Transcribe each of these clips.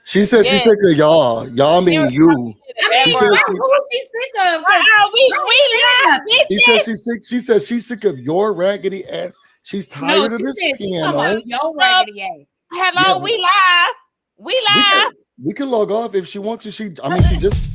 She said she's sick of y'all. Y'all mean you. I mean, who is she sick of? He said she's sick. She says she's sick of your raggedy ass. She's tired of this piano. Your raggedy ass. Hello, we live. We live. We can log off if she wants to. She just.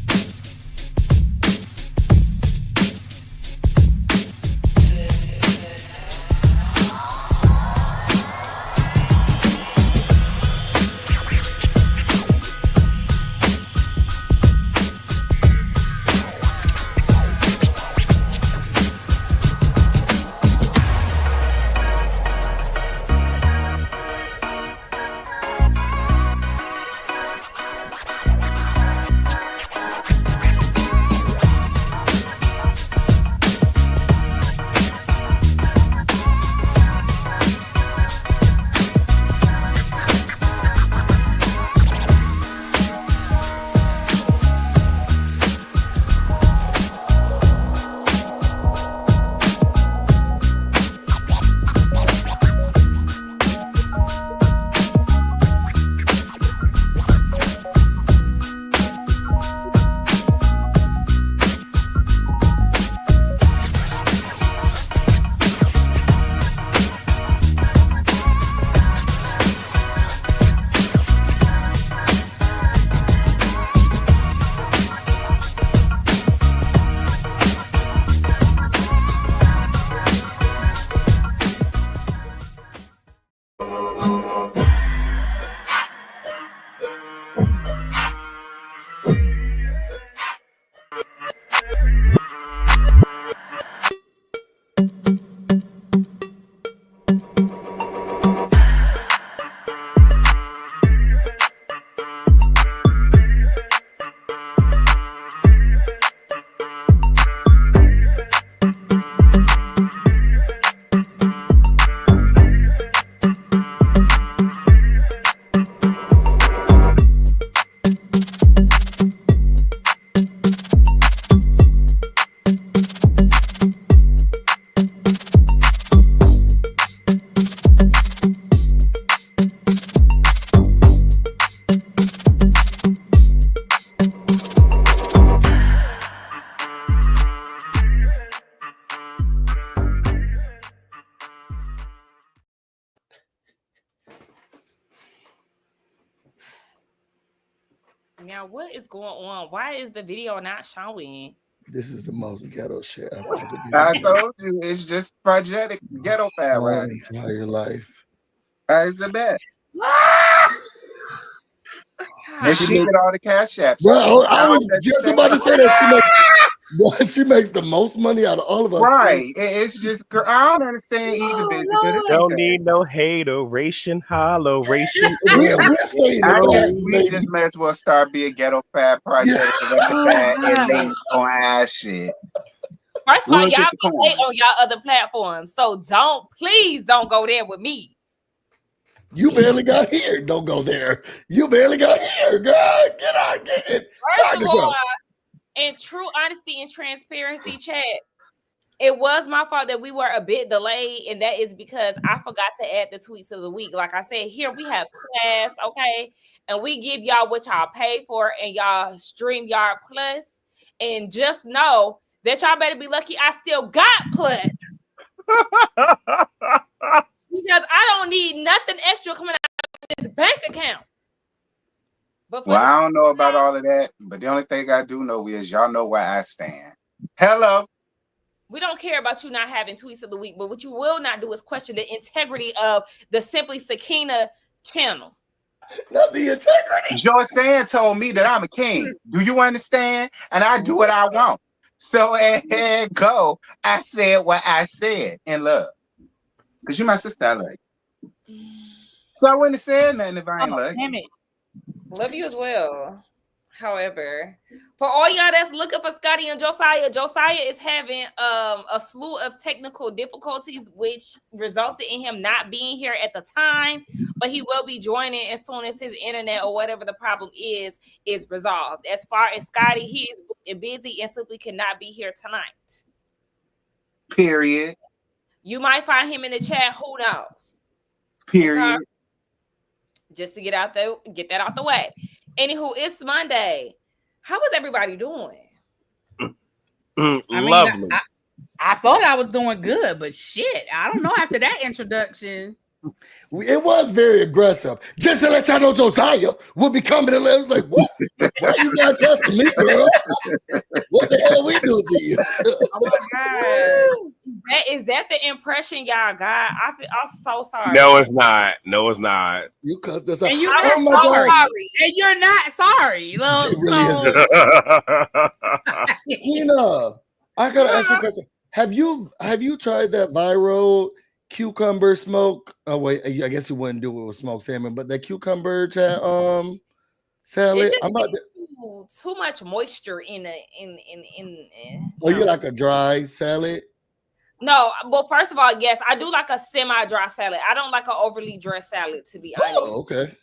Now, what is going on? Why is the video not showing? This is the most ghetto shit I've ever been. I told you, it's just project ghetto fat my right entire life. It's the best. And she get all the cash apps. Bro, I was just about to say that she makes the most money out of all of us. Right. It's just, I don't understand either bit. Don't need no hateration, holleration. We just may as well start be a ghetto fat project and they on ass shit. First of all, y'all be late on y'all other platforms, so please don't go there with me. You barely got here. Don't go there. You barely got here, girl. Get out, get it. First of all, in true honesty and transparency, chat, it was my fault that we were a bit delayed, and that is because I forgot to add the tweets of the week. Like I said, here we have class, okay, and we give y'all what y'all pay for, and y'all StreamYard Plus, and just know that y'all better be lucky I still got Plus. Because I don't need nothing extra coming out of this bank account. Well, I don't know about all of that, but the only thing I do know is y'all know where I stand. Hello. We don't care about you not having tweets of the week, but what you will not do is question the integrity of the Simply Sakina channel. Not the integrity. Joy Sand told me that I'm a king. Do you understand? And I do what I want. So and go. I said what I said in love. Because you're my sister, I like. So I wouldn't have said nothing if I ain't like. Damn it. Love you as well. However, for all y'all that's looking for Scotty and Josiah is having a slew of technical difficulties, which resulted in him not being here at the time. But he will be joining as soon as his internet or whatever the problem is resolved. As far as Scotty, he is busy and simply cannot be here tonight. Period. You might find him in the chat. Who knows? Period. Just to get that out the way. Anywho, it's Monday. How was everybody doing? I mean, Lovely. I thought I was doing good, but shit, I don't know after that introduction. It was very aggressive. Just to let y'all know, Josiah will be coming in. I was like, what? Why you not cussing me, girl? What the hell we do to you? Oh my god. Is that the impression y'all got? I'm so sorry. No, it's not. No, it's not. You cussed us out. And you- I'm Oh my so God. sorry. And you're not sorry. Look, She really so, Tina, I gotta ask you a question. Have you tried that viral cucumber smoke? Oh wait, I guess you wouldn't do it with smoked salmon, but the cucumber salad. It I'm not. just too much moisture in it. Oh, you like a dry salad? No, well, first of all, yes, I do like a semi-dry salad. I don't like an overly dressed salad, to be honest. Oh, okay.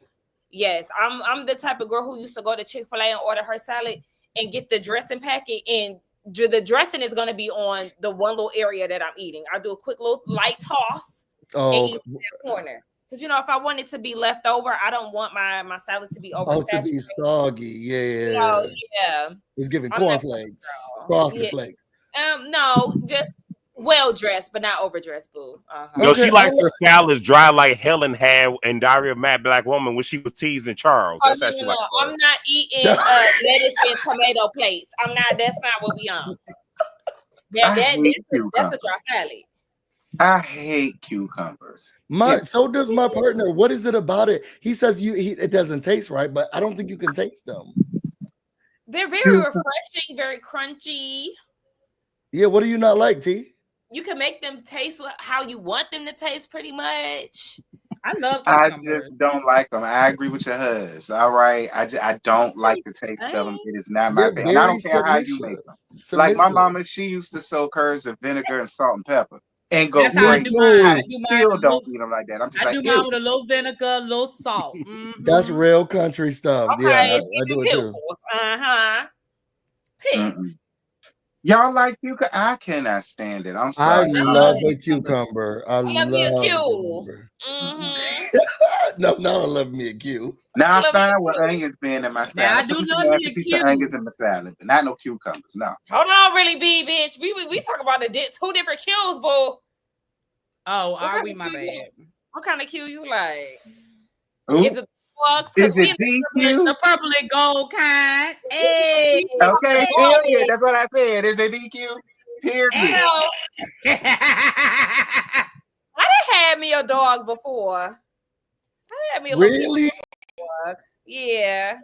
Yes, I'm the type of girl who used to go to Chick-fil-A and order her salad and get the dressing packet, and the dressing is going to be on the one little area that I'm eating. I do a quick little light toss and Oh, eat in that corner. Because, you know, if I want it to be left over, I don't want my salad to be oh, to oversaturated. be soggy. Yeah. So, yeah. It's giving I'm that cornflakes, girl. frosted Yeah. flakes. No, just well dressed, but not overdressed, boo. No, Okay, she likes her salads dry like Helen had in Diary of a Mad Black Woman when she was teasing Charles. Oh, That's how no, she no, likes no. her. I'm not eating lettuce and tomato plates. I'm not. That's not what we on. I hate That's a dry salad. I hate cucumbers. So does my partner. What is it about it? He says it doesn't taste right, but I don't think you can taste them. They're very refreshing, very crunchy. Yeah, what do you not like, T? You can make them taste how you want them to taste, pretty much. I love I cucumbers. just don't like them. I agree with your husband. All right. I don't like the taste of them. It is not my They're thing. And I don't very care how you make them. Like my submissive. mama, she used to soak hers in vinegar and salt and pepper and go That's how I great. do mine. I I do mine still with don't eat them like that. I'm just I do like, mine ew. with a little vinegar, a little salt. Mhm. That's real country stuff. Okay, Yeah, it's I do it too. Pigs. Y'all like cucumber? I cannot stand it. I'm I sorry. love a cucumber. I love me a love cucumber. cucumber. No, I love me a Q. Now I'm Love fine me with too. onions being in my Now, I salad. do Put some love me nasty a piece of cube. onions in my salad, but not no cucumbers. No. Hold on, really, B, bitch. We talk about the two different cues, boo. Oh, are kind we? of My cube? bad. What kind of cue you like? Ooh, Is it plugs? is it DQ? The purple and gold kind. Hey. Okay, period. That's what I said. Is it DQ? Period. I done had me a dog before. I had me a little Really? dog. Yeah.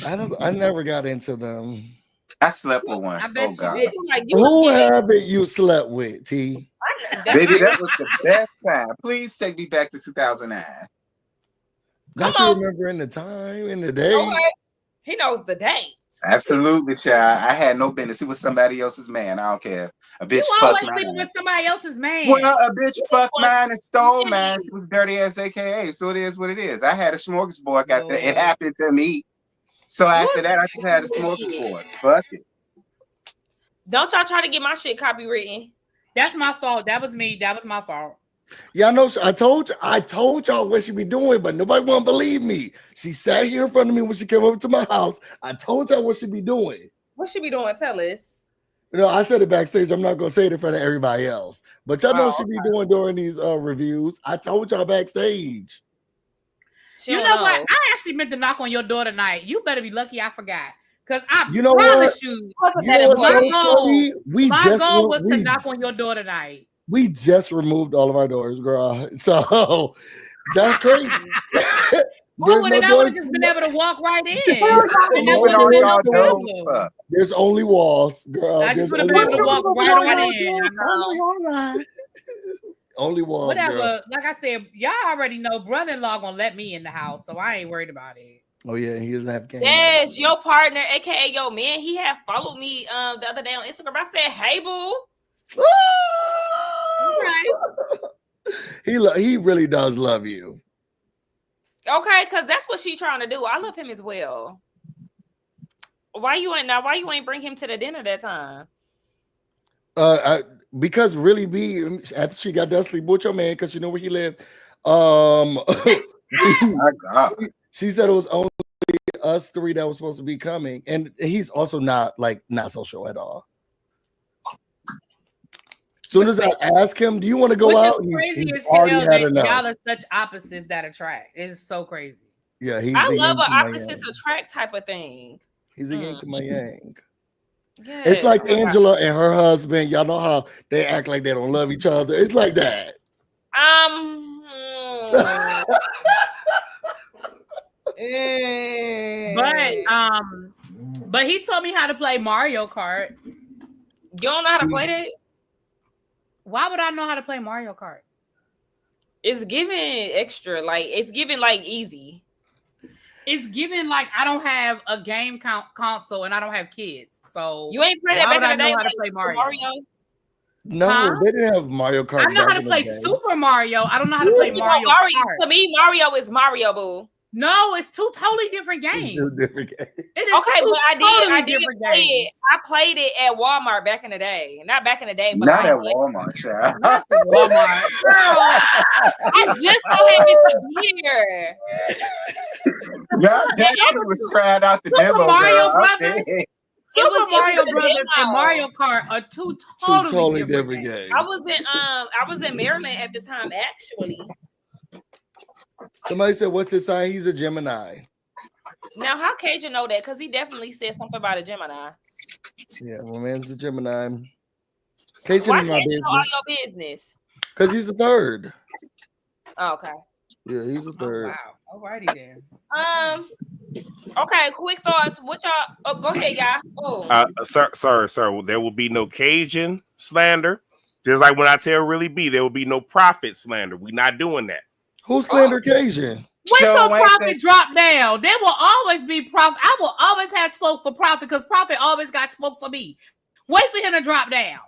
I never got into them. I slept with one. I bet Oh you God. did. Like, you Who was getting- haven't you slept with, T? Baby, that was the best time. Please take me back to 2009. Don't Come you on. remember in the time, in the You day? know what? He knows the dates. Absolutely, child. I had no business. He was somebody else's man. I don't care. A bitch You fucked always sleeping mine. with somebody else's man. Well, a bitch fucked mine and stole mine. She was dirty as AKA. So it is what it is. I had a smorgasbord after it happened to me. So after that, I just had a smorgasbord. Fuck it. Don't y'all try to get my shit copywritten. That's my fault. That was me. That was my fault. Yeah, I know. I told y'all what she be doing, but nobody want to believe me. She sat here in front of me when she came over to my house. I told y'all what she be doing. What she be doing? Tell us. You know, I said it backstage. I'm not gonna say it in front of everybody else, but y'all know Oh, what she be doing during these reviews. I told y'all backstage. She You don't know what? I actually meant to knock on your door tonight. You better be lucky I forgot. Because I You know promise what? you, Wasn't You that know what's important? so funny? my goal was to knock on your door tonight. We just removed all of our doors, girl. So that's crazy. Oh, well, then I would have just been able to walk right in. And that No, wouldn't no, have been no, no no. problem. There's only walls, girl. I There's just would have only been able to walk walls. right on in. Only walls, Whatever. girl. Like I said, y'all already know brother-in-law gonna let me in the house, so I ain't worried about it. Oh yeah, he doesn't have game. Yes, your partner, aka your man, he had followed me the other day on Instagram. I said, "Hey, boo." Right. He really does love you. Okay, because that's what she trying to do. I love him as well. Why you ain't bring him to the dinner that time? Because really, B, after she got done sleep with your man, because you know where he lived. My God. She said it was only us three that was supposed to be coming, and he's also not social at all. Soon as I ask him, "Do you want to go Which out?" is crazy he's as already hell had that enough. y'all are such opposites that attract. It's so crazy. Yeah, he's I the love yin an to my opposites yang. attract type of thing. He's a yin to my yang. Yeah, It's like Angela and her husband. Y'all know how they act like they don't love each other. It's like that. But he told me how to play Mario Kart. You don't know how to play that? Why would I know how to play Mario Kart? It's giving extra, like it's giving like easy. It's giving like I don't have a game console and I don't have kids, so you ain't playing that back in the day. How to play Mario? No, they didn't have Mario Kart. I know how to play Super Mario. I don't know how to play Mario Kart. To me, Mario is Mario, boo. No, it's two totally different games. Two different games. Okay, but I did play it. I played it at Walmart back in the day. Not back in the day, but not at Walmart, child. Not at Walmart. Girl, I just so happy to be here. Y'all was trying out the demo. Mario Brothers. Super Mario Brothers and Mario Kart are two totally different games. I was in Maryland at the time, actually. Somebody said, "What's his sign?" He's a Gemini. Now, how Cajun know that? Because he definitely said something about a Gemini. Yeah, my man's a Gemini. Cajun Why in my Cajun know all your business? Because he's a third. Oh, okay. Yeah, he's a third. Oh, wow. Alrighty then. Okay, quick thoughts. What y'all? Oh, go ahead, y'all. Oh. Sir. There will be no Cajun slander. Just like when I tell Really B, there will be no Prophet slander. We're not doing that. Who slandered Cajun? Wait till Prophet drop down. There will always be Prophet. I will always have smoke for Prophet because Prophet always got smoke for me. Wait for him to drop down.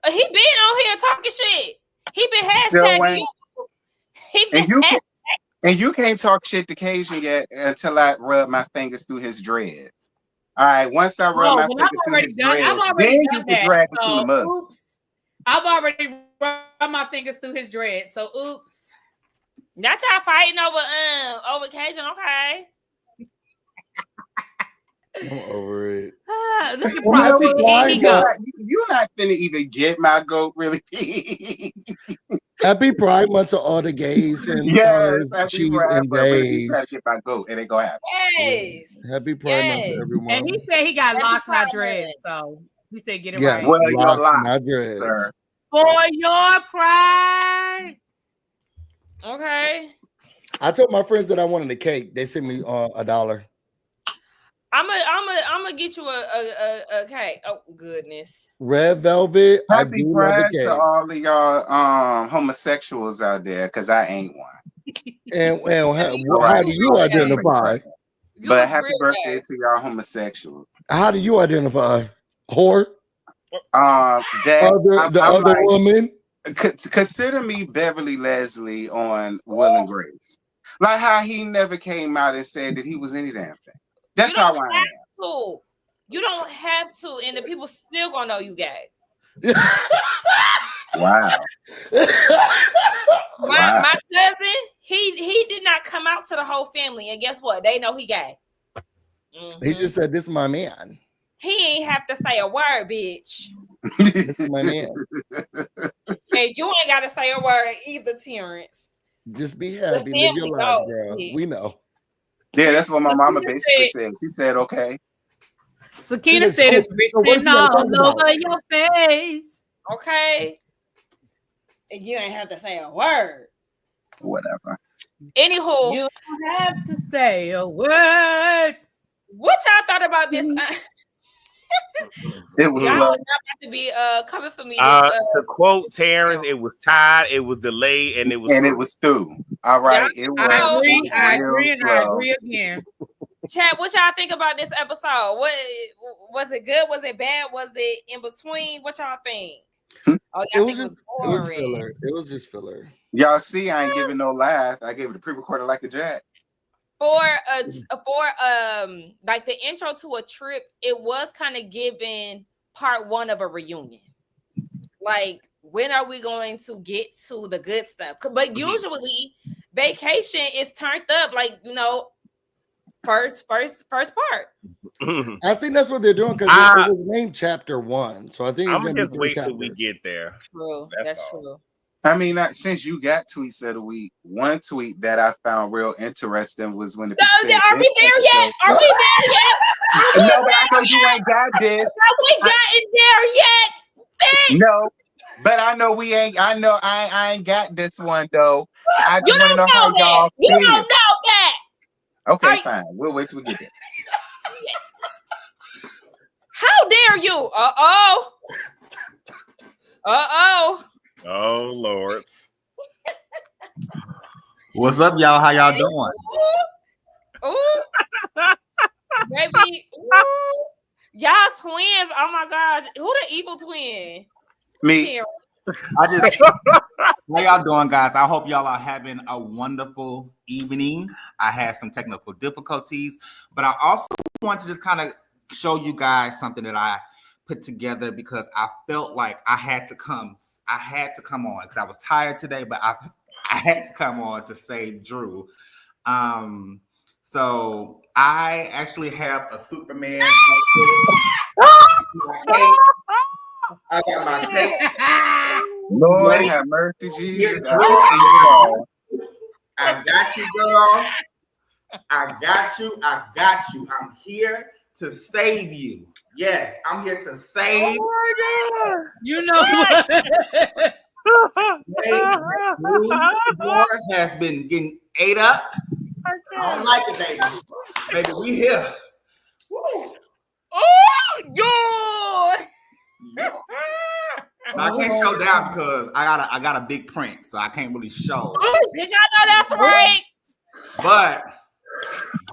He been on here talking shit. He been hashtagging you. He been and you can't talk shit to Cajun yet until I rub my fingers through his dreads. All right, once I rub my fingers through his dreads, then you can drag him through the mud. Oops. I've already rubbed my fingers through his dreads, so oops. Not y'all fighting over Cajun, okay? I'm over it. Look at Prophet. You're not finna even get my goat, Really. Happy Pride Month to all the gays and happy Pride Month. Really trying to get my goat, and it gonna happen. Yes. Happy Pride Month to everyone. And he said he got locks, not dreads, so he said get it right. Well, you're locks, not dreads, sir. For your pride. Okay. I told my friends that I wanted a cake. They sent me $1. I'm gonna get you a cake. Oh goodness. Red velvet. Happy Pride cake. to all of y'all homosexuals out there, because I ain't one. And how do you identify? But happy birthday to y'all homosexuals. How do you identify? Whore? The other woman? Consider me Beverly Leslie on Will and Grace. Like how he never came out and said that he was any damn thing. That's how I am. You don't have to, and the people still gonna know you gay. Wow. My cousin, he did not come out to the whole family, and guess what? They know he gay. Mm-hmm. He just said, "This is my man." He ain't have to say a word, bitch. This is my man. And you ain't got to say a word either, Terrence. Just be happy, live your life, girl. We know. Yeah, that's what my mama basically said. She said, "Okay." Sakina said it's written all over your face. Okay. And you ain't have to say a word. Whatever. Anywho, you don't have to say a word. What y'all thought about this? It was y'all not about to be coming for me. To quote Terrence, it was tied, it was delayed, and it was through. All right, it was. I agree, and I agree again. Chat, what y'all think about this episode? What was it good? Was it bad? Was it in between? What y'all think? Oh, y'all think it was filler. It was just filler. Y'all see, I ain't giving no laugh. I gave it a pre-recorded like a jack. For like the intro to a trip, it was kind of giving part one of a reunion. Like, when are we going to get to the good stuff? But usually vacation is turned up, like, you know, First part. I think that's what they're doing because it was named Chapter 1. So I think it's I'm going gonna to just be wait 3 till we chapters. get there. True. That's That's all. true. I mean, since you got tweets of the week, one tweet that I found real interesting was when the people said, Are we there yet? Are we there yet? No, but I know you ain't got this. Are we gotten there yet? Bitch. No, but I know we ain't. I know I ain't got this one though. I You just want to don't know how know y'all that. You feel. don't know that. Okay, fine. We'll wait till we get there. How dare you? Uh-oh. Oh Lord. What's up, y'all? How y'all doing? Ooh. Baby. Ooh. Y'all twins. Oh my God. Who the evil twin? Me. How y'all doing, guys? I hope y'all are having a wonderful evening. I had some technical difficulties, but I also want to just kind of show you guys something that I put together because I felt like I had to come on because I was tired today, but I had to come on to save Drew. So I actually have a Superman. I got my cake. Lord have mercy, Jesus. I got you, girl. I got you. I'm here to save you. Yes, I'm here to save. Oh my God. You know what? Has been getting ate up. I don't like it, baby. We here. Woo. Oh, good. I can't show down because I got a big print, so I can't really show. Did y'all know that's right? But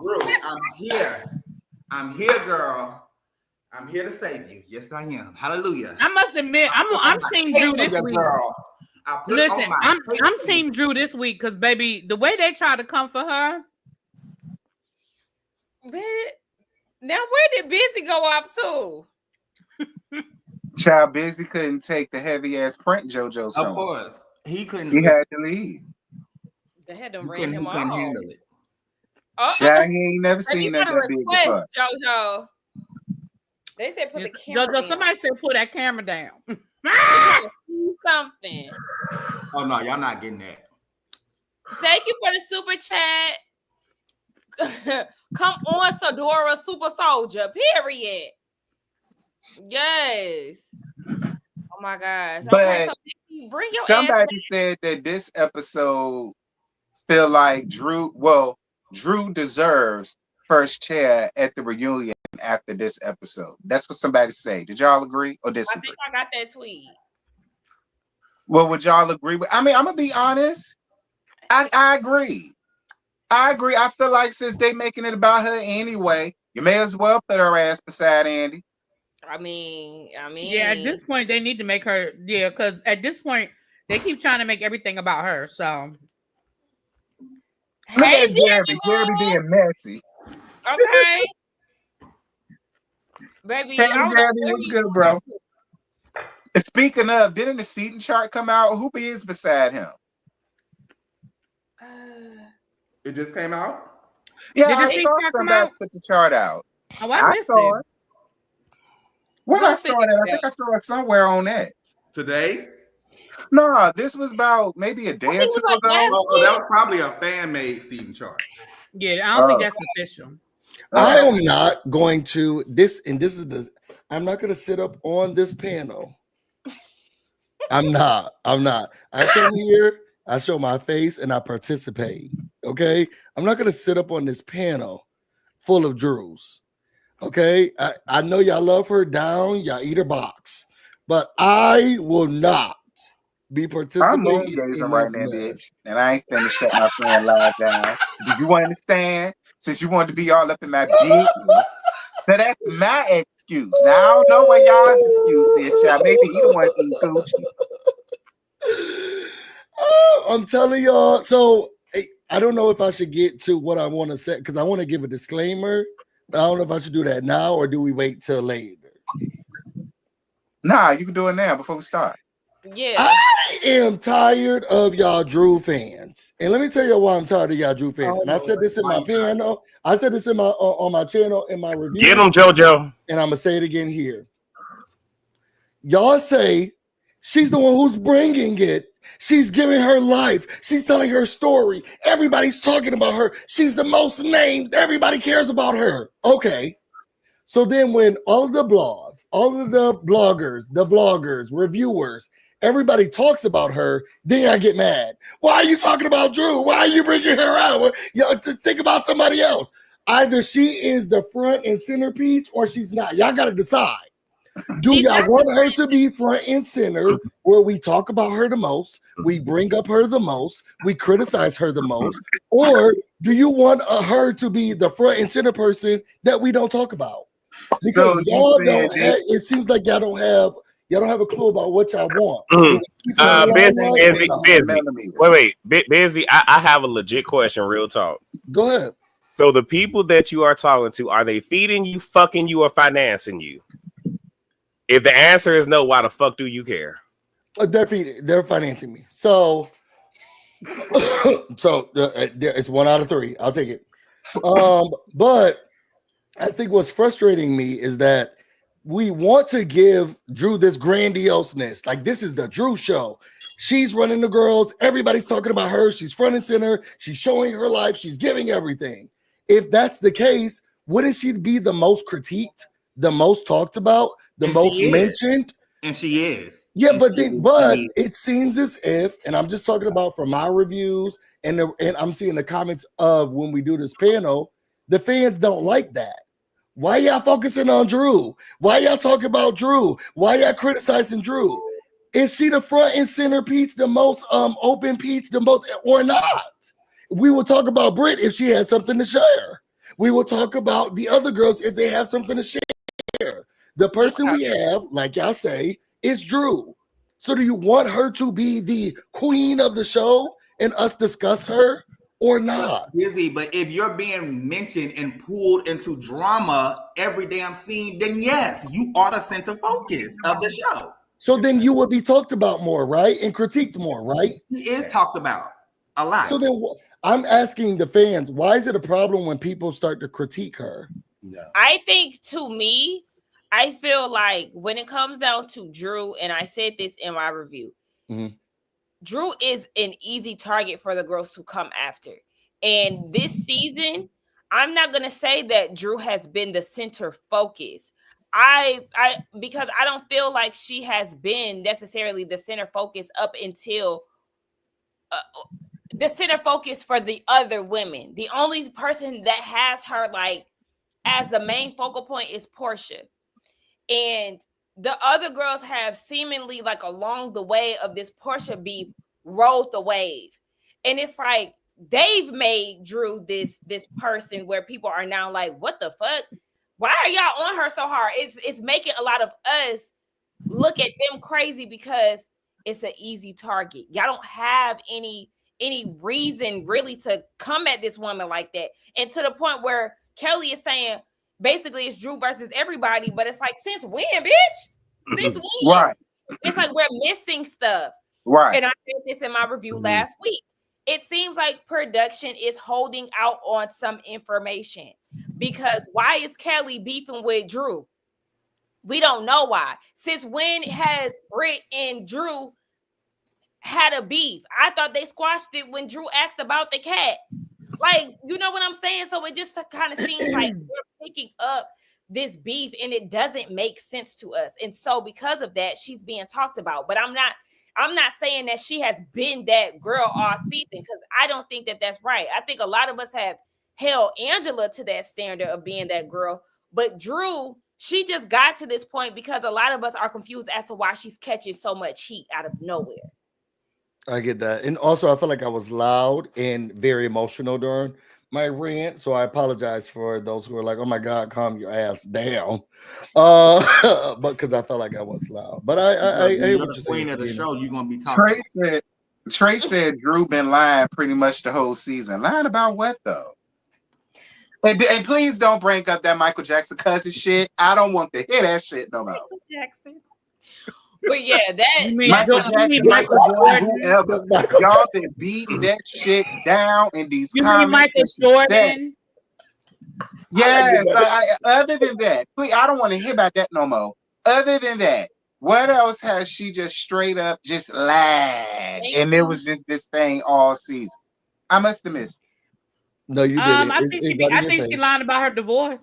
Drew, I'm here. I'm here, girl. I'm here to save you. Yes, I am. Hallelujah. I must admit, I'm Team Drew this week. Girl. Listen, I'm Team Drew this week because, baby, the way they try to come for her. Now, where did Busy go off to? Child Busy couldn't take the heavy ass print JoJo song. Of course. He couldn't. He had to leave. They had to He ran him couldn't off. handle it. Child, he ain't never seen that big before. JoJo. They said put the camera JoJo, somebody said put that camera down. Something. Oh no, y'all not getting that. Thank you for the super chat. Come on, Sadora Super Soldier. Period. Yes. Oh my gosh. But so bring your somebody said that this episode feel like Drew deserves first chair at the reunion after this episode. That's what somebody say. Did y'all agree or disagree? I think I got that tweet. Well, would y'all agree with? I mean, I'm gonna be honest. I agree. I feel like since they making it about her anyway, you may as well put her ass beside Andy. I mean, yeah. At this point, they need to make her. Yeah, because at this point, they keep trying to make everything about her. So, look at Jeremy. Jeremy being messy. Okay, baby. Hey, Jeremy, what's good, bro? Speaking of, didn't the seating chart come out? Who is beside him? It just came out? Yeah, Did the I seating saw chart come somebody out? put the chart out. Oh, I missed saw it. What I saw it? I think I saw it somewhere on X. Today? No, this was about maybe a day or two ago. Oh, that was probably a fan-made seating chart. Yeah, I don't think that's official. I am not going to I'm not going to sit up on this panel. I'm not. I come here, I show my face, and I participate. Okay? I'm not going to sit up on this panel full of Drews. Okay? I know y'all love her down, y'all eat her box, but I will not be participating. I'm moon-gazing right now, bitch, and I ain't finna shut my friend live down. Do you understand? Since you wanted to be all up in my business, so that's my excuse. Now I don't know what y'all's excuse is, child. Maybe you want to eat coochie. I'm telling y'all. So I don't know if I should get to what I want to say because I want to give a disclaimer. I don't know if I should do that now or do we wait till later? Nah, you can do it now before we start. Yeah. I am tired of y'all Drew fans, and let me tell you why I'm tired of y'all Drew fans. And I said this in my panel. I said this in my on my channel in my review. Get him, JoJo. And I'm gonna say it again here. Y'all say she's the one who's bringing it. She's giving her life. She's telling her story. Everybody's talking about her. She's the most named. Everybody cares about her. Okay. So then when all of the blogs, all of the bloggers, the vloggers, reviewers, everybody talks about her, then I get mad. Why are you talking about Drew? Why are you bringing her out? Think about somebody else. Either she is the front and center peach or she's not. Y'all got to decide. Do y'all want her to be front and center where we talk about her the most, we bring up her the most, we criticize her the most, or do you want her to be the front and center person that we don't talk about? Because So y'all you don't said have, it seems like y'all don't have a clue about what y'all want. Busy. I have a legit question, real talk. Go ahead. So the people that you are talking to, are they feeding you, fucking you, or financing you? If the answer is no, why the fuck do you care? They're financing me. So it's 1 out of 3. I'll take it. But I think what's frustrating me is that we want to give Drew this grandioseness. Like, this is the Drew show. She's running the girls. Everybody's talking about her. She's front and center. She's showing her life. She's giving everything. If that's the case, wouldn't she be the most critiqued, the most talked about, the most mentioned? And she is. Yeah, but it seems as if, and I'm just talking about from my reviews, and I'm seeing the comments of when we do this panel, the fans don't like that. Why y'all focusing on Drew? Why y'all talking about Drew? Why y'all criticizing Drew? Is she the front and center peach, the most open peach, the most, or not? We will talk about Britt if she has something to share. We will talk about the other girls if they have something to share. The person we have, like y'all say, is Drew. So do you want her to be the queen of the show and us discuss her or not? Busy, but if you're being mentioned and pulled into drama every damn scene, then yes, you are the center focus of the show. So then you would be talked about more, right? And critiqued more, right? She is talked about a lot. So then I'm asking the fans, why is it a problem when people start to critique her? No. I think, to me, I feel like when it comes down to Drew, and I said this in my review, Drew is an easy target for the girls to come after. And this season, I'm not going to say that Drew has been the center focus. Because I don't feel like she has been necessarily the center focus up until the center focus for the other women. The only person that has her like as the main focal point is Portia. And the other girls have seemingly like along the way of this Portia beef rode the wave. And it's like they've made Drew this person where people are now like, what the fuck? Why are y'all on her so hard? It's making a lot of us look at them crazy because it's an easy target. Y'all don't have any reason really to come at this woman like that. And to the point where Kelly is saying, basically, it's Drew versus everybody, but it's like, since when, bitch? Since when? Right. It's like we're missing stuff. Right. And I said this in my review last week. It seems like production is holding out on some information because why is Kelly beefing with Drew? We don't know why. Since when has Britt and Drew had a beef? I thought they squashed it when Drew asked about the cat. Like, you know what I'm saying? So it just kind of seems like we're picking up this beef and it doesn't make sense to us. And so because of that, she's being talked about. But I'm not saying that she has been that girl all season because I don't think that that's right. I think a lot of us have held Angela to that standard of being that girl. But Drew, she just got to this point because a lot of us are confused as to why she's catching so much heat out of nowhere. I get that. And also, I feel like I was loud and very emotional during my rant. So I apologize for those who are like, oh my God, calm your ass down. But because I felt like I was loud. But I you're the queen of the show, you're going to be talking. Trey said Drew been lying pretty much the whole season. Lying about what, though? And please don't bring up that Michael Jackson cousin shit. I don't want to hear that shit no more. Michael Jackson. But yeah, that You mean Michael you Jackson, mean Michael Michael Jordan, Jordan? whoever. Y'all been beating that shit down in these You mean comments. Michael and shit. Jordan? Yes. Other than that, please, I don't want to hear about that no more. Other than that, what else has she just straight up just lied? And it was just this thing all season. I must have missed No, you didn't. I think she lied about her divorce.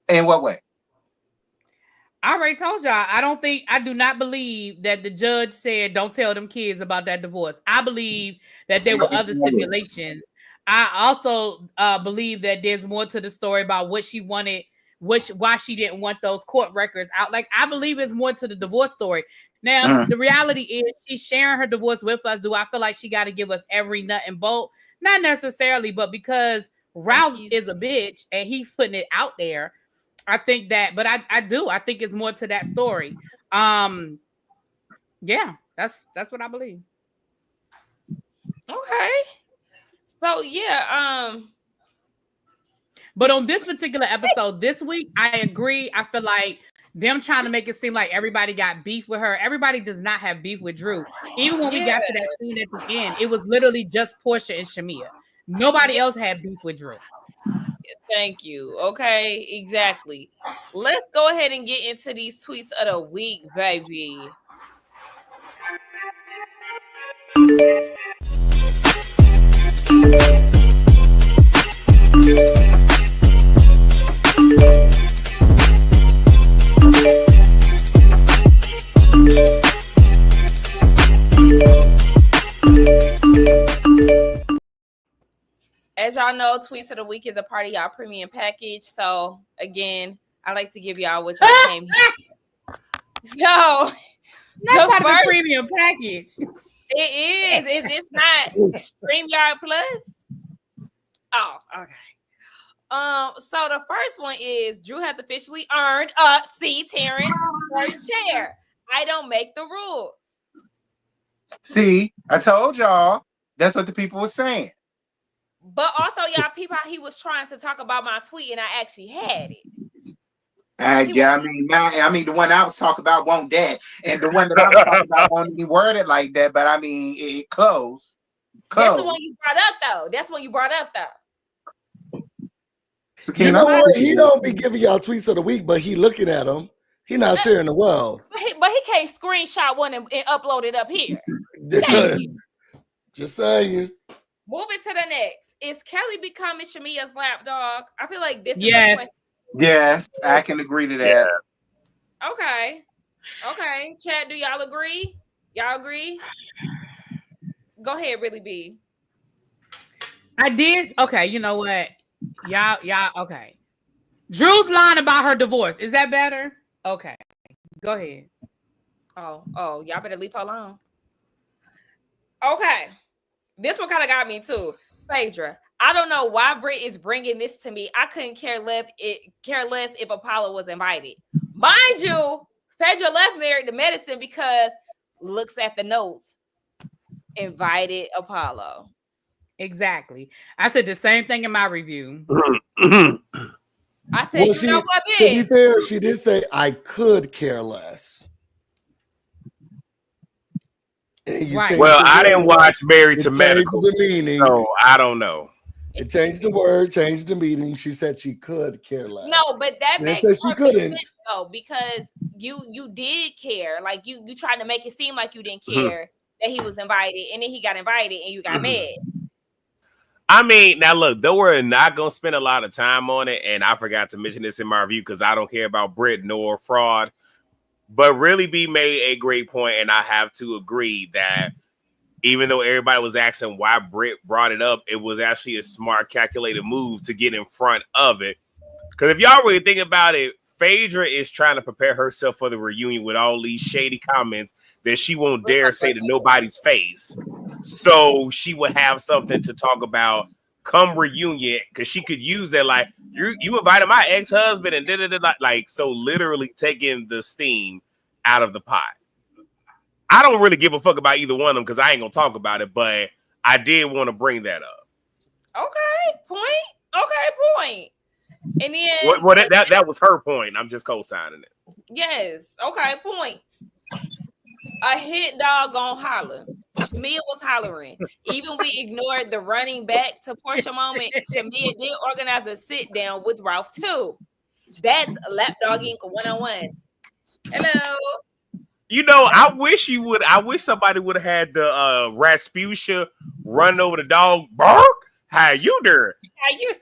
it. In what way? I already told y'all. I do not believe that the judge said don't tell them kids about that divorce. I believe that there were other stipulations. I also believe that there's more to the story about what she wanted, why she didn't want those court records out. Like, I believe it's more to the divorce story. Now, the reality is she's sharing her divorce with us. Do I feel like she got to give us every nut and bolt? Not necessarily, but because Ralph is a bitch and he's putting it out there, I think that, but I do. I think it's more to that story. Yeah, that's what I believe. Okay. So yeah, but on this particular episode this week, I agree. I feel like them trying to make it seem like everybody got beef with her. Everybody does not have beef with Drew. Even when we got to that scene at the end, it was literally just Portia and Shamia. Nobody else had beef with Drew. Thank you. Okay, exactly. Let's go ahead and get into these tweets of the week, baby. As y'all know, Tweets of the Week is a part of y'all premium package. So again, I like to give y'all what y'all came here. So not part of the premium package. It is. It's not StreamYard Plus. Oh, okay. So the first one is Drew has officially earned a Terrence first chair. I don't make the rules. See, I told y'all that's what the people were saying. But also, y'all, people, he was trying to talk about my tweet, and I actually had it. Yeah, I mean, the one I was talking about won't that, and the one that I was talking about won't be worded like that. But I mean, it close. That's the one you brought up, though. That's one you brought up, though. So you know what? He don't be giving y'all tweets of the week, but he looking at them. He not sharing the world. But he can't screenshot one and upload it up here. Just saying. Moving to the next. Is Kelly becoming Shamia's lapdog? I feel like this is yes. a question. Yeah, I can agree to that. Yeah. Okay. Chad, do y'all agree? Y'all agree? Go ahead, Really B. I did. Okay, you know what? Y'all, okay. Drew's lying about her divorce. Is that better? Okay. Go ahead. Oh, y'all better leave her alone. Okay. This one kind of got me too. Phaedra, I don't know why Britt is bringing this to me. I couldn't care less if Apollo was invited. Mind you, Phaedra left Married to Medicine because looks at the notes. Invited Apollo. Exactly. I said the same thing in my review. I said, you know what, bitch? To be fair, she did say I could care less. Right. Well, I didn't watch Married to Medical, the meaning. So I don't know. It changed the word, changed the meaning. She said she could care less. No, but that makes sense she couldn't sense, though, because you did care. Like you tried to make it seem like you didn't care that he was invited, and then he got invited, and you got mad. I mean, now look, though we're not gonna spend a lot of time on it, and I forgot to mention this in my review because I don't care about Britt nor fraud. But Really B made a great point, and I have to agree that even though everybody was asking why Britt brought it up, it was actually a smart, calculated move to get in front of it. Because if y'all really think about it, Phaedra is trying to prepare herself for the reunion with all these shady comments that she won't dare say to nobody's face. So she would have something to talk about come reunion, because she could use that, like, you invited my ex-husband and like, so literally taking the steam out of the pot. I don't really give a fuck about either one of them because I ain't gonna talk about it, but I did want to bring that up. Okay, point. And then that was her point. I'm just co-signing it. Yes. Okay, points. A hit dog gonna holler. Shamia was hollering. Even we ignored the running back to Portia moment. Shamia did organize a sit down with Ralph too. That's lapdogging 101. Hello. You know, I wish somebody would have had the Rasputia run over the dog. Bark. How you doing? How you?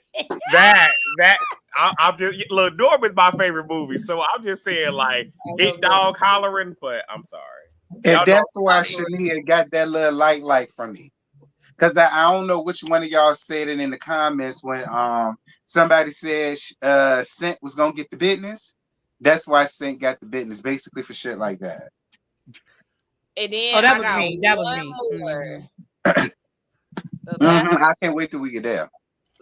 I'm just look. Norman's my favorite movie, so I'm just saying like hit dog hollering. But I'm sorry. And that's why Shania got that little light from me. Because I don't know which one of y'all said it in the comments when somebody said Scent was gonna get the business. That's why Scent got the business, basically for shit like that. And then that was me. That was me. I can't wait till we get there.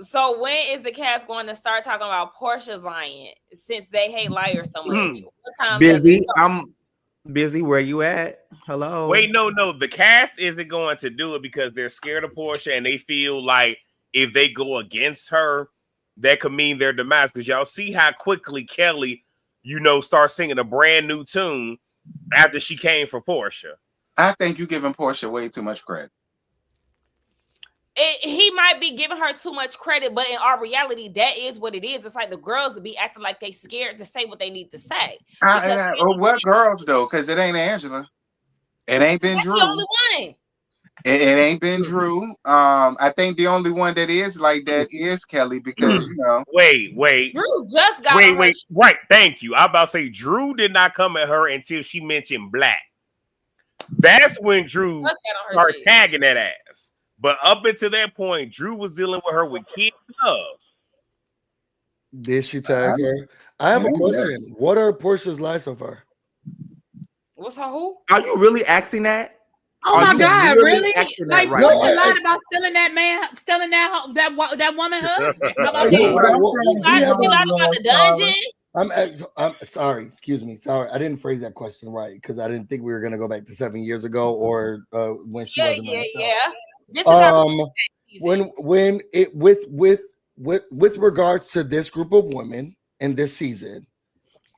So when is the cast going to start talking about Portia's lying since they hate liars so much? What time Busy. I'm busy. Where you at? Hello. Wait, no. The cast isn't going to do it because they're scared of Portia and they feel like if they go against her, that could mean their demise. Because y'all see how quickly Kelly, starts singing a brand new tune after she came for Portia. I think you're giving Portia way too much credit. He might be giving her too much credit, but in our reality, that is what it is. It's like the girls will be acting like they scared to say what they need to say. What girls though? Because it ain't Angela. It ain't been Drew. The only one. It ain't been Drew. I think the only one that is like that is Kelly because Wait. Drew just got wait. Right, thank you. I about to say Drew did not come at her until she mentioned black. That's when Drew started tagging that ass. But up until that point, Drew was dealing with her with kid love. Did she tag her? I have a question. What are Portia's lies so far? What's her who? Are you really asking that? Oh my God, really? Like Portia lied about stealing that woman husband. How about that? She lied about the dungeon. I'm sorry. Excuse me. Sorry, I didn't phrase that question right because I didn't think we were gonna go back to 7 years ago or when she wasn't. Yeah. This is when it with regards to this group of women in this season,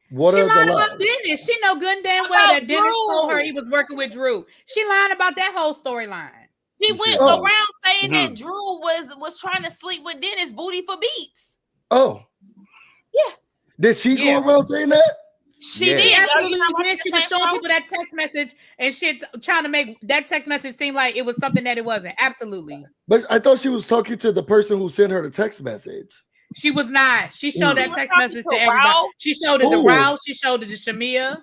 what are the lies? Dennis. She know good and damn well that Dennis told her he was working with Drew. She lied about that whole storyline. She went around saying that Drew was trying to sleep with Dennis booty for beats. Oh, yeah. Did she go around saying that? She did. Absolutely. She was showing people that text message and shit, trying to make that text message seem like it was something that it wasn't. Absolutely. But I thought she was talking to the person who sent her the text message. She was not. She showed that text message to everybody. She showed it to Ralph. She showed it to Shamia.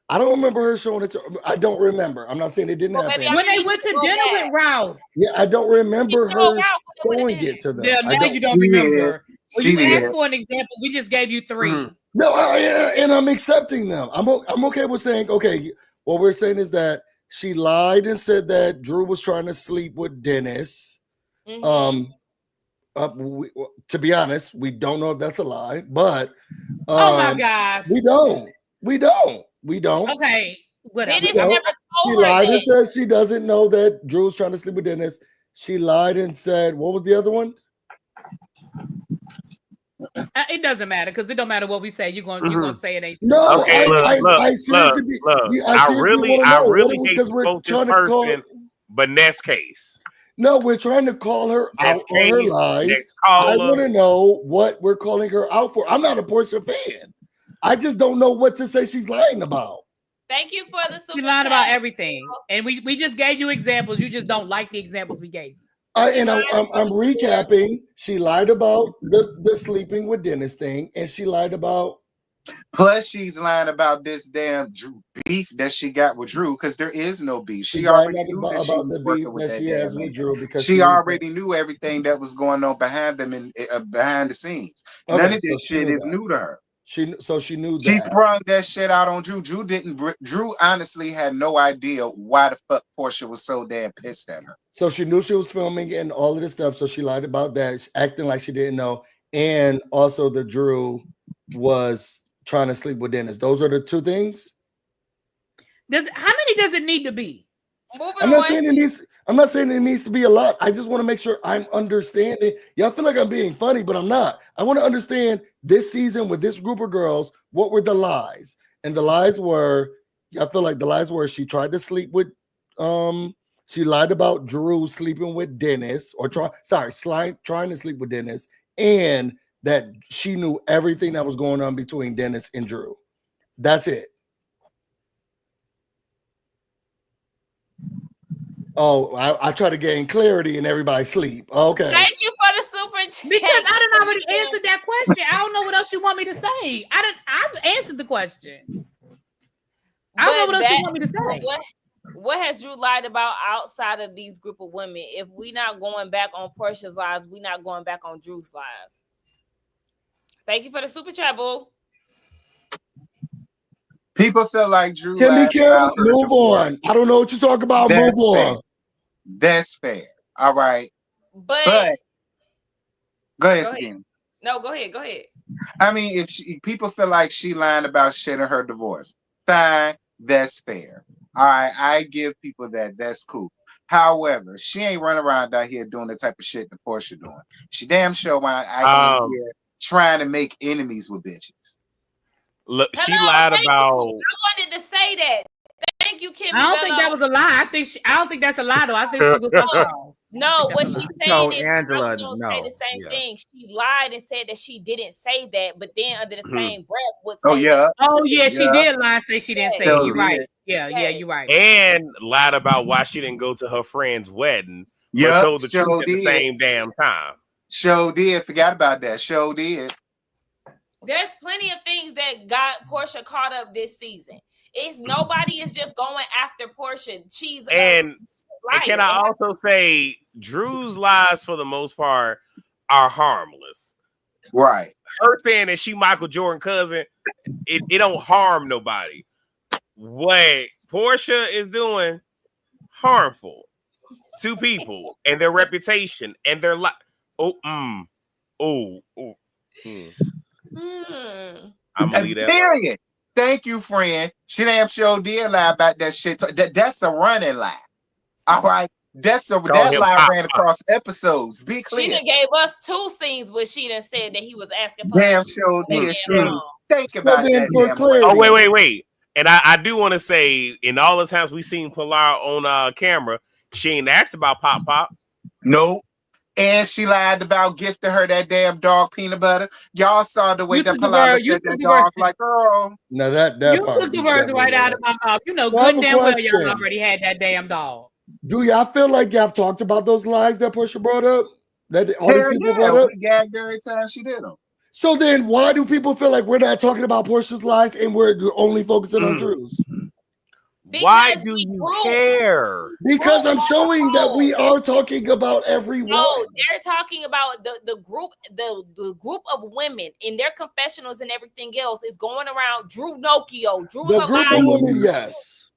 I don't remember her showing it to. I don't remember. I'm not saying it didn't happen. When they went to dinner with Ralph. Yeah, I don't remember her showing it to them. Yeah, now you don't remember. Well, you asked for an example. We just gave you 3. No, and I'm accepting them. I'm okay with saying, okay, what we're saying is that she lied and said that Drew was trying to sleep with Dennis. To be honest, we don't know if that's a lie, but oh my gosh, we don't. Okay, whatever. Dennis never told she her lied that. and said she doesn't know that Drew was trying to sleep with Dennis. She lied and said, what was the other one? It doesn't matter because it don't matter what we say. You're gonna say it ain't. No, okay, I really hate to quote this person, but next case. No, we're trying to call her out for her lies. I want to know what we're calling her out for. I'm not a Portia fan. I just don't know what to say she's lying about. Thank you for the super She lied about everything, and we just gave you examples. You just don't like the examples we gave you. I'm recapping. She lied about the sleeping with Dennis thing, and she lied about. Plus, she's lying about this damn beef that she got with Drew because there is no beef. She already already knew about that she was the working beef with that that she has with Drew because she already knew everything that was going on behind them and behind the scenes. None of this shit is new to her. She knew that. She sprung that shit out on Drew. Drew honestly had no idea why the fuck Portia was so damn pissed at her. So she knew she was filming and all of this stuff. So she lied about that, acting like she didn't know. And also the Drew was trying to sleep with Dennis. Those are the 2 things. How many does it need to be? I'm not saying it needs to be a lot. I just want to make sure I'm understanding. Y'all feel like I'm being funny, but I'm not. I want to understand this season with this group of girls, what were the lies? And the lies were Y'all feel like the lies were she tried to sleep with she lied about Drew sleeping with Dennis, or trying to sleep with Dennis, and that she knew everything that was going on between Dennis and Drew. That's it. Oh, I try to gain clarity and everybody sleep. Okay. Thank you for the super chat. Because I didn't already answer that question. I don't know what else you want me to say. I've answered the question. I don't know what else you want me to say. What has Drew lied about outside of these group of women? If we not going back on Portia's lies, we not going back on Drew's lies. Thank you for the super chat, boo. People feel like Drew. Can we move on? I don't know what you're talking about. That's move fair. on. That's fair. All right. But go ahead, Skinny. No, go ahead. Go ahead. I mean, if people feel like she lying about shit in her divorce, fine. That's fair. All right, I give people that. That's cool. However, she ain't running around out here doing the type of shit that Portia doing. She damn sure out here trying to make enemies with bitches. Look, she lied about. I wanted to say that. Thank you, Kim. I don't think that was a lie. I don't think that's a lie though. I think she was wrong. No, what she's saying is Angela, say the same thing. She lied and said that she didn't say that, but then under the same breath would say she did lie and say she didn't say it. You're right. Yeah, you're right. And lied about why she didn't go to her friend's wedding. But told the truth at the same damn time. Show did. Forgot about that. Show did. There's plenty of things that got Portia caught up this season. It's nobody is just going after Portia. She's and can I also say Drew's lies for the most part are harmless. Right. Her saying that she Michael Jordan cousin, it don't harm nobody. What Portia is doing harmful to people and their reputation and their life. I'm gonna leave that. Period. Thank you, friend. She damn sure did lie about that shit. That's a running lie. All right. That lie ran across episodes. Be clear. She done gave us 2 scenes where she done said that he was asking for damn sure did. Think about that. Oh, wait. And I do want to say, in all the times we seen Pilar on camera, she ain't asked about Pop. Nope. And she lied about gifting her that damn dog peanut butter. Y'all saw the way that Pilar looked at that dog like, girl. Now that you part. took the words right out of my mouth. You know good and damn well y'all already had that damn dog. Do y'all feel like y'all talked about those lies that Portia brought up? That all these people brought up? We gagged every time she did them. So then why do people feel like we're not talking about Portia's lies and we're only focusing on Drew's? Why do you care? Because I'm showing that we are talking about everyone. No, they're talking about the group, the group of women in their confessionals and everything else is going around Drew Nokio. Drew's the group of women, yes.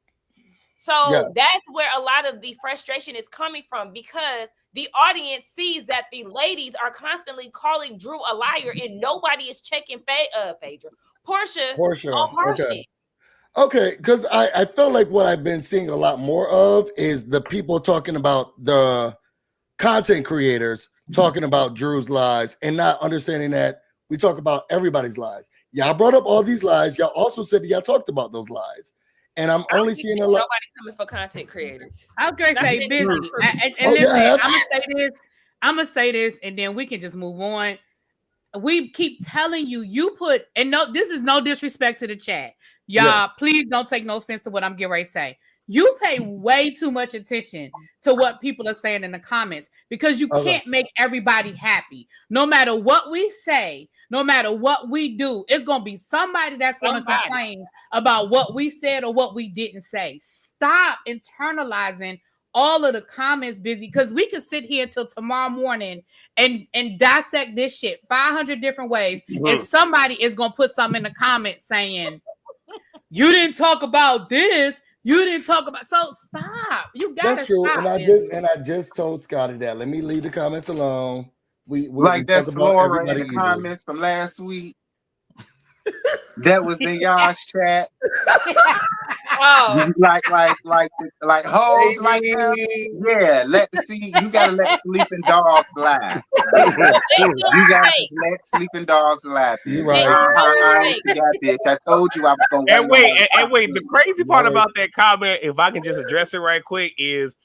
So that's where a lot of the frustration is coming from, because the audience sees that the ladies are constantly calling Drew a liar and nobody is checking Portia on her shit. Okay, because I feel like what I've been seeing a lot more of is the people talking about the content creators talking about Drew's lies and not understanding that we talk about everybody's lies. Y'all brought up all these lies. Y'all also said that y'all talked about those lies. And I'm only seeing a lot. Nobody coming for content creators. I was going to say busy. And listen, I'm going to say this, and then we can just move on. We keep telling you, this is no disrespect to the chat. Y'all, please don't take no offense to what I'm getting ready to say. You pay way too much attention to what people are saying in the comments, because you can't make everybody happy. No matter what we say, no matter what we do, it's going to be somebody that's going to complain about what we said or what we didn't say. Stop internalizing all of the comments, busy, because we could sit here till tomorrow morning and dissect this shit 500 different ways, and somebody is going to put something in the comments saying, you didn't talk about this. You didn't talk about. So stop. You gotta That's true. stop. And I just told Scotty that. Let me leave the comments alone. We that's Laura in the comments from last week. That was in y'all's chat. Oh, like hoes like them. Yeah, you gotta let sleeping dogs lie. You gotta just let sleeping dogs lie, bitch. You're right. I ain't forgot, bitch. I told you I was gonna And wait. wait. The crazy part Right. about that comment, if I can just address it right quick, is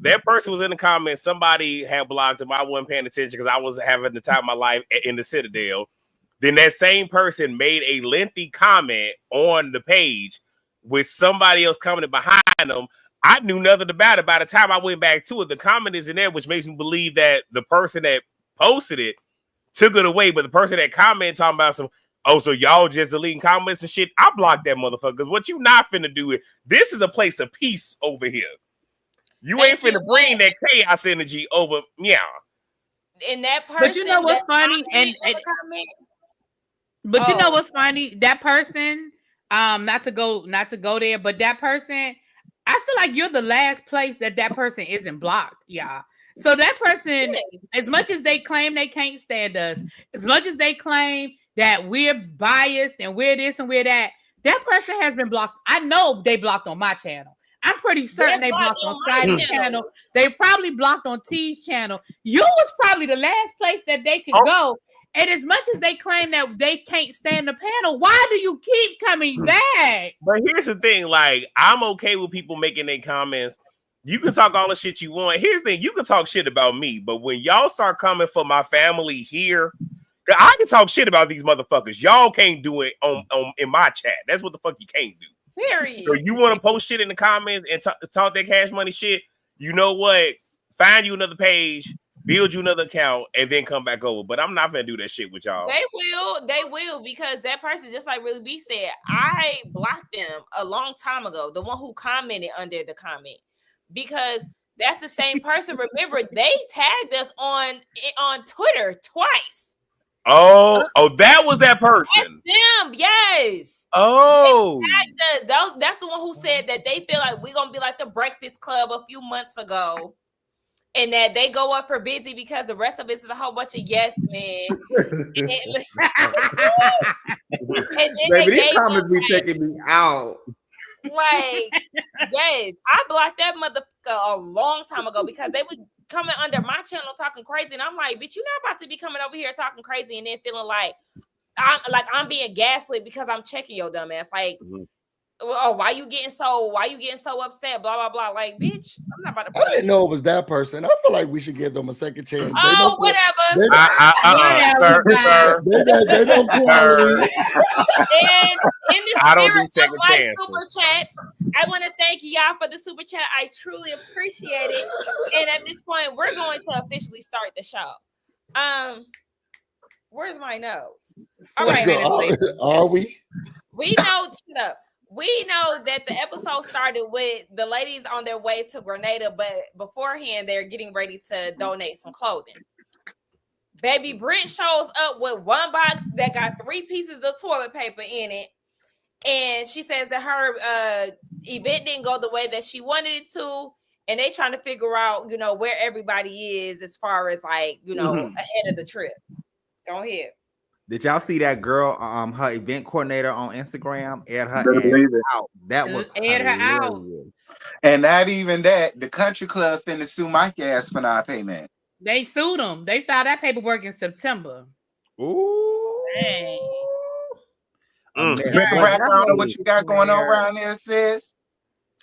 that person was in the comments. Somebody had blocked him. I wasn't paying attention because I was having the time of my life in the Citadel. Then that same person made a lengthy comment on the page with somebody else commenting behind them. I knew nothing about it. By the time I went back to it, the comment is in there, which makes me believe that the person that posted it took it away. But the person that commented talking about so y'all just deleting comments and shit. I blocked that motherfucker because what you not finna do is this is a place of peace over here. You ain't finna bring that chaos energy over meow. And that person. But you know what's funny? But you know what's funny? That person, not to go there, but that person, I feel like you're the last place that person isn't blocked, y'all. So that person, as much as they claim they can't stand us, as much as they claim that we're biased and we're this and we're that person has been blocked. I know they blocked on my channel. I'm pretty certain they blocked on Sky's channel. They probably blocked on T's channel. You was probably the last place that they could go. And as much as they claim that they can't stand the panel, why do you keep coming back? But here's the thing, like, I'm okay with people making their comments. You can talk all the shit you want. Here's the thing, you can talk shit about me, but when y'all start coming for my family here, I can talk shit about these motherfuckers. Y'all can't do it on in my chat. That's what the fuck you can't do. Period. So you want to post shit in the comments and talk that Cash Money shit, you know what? Find you another page, build you another account, and then come back over. But I'm not gonna do that shit with y'all. They will, because that person, just like Really B said, I blocked them a long time ago. The one who commented under the comment, because that's the same person. Remember, they tagged us on Twitter twice. Oh, that was that person. That's them, yes. Oh, that's the one who said that they feel like we're gonna be like the Breakfast Club a few months ago. And that they go up for Busy because the rest of it is a whole bunch of yes men. And then Baby, these comments be taking me out. Like, yes, I blocked that motherfucker a long time ago because they were coming under my channel talking crazy, and I'm like, bitch, you're not about to be coming over here talking crazy and then feeling like I'm being gaslit because I'm checking your dumb ass. Like, oh, why you getting so upset? Blah blah blah. Like, bitch, I'm not about to. I didn't know it was that person. I feel like we should give them a second chance. Oh, whatever. They don't quality. And in the I don't do spirit second of chances. super chats, I want to thank y'all for the super chat. I truly appreciate it. And at this point, we're going to officially start the show. Where's my notes? All right, Are we? We know. Shut up. We know that the episode started with the ladies on their way to Grenada, but beforehand, they're getting ready to donate some clothing. Baby Brent shows up with one box that got 3 pieces of toilet paper in it. And she says that her event didn't go the way that she wanted it to. And they trying to figure out, where everybody is as far as like, ahead of the trip. Go ahead. Did y'all see that girl, her event coordinator on Instagram, add her ass out? That was add her out. And not even that, the country club finna sue Mike ass for not payment. They sued them. They filed that paperwork in September. Ooh. Dang. I don't know what you got going on around there, sis,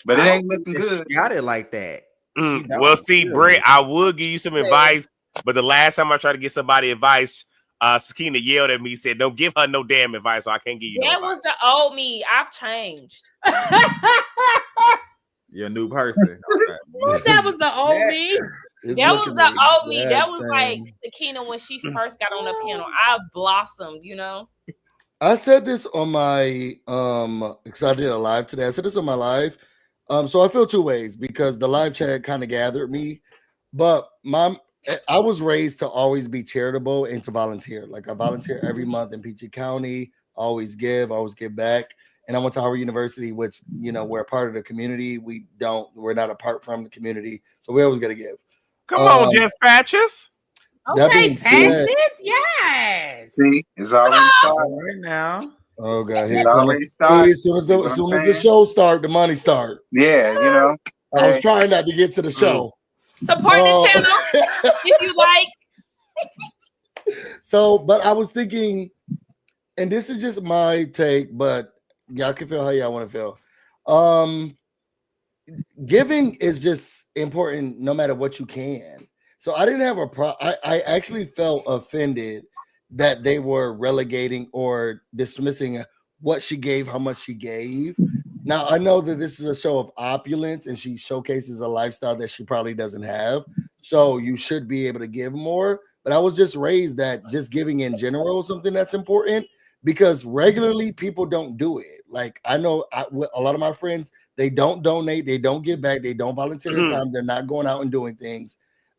but it ain't looking good. Got it like that. Well, see, Brett, I would give you some advice, but the last time I tried to get somebody advice, Sakina yelled at me, said, "Don't give her no damn advice, so I can't give you." That was the old me. I've changed. You're a new person. That was the old me. That was the old me. That was like Sakina when she first got on the panel. I blossomed, I said this on my because I did a live today. I said this on my live. So I feel two ways because the live chat kind of gathered me, but I was raised to always be charitable and to volunteer. Like I volunteer every month in PG County, always give back. And I went to Howard University, which, we're a part of the community. We're not apart from the community. So we always got to give. Come on, Jess Patches. That Okay, being said, yes. See, it's already started right now. Oh God, It's already started. as soon as You know what I'm the saying? show start, the money start. Yeah, you know. I was Hey. trying not to get to the show. Support the channel if you like. So, but I was thinking, and this is just my take, but y'all can feel how y'all want to feel. Giving is just important no matter what you can. So I didn't have a problem. I actually felt offended that they were relegating or dismissing what she gave, how much she gave. Now I know that this is a show of opulence and she showcases a lifestyle that she probably doesn't have. So you should be able to give more. But I was just raised that just giving in general is something that's important because regularly people don't do it. Like I know a lot of my friends, they don't donate, they don't give back, they don't volunteer their time, they're not going out and doing things.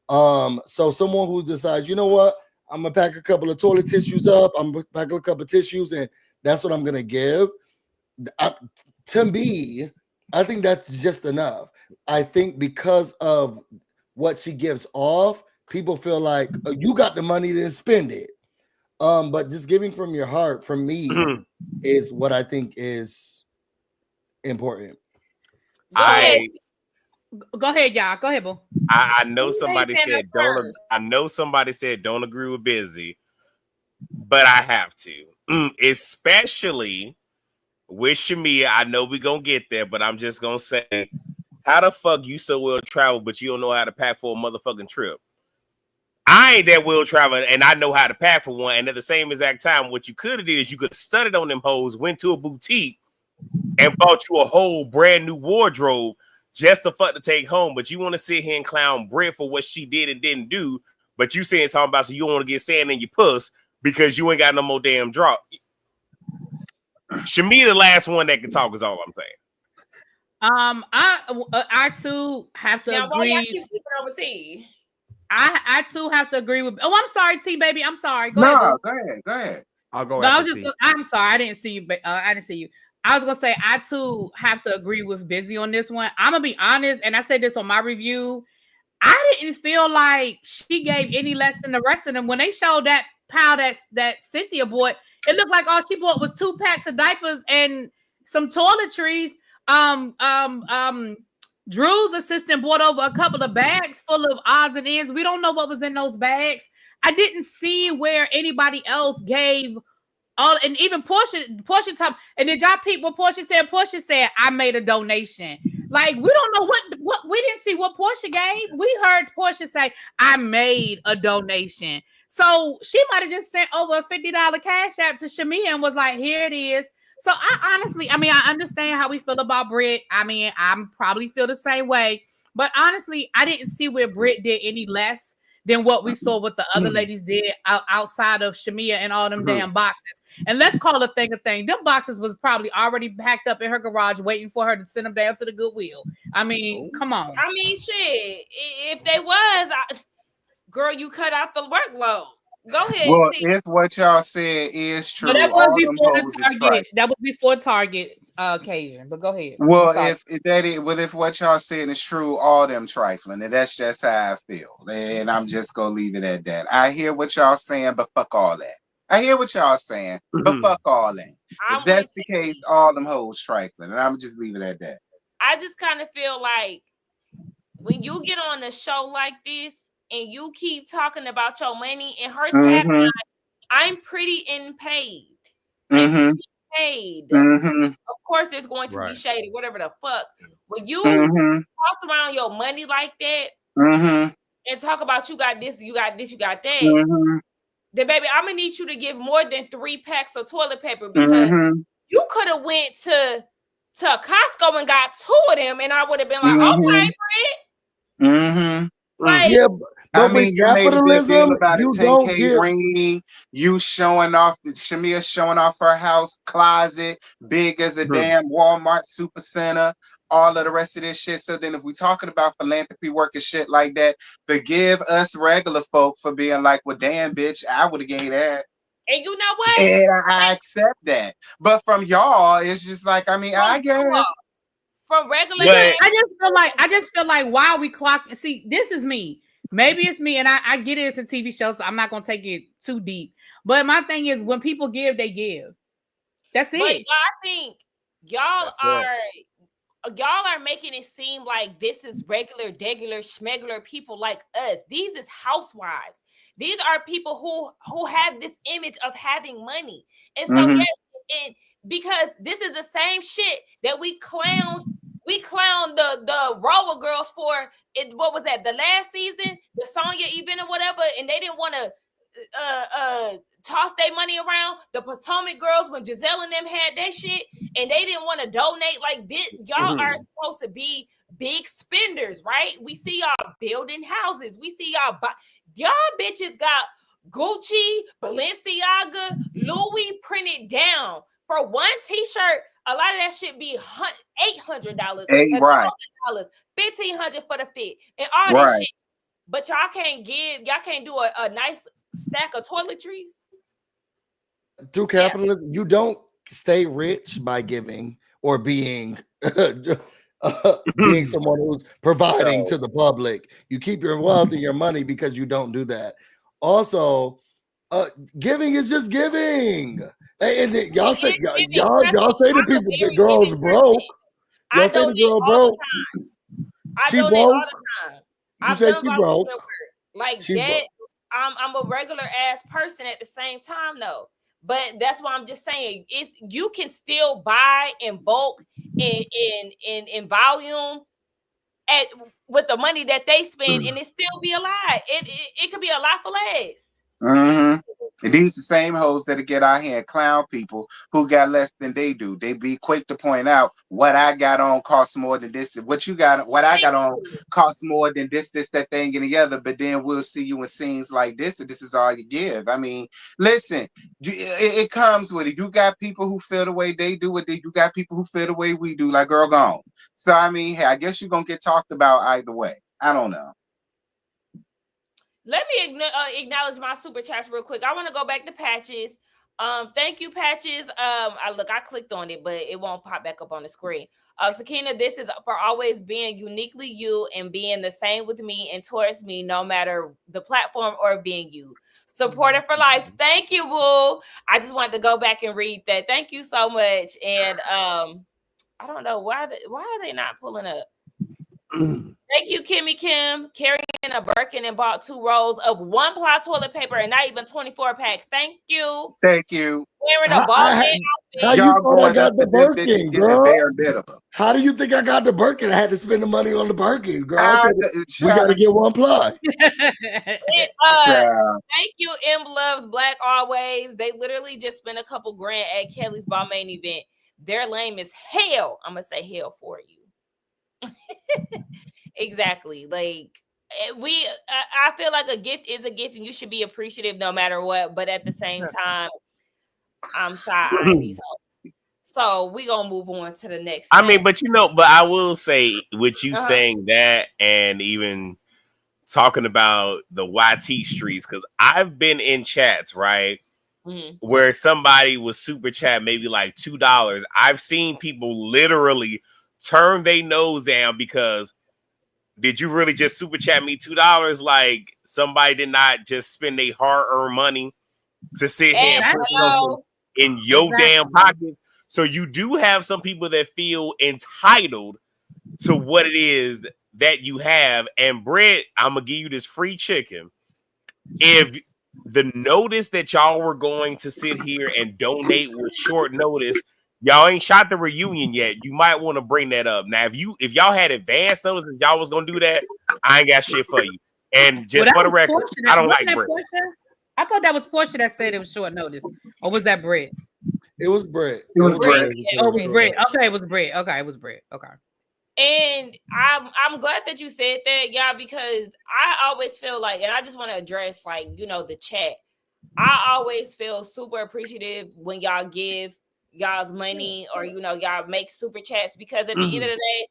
So someone who decides, you know what, I'm gonna pack a couple of toilet tissues up, I'm gonna pack a couple of tissues, and that's what I'm gonna give. To me, I think that's just enough. I think because of what she gives off, people feel like you got the money, then spend it. But just giving from your heart, for me, is what I think is important. Go ahead, y'all. Go ahead, boo. I know somebody stand said up don't. first. I know somebody said don't agree with Busy, but I have to, especially with Shamia. I know we gonna get there, but I'm just gonna say, how the fuck you so well traveled, but you don't know how to pack for a motherfucking trip? I ain't that well traveled, and I know how to pack for one. And at the same exact time, what you could have did is you could have studied on them hoes, went to a boutique, and bought you a whole brand new wardrobe just to fuck to take home. But you want to sit here and clown Brit for what she did and didn't do. But you saying something about so you don't want to get sand in your puss because you ain't got no more damn drop. Shamia, the last one that can talk, is all I'm saying. I too have to Now, why y'all agree. keep sleeping over T? I too have to agree with. Oh, I'm sorry, T baby. I'm sorry. Go ahead. No, Boo. go ahead. I'll go. No, I after was just. T. I'm sorry. I didn't see you. I didn't see you. I was gonna say I too have to agree with Busy on this one. I'm gonna be honest, and I said this on my review. I didn't feel like she gave any less than the rest of them when they showed that pile that Cynthia bought. It looked like all she bought was 2 packs of diapers and some toiletries. Drew's assistant brought over a couple of bags full of odds and ends. We don't know what was in those bags. I didn't see where anybody else gave all, and even Portia top. And did y'all peep what Portia said? Portia said, I made a donation. Like, we don't know what we didn't see what Portia gave. We heard Portia say, I made a donation. So she might have just sent over a $50 cash app to Shamia and was like, here it is. So I honestly, I understand how we feel about Brit. I'm probably feel the same way. But honestly, I didn't see where Brit did any less than what we saw what the other ladies did outside of Shamia and all them damn boxes. And let's call a thing a thing. Them boxes was probably already packed up in her garage waiting for her to send them down to the Goodwill. I mean, come on. I mean, shit. If they was, girl, you cut out the workload. Go ahead. Well, T. if what y'all said is true, But that was all them before hoes the is Target. right. That was before Target occasion. But go ahead. Well, I'm sorry. if what y'all saying is true, all them trifling, and that's just how I feel. And I'm just gonna leave it at that. I hear what y'all saying, but fuck all that. I hear what y'all saying, but fuck all that. If that's the case, all them hoes trifling, and I'm just leave it at that. I just kind of feel like when you get on a show like this and you keep talking about your money and her tagline, I'm pretty and paid. I'm paid. Of course, there's going to be shady, whatever the fuck. When you toss around your money like that and talk about you got this, you got this, you got that, then baby, I'm gonna need you to give more than 3 packs of toilet paper because you could have went to Costco and got 2 of them, and I would have been like, okay, Brit. Like, Yeah, I mean, you made a big deal about a you don't 10K get ring. You showing off, Shamia showing off her house closet, big as a damn Walmart Supercenter, all of the rest of this shit. So then, if we're talking about philanthropy work and shit like that, forgive us regular folk for being like, well, damn, bitch, I would have gave that. And you know what? And I accept that. But from y'all, it's just like, I mean, I guess. From regular, I just feel like while we clock, see, this is me. Maybe it's me, and I get it. It's a TV show, so I'm not gonna take it too deep. But my thing is, when people give, they give. That's But it. I think y'all That's are making it seem like this is regular, schmegular people like us. These is housewives. These are people who have this image of having money. And so Mhm. yes, and because this is the same shit that we clown the Rover girls for it. What was that? The last season, the Sonya event or whatever, and they didn't want to toss their money around. The Potomac girls when Giselle and them had that shit and they didn't want to donate like this. Y'all are supposed to be big spenders, right? We see y'all building houses. We see y'all bitches got Gucci, Balenciaga, Louis printed down. For one t-shirt, a lot of that shit be $800, Hey, right. $1,000, $1,500 for the fit, and all Right. this shit. But y'all can't do a nice stack of toiletries. Through capitalism, you don't stay rich by giving or being being someone who's providing to the public. You keep your wealth and your money because you don't do that. Also, giving is just giving. And then y'all say y'all say to people the girl's broke. Y'all say the girl broke. I She donate broke. all the time. You say she broke. Like She that. broke. I'm a regular ass person at the same time though. But that's why I'm just saying you can still buy in bulk in volume with the money that they spend and it still be a lot. It could be a lot for less. Mm-hmm. And these the same hoes that get out here and clown people who got less than they do. They be quick to point out what I got on costs more than this. What I got on costs more than this, that thing, and the other. But then we'll see you in scenes like this, and this is all you give. I mean, listen, it comes with it. You got people who feel the way they do it. You got people who feel the way we do. Like girl gone. So I mean, hey, I guess you're gonna get talked about either way. I don't know. Let me acknowledge my super chats real quick. I want to go back to Patches. Thank you, Patches. I clicked on it, but it won't pop back up on the screen. Sakina, this is for always being uniquely you and being the same with me and towards me, no matter the platform or being you. Supporter for life. Thank you, Boo. I just wanted to go back and read that. Thank you so much. And I don't know why are they not pulling up? Thank you, Kimmy Kim, carrying a Birkin and bought 2 rolls of 1-ply toilet paper and not even 24 packs. Thank you. Thank you. Wearing a ball outfit. How you thought I got the Birkin, girl? How do you think I got the Birkin? I had to spend the money on the Birkin, girl. We got to get 1-ply. Thank you, M Loves Black Always. They literally just spent a couple grand at Kelly's Balmain event. Their lame is hell. I'm gonna say hell for you. Exactly. Like I feel like a gift is a gift and you should be appreciative no matter what, but at the same time I'm side-eyeing these hoes. So we gonna move on to the next. I mean, but I will say with you saying that and even talking about the YT streets, because I've been in chats, right? Where somebody was super chat maybe like $2. I've seen people literally turn their nose down because did you really just super chat me $2? Like somebody did not just spend their hard-earned money to sit here and put in your damn pockets. So you do have some people that feel entitled to what it is that you have. And Brett, I'm gonna give you this free chicken. If the notice that y'all were going to sit here and donate with short notice, y'all ain't shot the reunion yet. You might want to bring that up. Now, if y'all had advance notice and y'all was gonna do that, I ain't got shit for you. And just for the record, I don't like Brett. I thought that was Portia that said it was short notice. Or was that Brett? It was Brett. It was Brett. Oh, it was Brett. Okay, it was Brett. Okay, it was Brett. Okay. And I'm glad that you said that, y'all, because I always feel like, and I just want to address like, the chat. I always feel super appreciative when y'all give y'all's money or, y'all make super chats, because at the end of the day,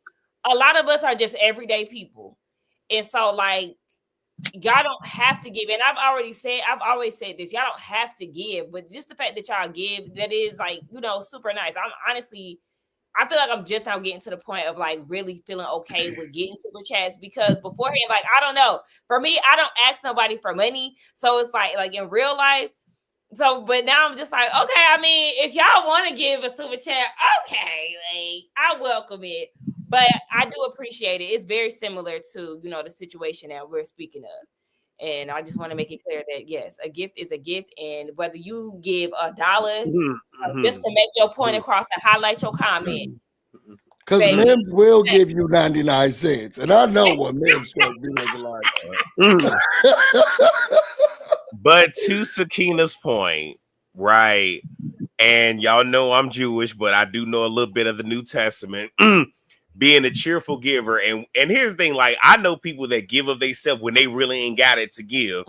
a lot of us are just everyday people. And so like, y'all don't have to give. And I've always said this, y'all don't have to give, but just the fact that y'all give, that is like, super nice. I feel like I'm just now getting to the point of like really feeling okay with getting super chats, because beforehand, like, I don't know. For me, I don't ask nobody for money. So it's like in real life, but now I'm just like, okay, I mean, if y'all want to give a super chat, okay, like, I welcome it. But I do appreciate it. It's very similar to, the situation that we're speaking of. And I just want to make it clear that, yes, a gift is a gift. And whether you give $1 just to make your point across and highlight your comment. Because Baby. Mims will give you 99 cents. And I know what Mims going to be looking like. But to Sakina's point, right? And y'all know I'm Jewish, but I do know a little bit of the New Testament. Being a cheerful giver. And here's the thing, like, I know people that give of themselves when they really ain't got it to give.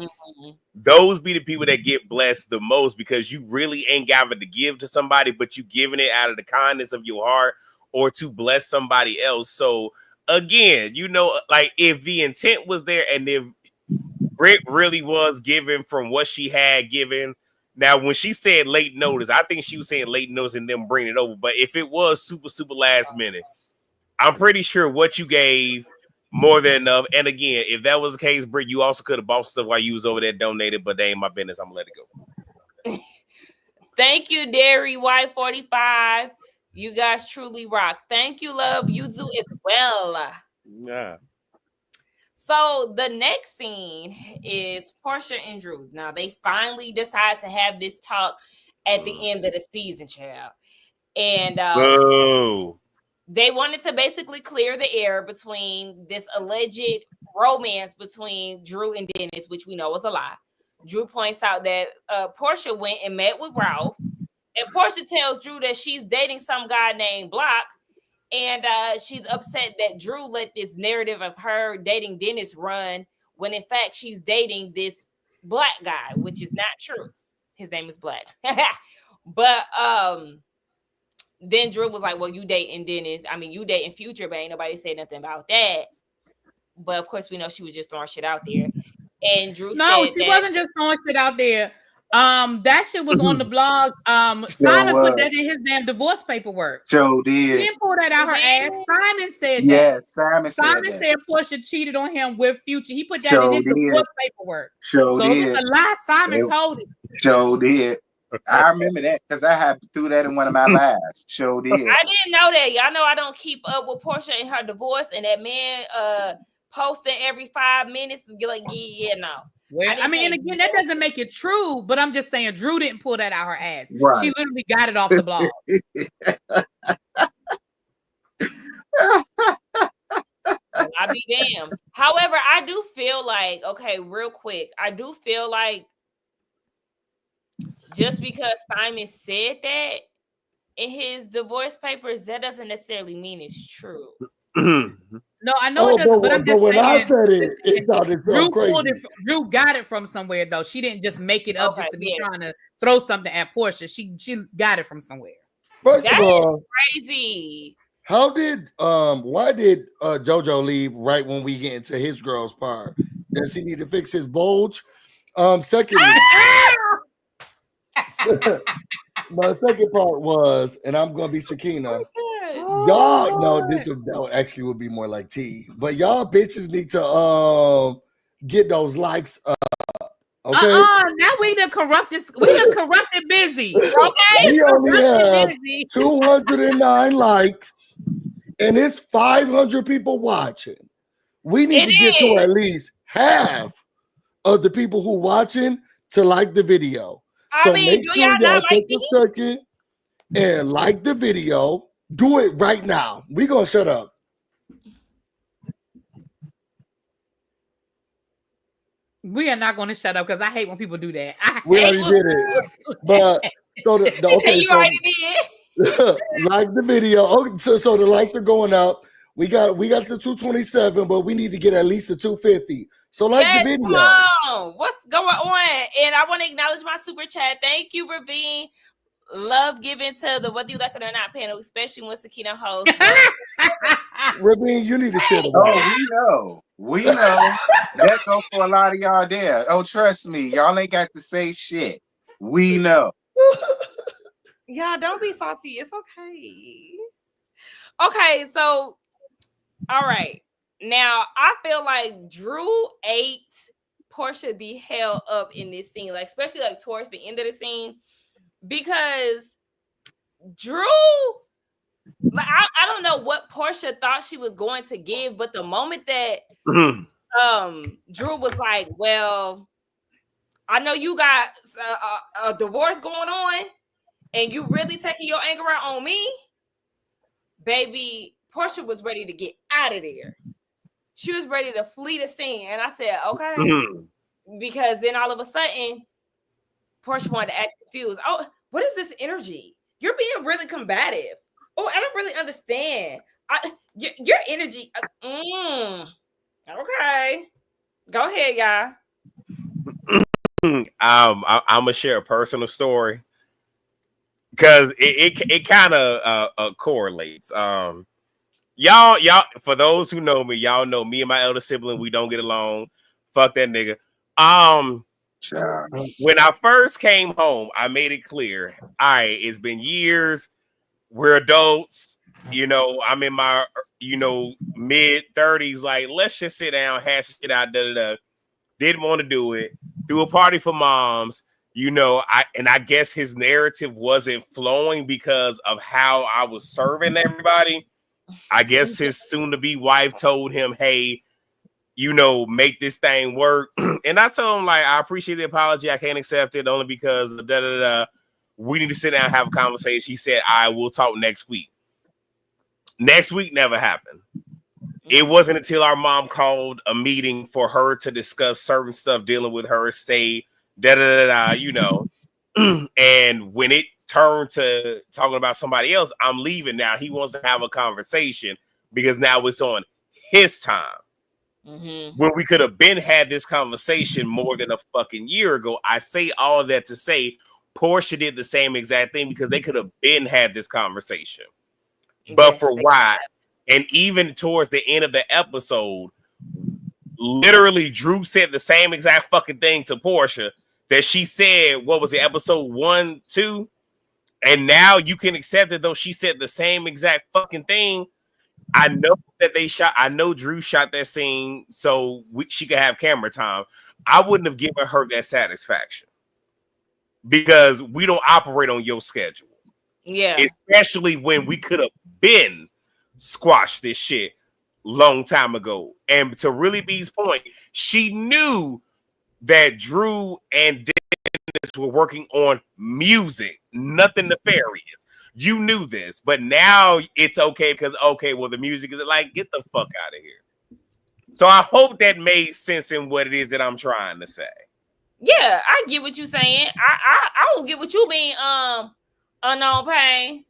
Those be the people that get blessed the most, because you really ain't got it to give to somebody, but you giving it out of the kindness of your heart or to bless somebody else. So again, like, if the intent was there and if Britt really was given from what she had given. Now, when she said late notice, I think she was saying late notice and then bring it over. But if it was super, super last minute, I'm pretty sure what you gave more than enough. And again, if that was the case, Britt, you also could have bought stuff while you was over there donated, but they ain't my business. I'm gonna let it go. Thank you, Derry White 45. You guys truly rock. Thank you, love. You do as well. Yeah. So the next scene is Porsha and Drew. Now they finally decide to have this talk at the end of the season, child. And they wanted to basically clear the air between this alleged romance between Drew and Dennis, which we know was a lie. Drew points out that Porsha went and met with Ralph, and Porsha tells Drew that she's dating some guy named Block, and she's upset that Drew let this narrative of her dating Dennis run when in fact she's dating this Black guy, which is not true. His name is Black. But then Drew was like, well, you dating Dennis. I mean, you dating Future, but ain't nobody said nothing about that. But of course, we know she was just throwing shit out there. And Drew she wasn't just throwing shit out there. That shit was on the blog. Simon put that in his damn divorce paperwork. Joe did. He didn't pull that out her ass. Simon said that. Yes, Simon said Porsha cheated on him with Future. He put that in his divorce paperwork. So it was a lie. Simon told it. Joe did. I remember that because I had threw that in one of my lives. Joe did. I didn't know that. Y'all know I don't keep up with Porsha and her divorce, and that man posting every 5 minutes and like, yeah, no. Well, I mean, and again, that doesn't make it true, but I'm just saying Drew didn't pull that out her ass. Right. She literally got it off the blog. I'll be damned. However, I do feel like, okay, real quick, I do feel like just because Simon said that in his divorce papers, that doesn't necessarily mean it's true. No, I know it doesn't, but I'm just when saying. I said it sounded so crazy. Drew got it from somewhere, though. She didn't just make it up just to be trying to throw something at Porsha. She got it from somewhere. First of all, crazy. How did why did JoJo leave right when we get into his girl's part? Does he need to fix his bulge? Secondly, my second part was, and I'm gonna be Sakina. Y'all know this would be more like T, but y'all bitches need to get those likes up. Okay. Now we done corrupted busy. Okay. We only have 209 likes, and it's 500 people watching. We need to get to at least half of the people who watching to like the video. So make sure y'all take a second and like the video. Do it right now. We gonna shut up. We are not going to shut up because I hate when people do that. We already did it, but so okay, you already did. Like the video. Okay, so the likes are going up. We got the 227, but we need to get at least the 250. So like the video. Come on. What's going on? And I want to acknowledge my super chat. Thank you for being love given to the Whether You Like It or Not panel, especially when Sakina hosts. Rabin, you need to share the we know. That goes for a lot of y'all there. Oh, trust me, y'all ain't got to say shit. We know. Y'all don't be salty. It's okay. Okay, so all right. Now I feel like Drew ate Portia the hell up in this scene, like especially like towards the end of the scene, because Drew, like I don't know what Portia thought she was going to give, but the moment that Drew was like, well, I know you got a divorce going on and you really taking your anger out on me, baby, Portia was ready to get out of there. She was ready to flee the scene. And I said, okay. Because then all of a sudden, Portia wanted to act confused. Oh, what is this energy? You're being really combative. Oh, I don't really understand. Your energy. Okay. Go ahead, y'all. I'm gonna share a personal story because it kind of correlates. Y'all, for those who know me, y'all know me and my elder sibling, we don't get along. Fuck that nigga. When I first came home, I made it clear. All right, it's been years. We're adults. You know, I'm in my, mid 30s. Like, let's just sit down, hash shit out. Didn't want to do it. Threw a party for moms. I guess his narrative wasn't flowing because of how I was serving everybody. I guess his soon-to-be wife told him, hey, make this thing work. And I told him, like, I appreciate the apology. I can't accept it only because we need to sit down and have a conversation. He said, I will talk next week. Next week never happened. It wasn't until our mom called a meeting for her to discuss certain stuff dealing with her estate, And when it turned to talking about somebody else, I'm leaving now. He wants to have a conversation because now it's on his time. When we could have had this conversation more than a fucking year ago. I say all of that to say Portia did the same exact thing because they could have had this conversation. But for why? And even towards the end of the episode, literally Drew said the same exact fucking thing to Portia that she said, what was it, episode 1, 2? And now you can accept it, though she said the same exact fucking thing. I know that I know Drew shot that scene so she could have camera time. I wouldn't have given her that satisfaction because we don't operate on your schedule. Yeah. Especially when we could have been squashed this shit long time ago. And to really B's point, she knew that Drew and Dennis were working on music, nothing nefarious. You knew this, but now it's okay because, well, the music is like, get the fuck out of here. So I hope that made sense in what it is that I'm trying to say. Yeah, I get what you're saying. I don't get what you mean, unknown pain.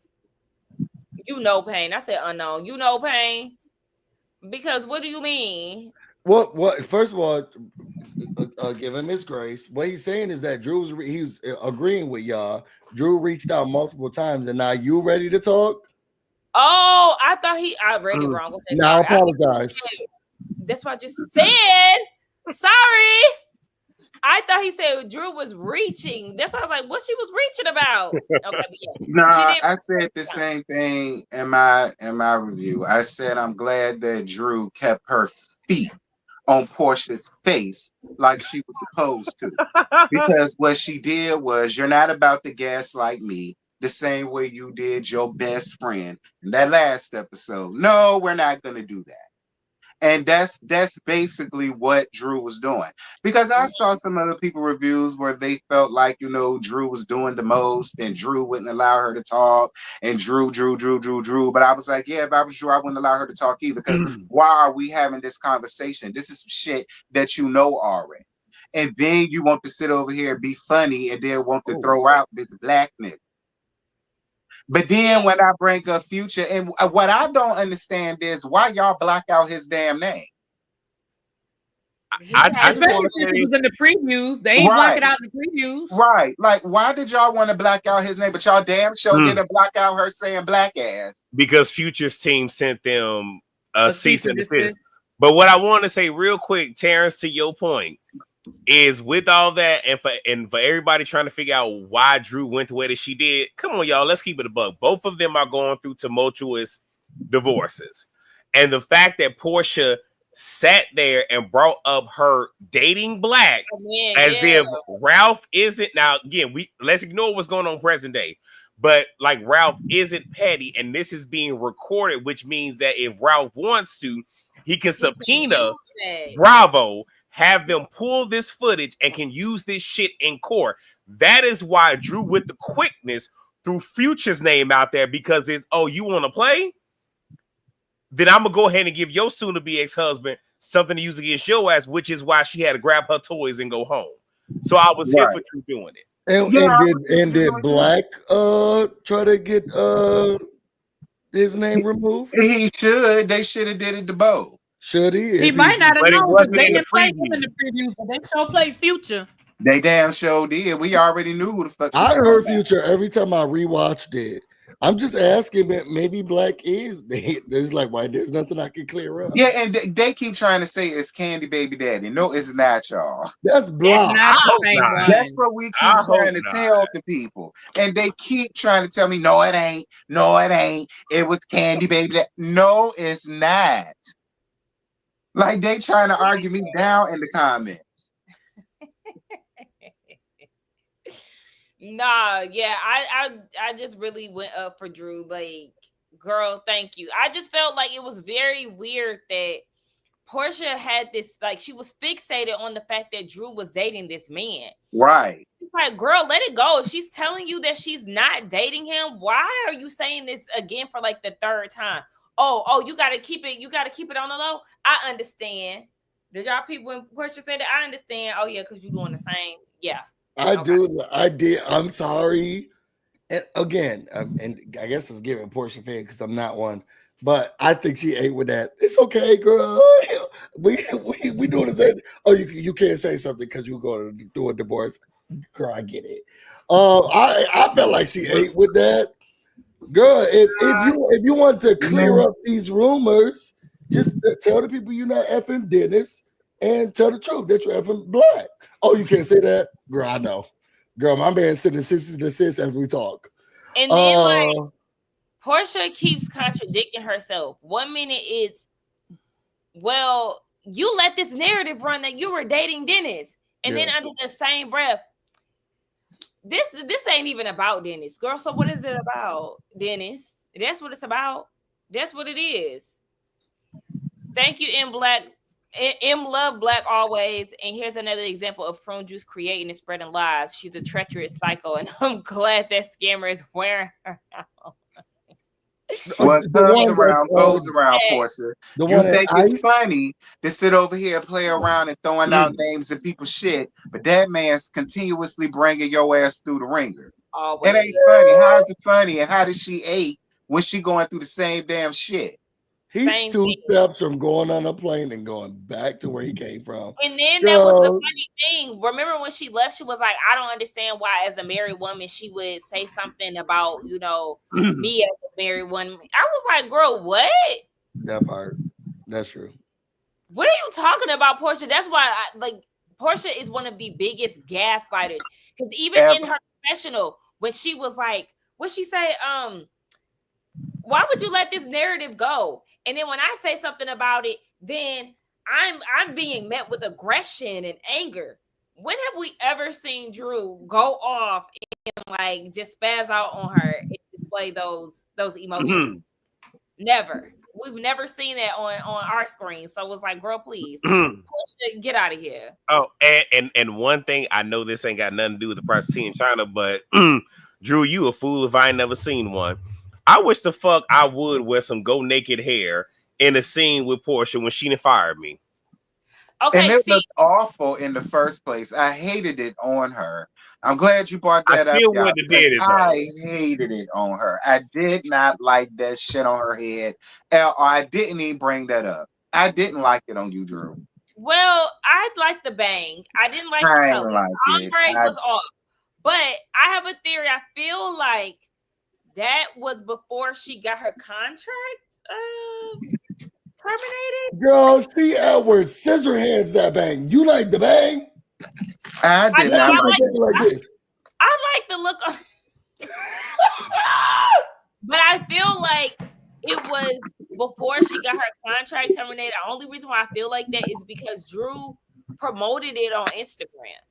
Pain. I said unknown. Pain. Because what do you mean? What? First of all, give him his grace. What he's saying is that he's agreeing with y'all. Drew reached out multiple times, and now you ready to talk? Oh, I thought I read it wrong. Okay, now I apologize. That's what I just said. Sorry. I thought he said Drew was reaching. That's why I was like, what she was reaching about. Okay, yeah. I said the same thing in my review. I said I'm glad that Drew kept her feet on Portia's face like she was supposed to. Because what she did was, you're not about to gaslight me the same way you did your best friend in that last episode. No, we're not going to do that. And that's basically what Drew was doing. Because I saw some other people reviews where they felt like, Drew was doing the most and Drew wouldn't allow her to talk. And Drew. But I was like, yeah, if I was Drew, I wouldn't allow her to talk either. Because why are we having this conversation? This is some shit that you know already. And then you want to sit over here and be funny and then want to throw out this black nigga. But then when I bring up Future, and what I don't understand is why y'all block out his damn name. Especially since it was in the previews. They ain't block it out in the previews. Right. Like, why did y'all want to black out his name? But y'all damn sure didn't block out her saying black ass. Because Future's team sent them a cease and desist. But what I want to say real quick, Terrence, to your point, is with all that and for everybody trying to figure out why Drew went the way that she did, come on, y'all, let's keep it a buck. Both of them are going through tumultuous divorces. And the fact that Portia sat there and brought up her dating Black Man, as yeah. if Ralph isn't. Now again, let's ignore what's going on present day, but like Ralph isn't petty, and this is being recorded, which means that if Ralph wants to, he can subpoena Bravo, have them pull this footage, and can use this shit in court. That is why Drew, with the quickness, threw Future's name out there, because it's, oh, you want to play? Then I'm gonna go ahead and give your soon-to-be ex-husband something to use against your ass, which is why she had to grab her toys and go home. So I was here for Drew doing it. And did Black try to get his name removed? He should. They should have did it to Bo. Should he? He might not have known because they didn't play him in the previews, but they sure played Future. They damn sure did. We already knew who the fuck. I heard Future every time I rewatched it. I'm just asking, maybe Black is. There's like, why? There's nothing I can clear up. Yeah, and they keep trying to say it's Candy Baby Daddy. No, it's not, y'all. That's Block. That's what we keep trying to tell the people, and they keep trying to tell me, no, it ain't. No, it ain't. It was Candy Baby Daddy. No, it's not. Like they trying to argue me down in the comments. Nah, yeah, I just really went up for Drew. Like, girl, thank you. I just felt like it was very weird that Portia had this, like, she was fixated on the fact that Drew was dating this man. Right. It's like, girl, let it go. If she's telling you that she's not dating him, why are you saying this again for like the third time? Oh, you gotta keep it. You gotta keep it on the low. I understand. Did y'all people when Portia said that? I understand. Oh yeah, because you're doing the same. Yeah. I did. I'm sorry. And again, and I guess it's giving Portia fan because I'm not one, but I think she ate with that. It's okay, girl. We doing the same. Oh, you can't say something because you're going to do a divorce, girl. I get it. I felt like she ate with that, girl. If you want to clear up these rumors, just tell the people you're not effing Dennis and tell the truth that you're effing Black. Oh, you can't say that? Girl, I know. Girl, my man sitting 6 as we talk. And then like Portia keeps contradicting herself. 1 minute it's, well, you let this narrative run that you were dating Dennis. And then under the same breath, this ain't even about Dennis. Girl, so what is it about, Dennis? That's what it's about. That's what it is. Thank you, M Black. M love Black always, and here's another example of Prune Juice creating and spreading lies. She's a treacherous psycho, and I'm glad that scammer is wearing her out. What comes around goes around, Portia. You think it's funny to sit over here and play around and throwing out names of people's shit, but that man's continuously bringing your ass through the ringer. Always. It ain't funny. How is it funny? And how does she ate when she going through the same damn shit? He's 2 steps from going on a plane and going back to where he came from. And then that was the funny thing. Remember when she left, she was like, I don't understand why as a married woman she would say something about, me as a married woman. I was like, girl, what? That part. That's true. What are you talking about, Portia? That's why Portia is one of the biggest gaslighters. Because even in her confessional, when she was like, what'd she say? Why would you let this narrative go? And then when I say something about it, then I'm being met with aggression and anger. When have we ever seen Drew go off and like just spaz out on her and display those emotions? Mm-hmm. Never. We've never seen that on our screen. So it was like, girl, please, get out of here. Oh, and one thing, I know this ain't got nothing to do with the prostitute in China, but Drew, you a fool if I ain't never seen one. I wish the fuck I would wear some go naked hair in a scene with Portia when she fired me. Okay, and it looked awful in the first place. I hated it on her. I'm glad you brought that up. I hated it on her. I did not like that shit on her head. Or I didn't even bring that up. I didn't like it on you, Drew. Well, I liked the bang. I didn't like the color. Ombre was off. But I have a theory. I feel like that was before she got her contract terminated. Girl, she Edward scissor hands that bang. You like the bang? I did not like this. I like the look of but I feel like it was before she got her contract terminated. The only reason why I feel like that is because Drew promoted it on Instagram.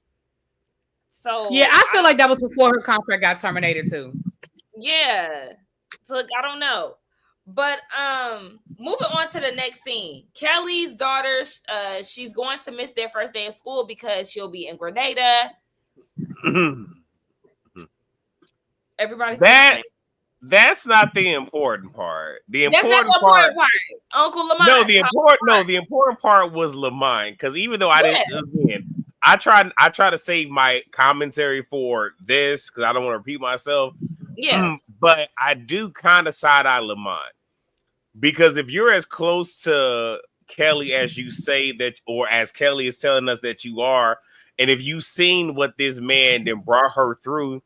So yeah, I feel like that was before her contract got terminated too. Yeah. So I don't know. But moving on to the next scene. Kelly's daughter, she's going to miss their first day of school because she'll be in Grenada. Everybody that's not the important part. The important part. Uncle Lamont. No, the important part was Lamont, because even though I didn't I try to save my commentary for this because I don't want to repeat myself. Yeah. But I do kind of side-eye Lamont, because if you're as close to Kelly as you say that, or as Kelly is telling us that you are, and if you've seen what this man then brought her through,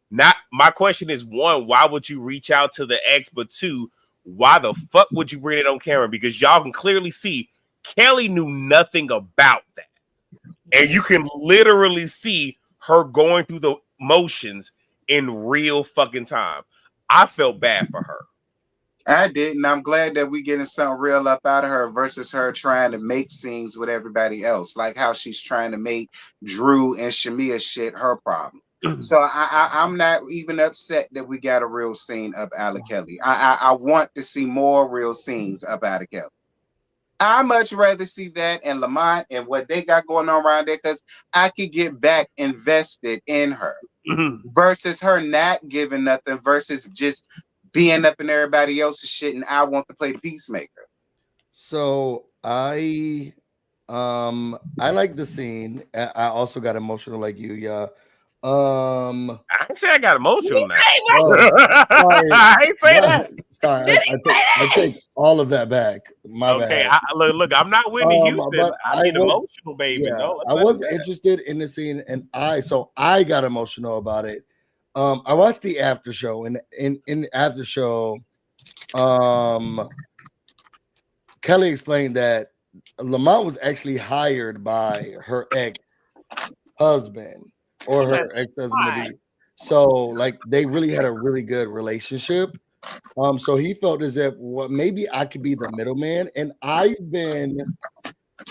my question is, one, why would you reach out to the ex? But two, why the fuck would you bring it on camera? Because y'all can clearly see Kelly knew nothing about that. And you can literally see her going through the motions in real fucking time. I felt bad for her. I didn't. I'm glad that we getting something real up out of her versus her trying to make scenes with everybody else, like how she's trying to make Drew and Shamia shit her problem. So I'm not even upset that we got a real scene up out of Kelly. I want to see more real scenes up out of Kelly. I much rather see that and Lamont and what they got going on around there, because I could get back invested in her versus her not giving nothing versus just being up in everybody else's shit, and I want to play the peacemaker. So I like the scene. I also got emotional like you, yeah. I didn't say I got emotional now. Sorry. I ain't say that. Sorry, I take all of that back. My bad. Look, I'm not Whitney Houston. I get emotional, baby. Yeah, no, I was interested in the scene, and I got emotional about it. I watched the after show, and in the after show, Kelly explained that Lamont was actually hired by her ex-husband or her ex-husband. So like they really had a really good relationship. So he felt as if maybe I could be the middleman, and I've been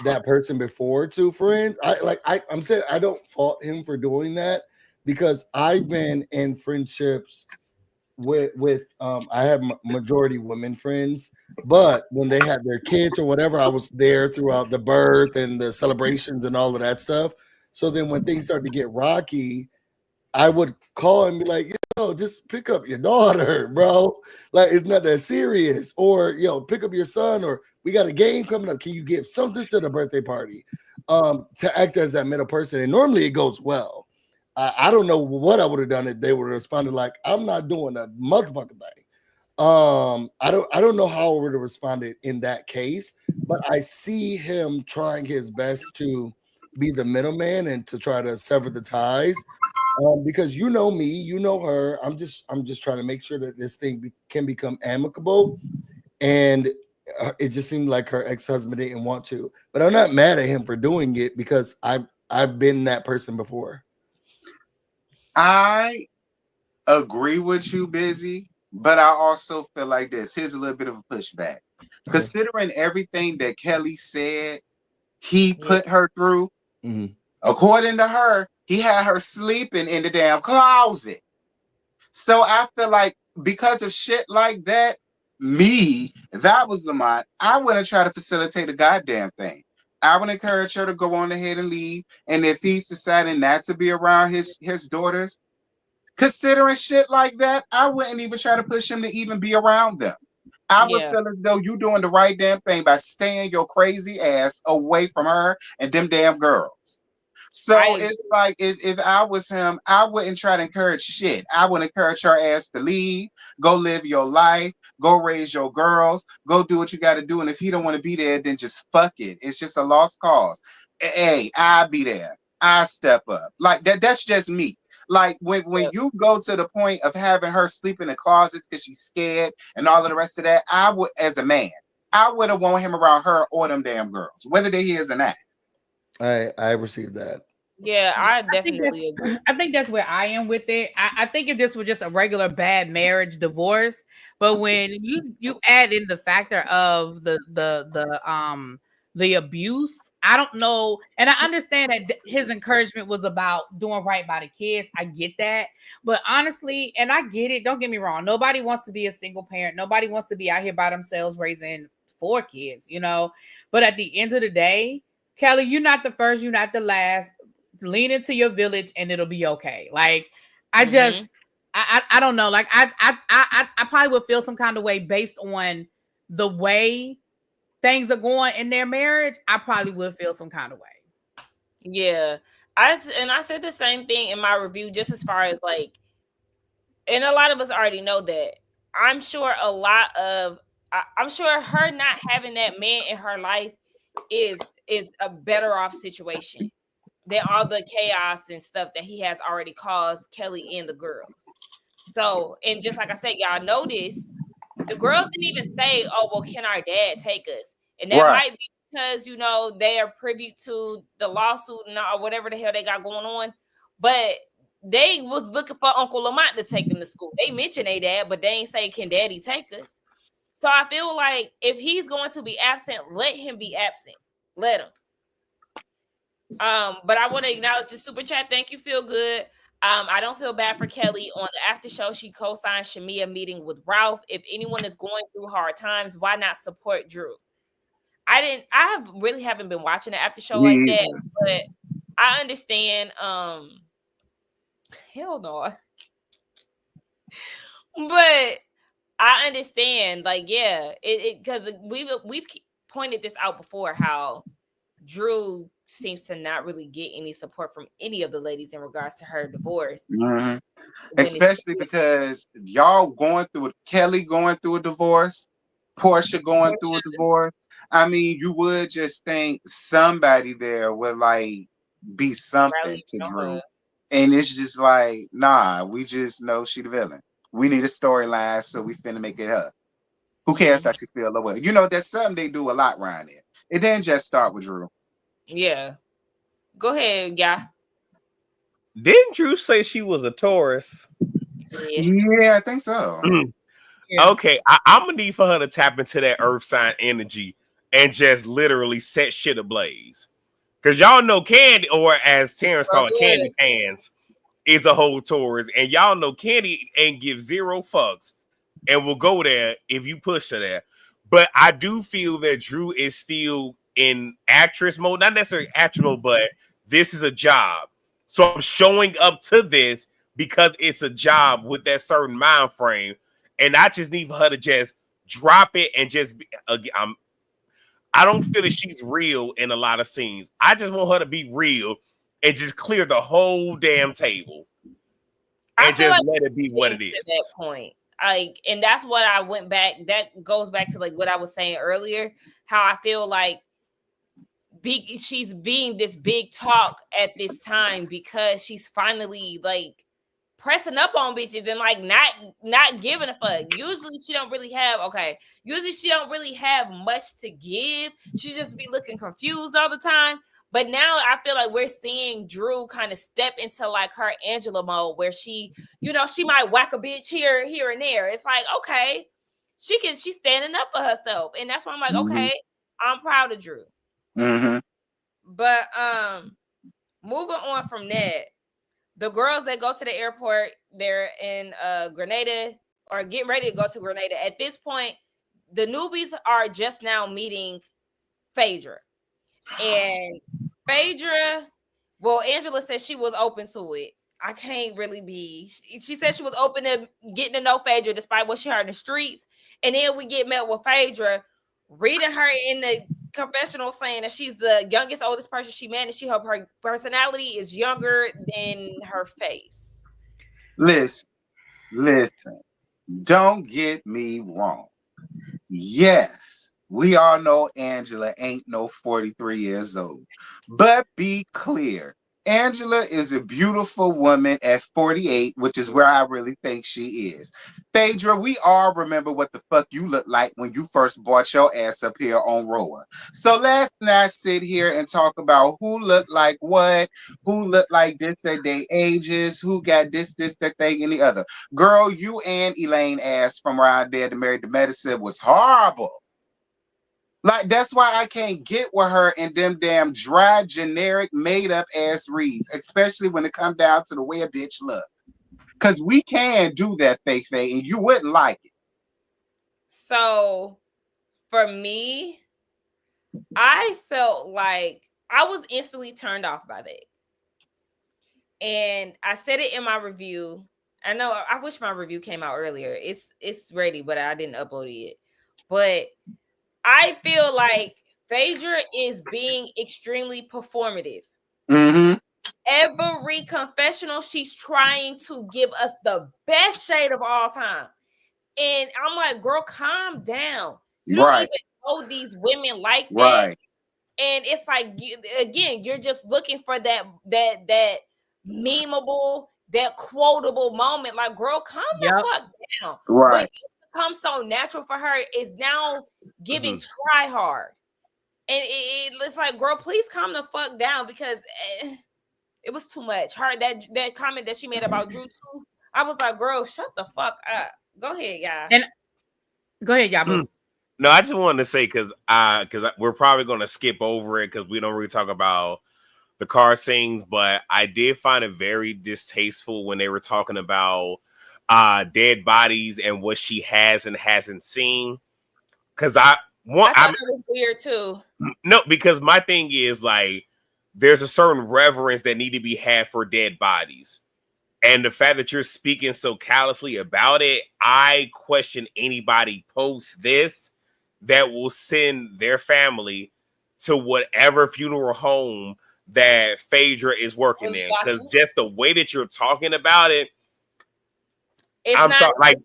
that person before too, friends. I'm saying I don't fault him for doing that, because I've been in friendships with I have majority women friends, but when they had their kids or whatever, I was there throughout the birth and the celebrations and all of that stuff. So then when things started to get rocky, I would call and be like, yo, just pick up your daughter, bro. Like, it's not that serious. Or, pick up your son, or we got a game coming up. Can you give something to the birthday party? To act as that middle person. And normally it goes well. I don't know what I would have done if they would have responded like, I'm not doing a motherfucking thing. I don't know how I would have responded in that case, but I see him trying his best to be the middleman and to try to sever the ties. Because you know me, you know her. I'm just trying to make sure that this thing can become amicable. And it just seemed like her ex-husband didn't want to. But I'm not mad at him for doing it, because I've been that person before. I agree with you, Busy, but I also feel like this. Here's a little bit of a pushback. Okay. Considering everything that Kelly said he put her through, according to her, he had her sleeping in the damn closet. So I feel like because of shit like that, if I was Lamont, I wouldn't try to facilitate a goddamn thing. I would encourage her to go on ahead and leave. And if he's deciding not to be around his daughters, considering shit like that, I wouldn't even try to push him to even be around them. I would feel as though you're doing the right damn thing by staying your crazy ass away from her and them damn girls. So it's like if I was him, I wouldn't try to encourage shit. I would encourage her ass to leave, go live your life, go raise your girls, go do what you got to do. And if he don't want to be there, then just fuck it. It's just a lost cause. Hey, I'll be there. I step up. Like that. That's just me. Like when you go to the point of having her sleep in the closets because she's scared and all of the rest of that, I would, as a man, I would have wanted him around her or them damn girls, whether they is or not. I received that. Yeah, I I think that's definitely agree. I think that's where I am with it. I think if this was just a regular bad marriage divorce, but when you add in the factor of the abuse, I don't know, and I understand that his encouragement was about doing right by the kids. I get that, but honestly, and I get it. Don't get me wrong. Nobody wants to be a single parent. Nobody wants to be out here by themselves raising 4 kids. But at the end of the day, Kelly, you're not the first. You're not the last. Lean into your village and it'll be okay. Like I just I don't know. Like I probably would feel some kind of way based on the way things are going in their marriage. I probably would feel some kind of way. Yeah. I said the same thing in my review, just as far as like, and a lot of us already know that. I'm sure I'm sure her not having that man in her life is a better off situation than all the chaos and stuff that he has already caused Kelly and the girls. So, and just like I said, y'all noticed the girls didn't even say, "Oh, well, can our dad take us?" And that might be because they are privy to the lawsuit and whatever the hell they got going on. But they was looking for Uncle Lamont to take them to school. They mentioned their dad, but they ain't say, "Can Daddy take us?" So I feel like if he's going to be absent, let him be absent. Let him. But I want to acknowledge the super chat. Thank you, Feel Good. I don't feel bad for Kelly. On the after show, she co-signed Shamia meeting with Ralph. If anyone is going through hard times, why not support Drew? I really haven't been watching the after show like that, but I understand. Hell no. But I understand, like, yeah, it because we've pointed this out before, how Drew seems to not really get any support from any of the ladies in regards to her divorce. Mm-hmm. Especially because y'all going through it, Kelly going through a divorce, Portia going through a divorce. I mean, you would just think somebody there would like be something to Drew. And it's just like, nah, we just know she the villain. We need a storyline, so we finna make it her. Who cares how she feel the way? That's something they do a lot around there. It didn't just start with Drew. Yeah. Go ahead, yeah. Didn't Drew say she was a Taurus? Yeah, I think so. Okay, I'm gonna need for her to tap into that earth sign energy and just literally set shit ablaze. Because y'all know Candy, or as Terrence called it, Candy Pants, is a whole Taurus. And y'all know Candy ain't give zero fucks and will go there if you push her there. But I do feel that Drew is still in actress mode. Not necessarily actress mode, but this is a job. So I'm showing up to this because it's a job with that certain mind frame. And I just need for her to just drop it and just be, I don't feel that she's real in a lot of scenes. I just want her to be real and just clear the whole damn table. And just let it be what it is. At that point. And that's what I went back. That goes back to like what I was saying earlier, how I feel like she's being this big talk at this time because she's finally like pressing up on bitches and like not giving a fuck. Usually she don't really have much to give. She just be looking confused all the time. But now I feel like we're seeing Drew kind of step into like her Angela mode, where she might whack a bitch here and there. It's like, okay, she's standing up for herself, and that's why I'm like, okay, I'm proud of Drew. But moving on from that, the girls that go to the airport, they're in Grenada or getting ready to go to Grenada. At this point, the newbies are just now meeting Phaedra. And Phaedra, well, Angela said she was open to it. I can't really be. She said she was open to getting to know Phaedra despite what she heard in the streets. And then we get met with Phaedra reading her in the confessional saying that she's the youngest, oldest person she met, and her personality is younger than her face. Listen. Don't get me wrong. Yes, we all know Angela ain't no 43 years old. But be clear, Angela is a beautiful woman at 48, which is where I really think she is. Phaedra, we all remember what the fuck you looked like when you first brought your ass up here on Roa. So let's not sit here and talk about who looked like what, who looked like this at their ages, who got this, that thing, and the other. Girl, you and Elaine ass from around there to Married to Medicine was horrible. Like, that's why I can't get with her and them damn dry, generic, made-up ass reads, especially when it comes down to the way a bitch look. Because we can do that, Faye, and you wouldn't like it. So, for me, I felt like I was instantly turned off by that. And I said it in my review. I know, I wish my review came out earlier. It's ready, but I didn't upload it yet. But I feel like Phaedra is being extremely performative. Mm-hmm. Every confessional, she's trying to give us the best shade of all time. And I'm like, girl, calm down. You don't even know these women like that. And it's like, you're just looking for that memeable, that quotable moment. Like, girl, calm the fuck down. Right. Come so natural for her is now giving try hard, and it's like, girl, please calm the fuck down, because it was too much. Her that comment that she made about Drew too, I was like, girl, shut the fuck up. Go ahead, y'all. And go ahead, y'all. No, I just wanted to say, because we're probably going to skip over it because we don't really talk about the car scenes, but I did find it very distasteful when they were talking about dead bodies and what she has and hasn't seen. Because I thought it was weird too. No, because my thing is, like, there's a certain reverence that need to be had for dead bodies, and the fact that you're speaking so callously about it, I question anybody post this that will send their family to whatever funeral home that Phaedra is working in, because just the way that you're talking about it, I'm sorry, like,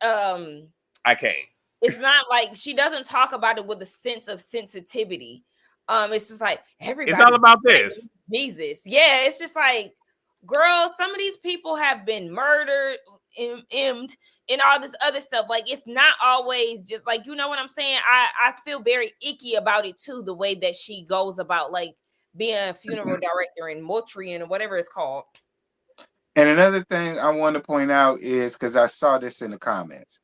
I can't. It's not like she doesn't talk about it with a sense of sensitivity. It's just like everybody. It's all about this. Jesus, yeah. It's just like, girl, some of these people have been murdered, and all this other stuff. Like, it's not always just like, you know what I'm saying. I feel very icky about it too. The way that she goes about, like, being a funeral director and mortuary and whatever it's called. And another thing I want to point out is, because I saw this in the comments,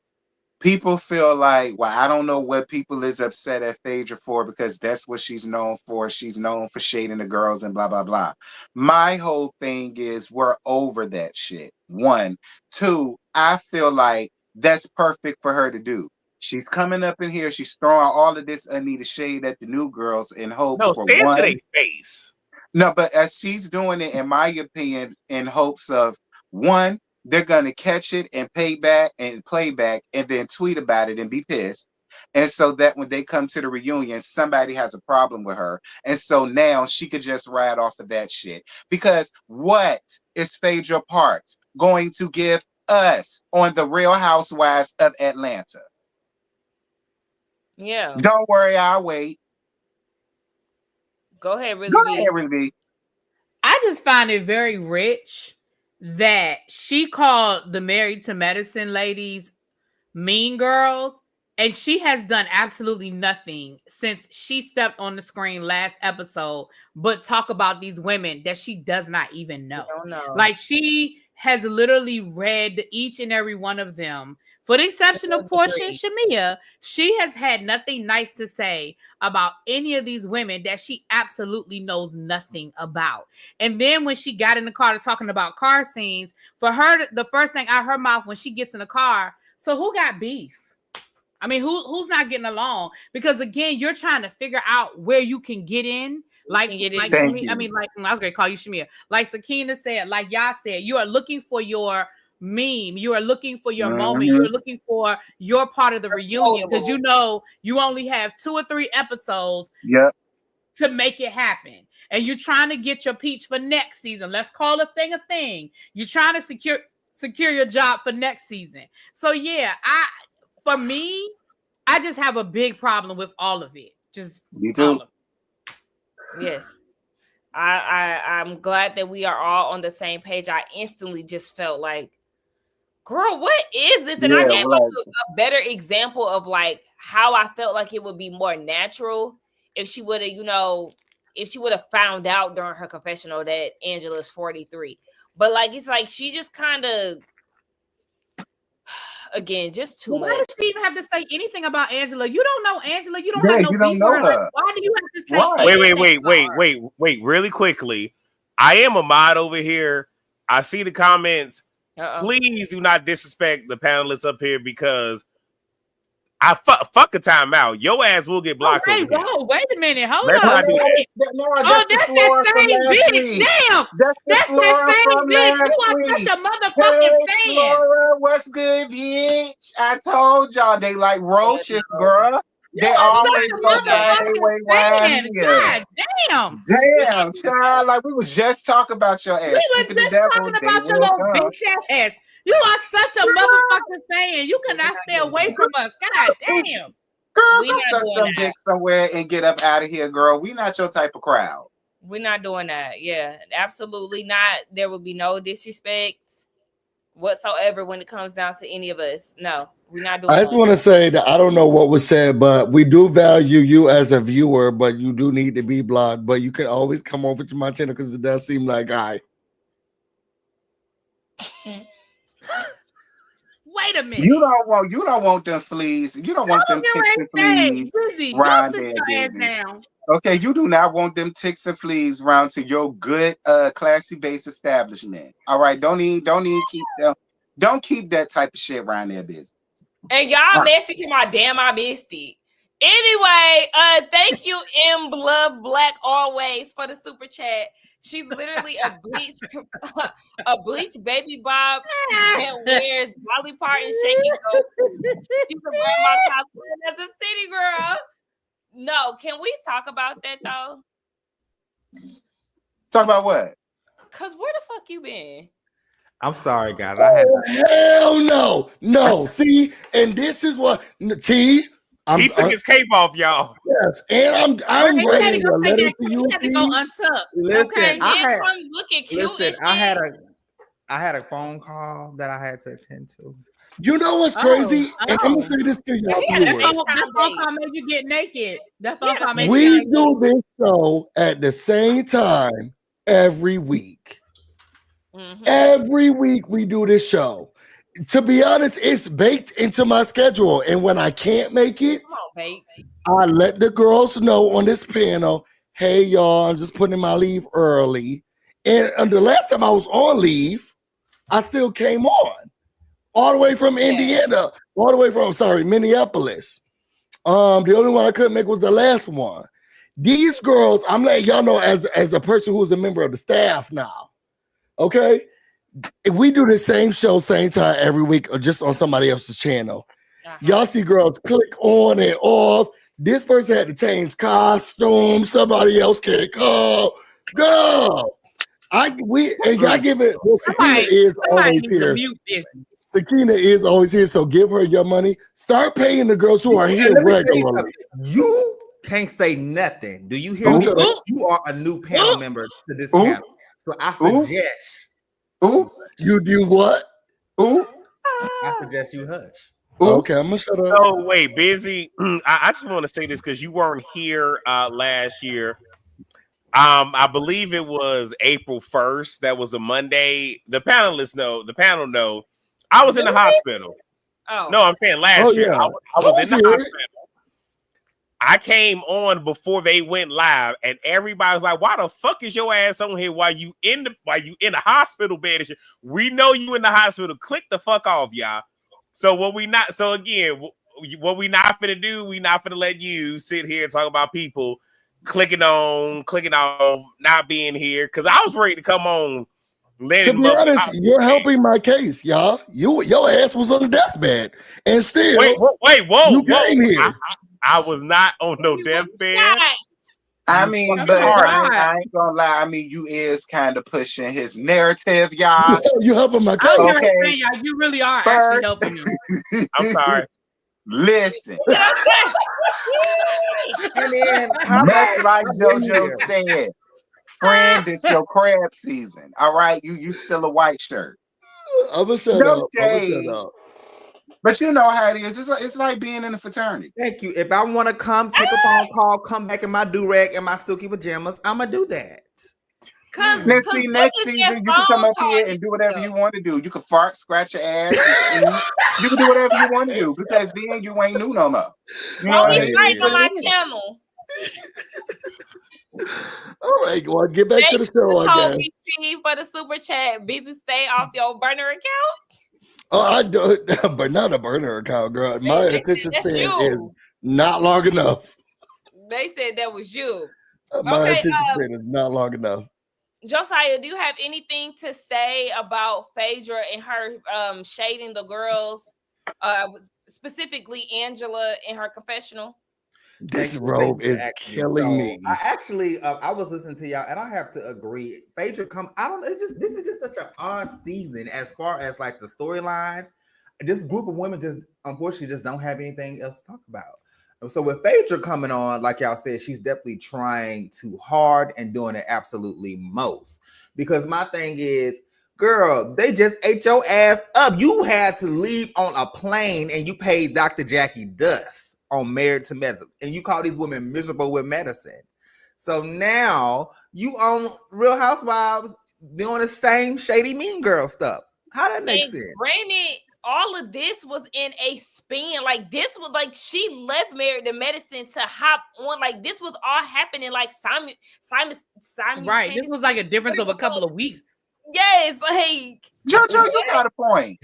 people feel like, well, I don't know what people is upset at Phaedra for, because that's what she's known for. She's known for shading the girls and blah, blah, blah. My whole thing is, we're over that shit. 1, 2, I feel like that's perfect for her to do. She's coming up in here. She's throwing all of this Anita shade at the new girls in hopes for one. To their face. No, but as she's doing it, in my opinion, in hopes of, 1, they're gonna catch it and pay back and play back and then tweet about it and be pissed. And so that when they come to the reunion, somebody has a problem with her. And so now she could just ride off of that shit. Because what is Phaedra Parks going to give us on the Real Housewives of Atlanta? Yeah. Don't worry, I'll wait. Go ahead, really. Go ahead, really. I just find it very rich that she called the Married to Medicine ladies mean girls, and she has done absolutely nothing since she stepped on the screen last episode but talk about these women that she does not even know. Like, she has literally read each and every one of them. For the exception of Portia and Shamia, she has had nothing nice to say about any of these women that she absolutely knows nothing about. And then when she got in the car talking about car scenes, for her, the first thing out her mouth when she gets in the car, so who got beef? I mean, who's not getting along? Because again, you're trying to figure out where you can get in. Like Shamia, I mean, like, I was going to call you Shamia. Like Sakina said, like y'all said, you are looking for your meme, you are looking for your moment, you're looking for your part of the reunion, because you know you only have 2 or 3 episodes to make it happen, and you're trying to get your peach for next season. Let's call a thing. You're trying to secure your job for next season. So yeah, for me, I just have a big problem with all of it. Just me too. All of it. Yes. I'm glad that we are all on the same page. I instantly just felt like, girl, what is this? And I gave a better example of like how I felt like it would be more natural if she would have, if she would have found out during her confessional that Angela's 43. But like, it's like she just kind of, again, just too much. Why does she even have to say anything about Angela? You don't know Angela. You don't have no beef for her. Like, why do you have to say Wait, really quickly. I am a mod over here. I see the comments. Please do not disrespect the panelists up here because I fuck a timeout. Your ass will get blocked. Wait a minute. Hold Let's on. not do that. That's that same bitch. Damn. That's that same bitch. You are such a motherfucking fan. Laura, what's good, bitch? I told y'all they like roaches, girl. They always go find their way around here. God damn. Damn, child. Like we was just talking about your ass. We were just talking about your little bitch ass. You are such a motherfucking fan. You cannot stay away from us. God damn. Girl, we go suck some dick somewhere and get up out of here, girl. We not your type of crowd. We're not doing that. Yeah, absolutely not. There will be no disrespect whatsoever when it comes down to any of us. No, we're not doing that. I just want to say that I don't know what was said, but we do value you as a viewer, but you do need to be blocked. But you can always come over to my channel because it does seem like Wait a minute. You don't want them fleas. You don't want them ticks and fleas around there. Okay, you do not want them ticks and fleas round to your good classy base establishment. All right, don't even keep them. Don't keep that type of shit around there, busy. And y'all messy to my damn, I missed it. Anyway, thank you, M Blood Black always for the super chat. She's literally a bleached baby bob that wears Dolly Parton shaking goat. She's a grandma cosplay as a city girl. No, can we talk about that though? Talk about what? Cause where the fuck you been? I'm sorry, guys. Hell no. See, and this is what he took his cape off, y'all. Yes, and I'm ready to let it to you. Go untuck. Listen, okay? I had a phone call that I had to attend to. You know what's crazy? And I'm gonna say this to y'all viewers. That phone call made you get naked. That phone call made we do this show at the same time every week. Mm-hmm. Every week we do this show. To be honest, it's baked into my schedule. And when I can't make it, I let the girls know on this panel, hey, y'all, I'm just putting my leave early. And the last time I was on leave, I still came on. All the way from Indiana, all the way from, Minneapolis. The only one I couldn't make was the last one. These girls, I'm letting y'all know as a person who's a member of the staff now, okay? If we do the same show, same time every week, or just on somebody else's channel, y'all see girls click on and off. This person had to change costumes. Somebody else can't come. Girl, I give it. Well, Sakina is always here. Sakina is always here, so give her your money. Start paying the girls who are here regularly. You can't say nothing. Do you hear me? You are a new panel member to this panel, so I suggest. You do what? I suggest you hush. Okay, I'm gonna shut up. So wait, busy. I just want to say this because you weren't here last year. I believe it was April 1st. That was a Monday. The panel know. I was in the hospital. Oh no, I'm saying last year. I was in the hospital. I came on before they went live, and everybody was like, "Why the fuck is your ass on here while you in the hospital bed?" And shit? We know you in the hospital. Click the fuck off, y'all. So what we not finna do? We not finna let you sit here and talk about people clicking off, not being here. Because I was ready to come on. To be honest, you're helping my case, y'all. Your ass was on the deathbed, and still whoa, came here. I was not on no deathbed. I mean, but I ain't gonna lie. I mean, you is kind of pushing his narrative, y'all. You helping my case. Okay, y'all, you really are actually helping me. I'm sorry. Listen. And then, much like JoJo said, Friend, it's your crab season. All right, you still a white shirt. I'm gonna shut No up. I'm gonna shade. shut up. But you know how it is. It's like being in a fraternity. Thank you. If I want to come, take a phone call, come back in my do-rag and my silky pajamas, I'm gonna do that. Now, see, next season you can come up here and do whatever you want to do. You can fart, scratch your ass, you can do whatever you want to do because then you ain't new no more. You know Don't what I be mean? fighting on my channel. All right, well, get back to the show, I guess. Kobe for the super chat. Busy, stay off your burner account. Oh, I do, but not a burner account, girl. My attention span is not long enough. They said that was you. My attention span is not long enough. Josiah, do you have anything to say about Phaedra and her shading the girls, specifically Angela in her confessional? This robe is killing me. I was listening to y'all, and I have to agree. Phaedra this is just such an odd season as far as like the storylines. This group of women just unfortunately just don't have anything else to talk about. So with Phaedra coming on, like y'all said, she's definitely trying too hard and doing it absolutely most. Because my thing is, girl, they just ate your ass up. You had to leave on a plane and you paid Dr. Jackie Dust on Married to Medicine. And you call these women miserable with medicine. So now you on Real Housewives doing the same shady mean girl stuff. How that makes sense? Granted, all of this was in a spin. Like this was like she left Married to Medicine to hop on. Like this was all happening like Simon. Right. This was like a difference of a couple of weeks. Yes, like JoJo, you got a point.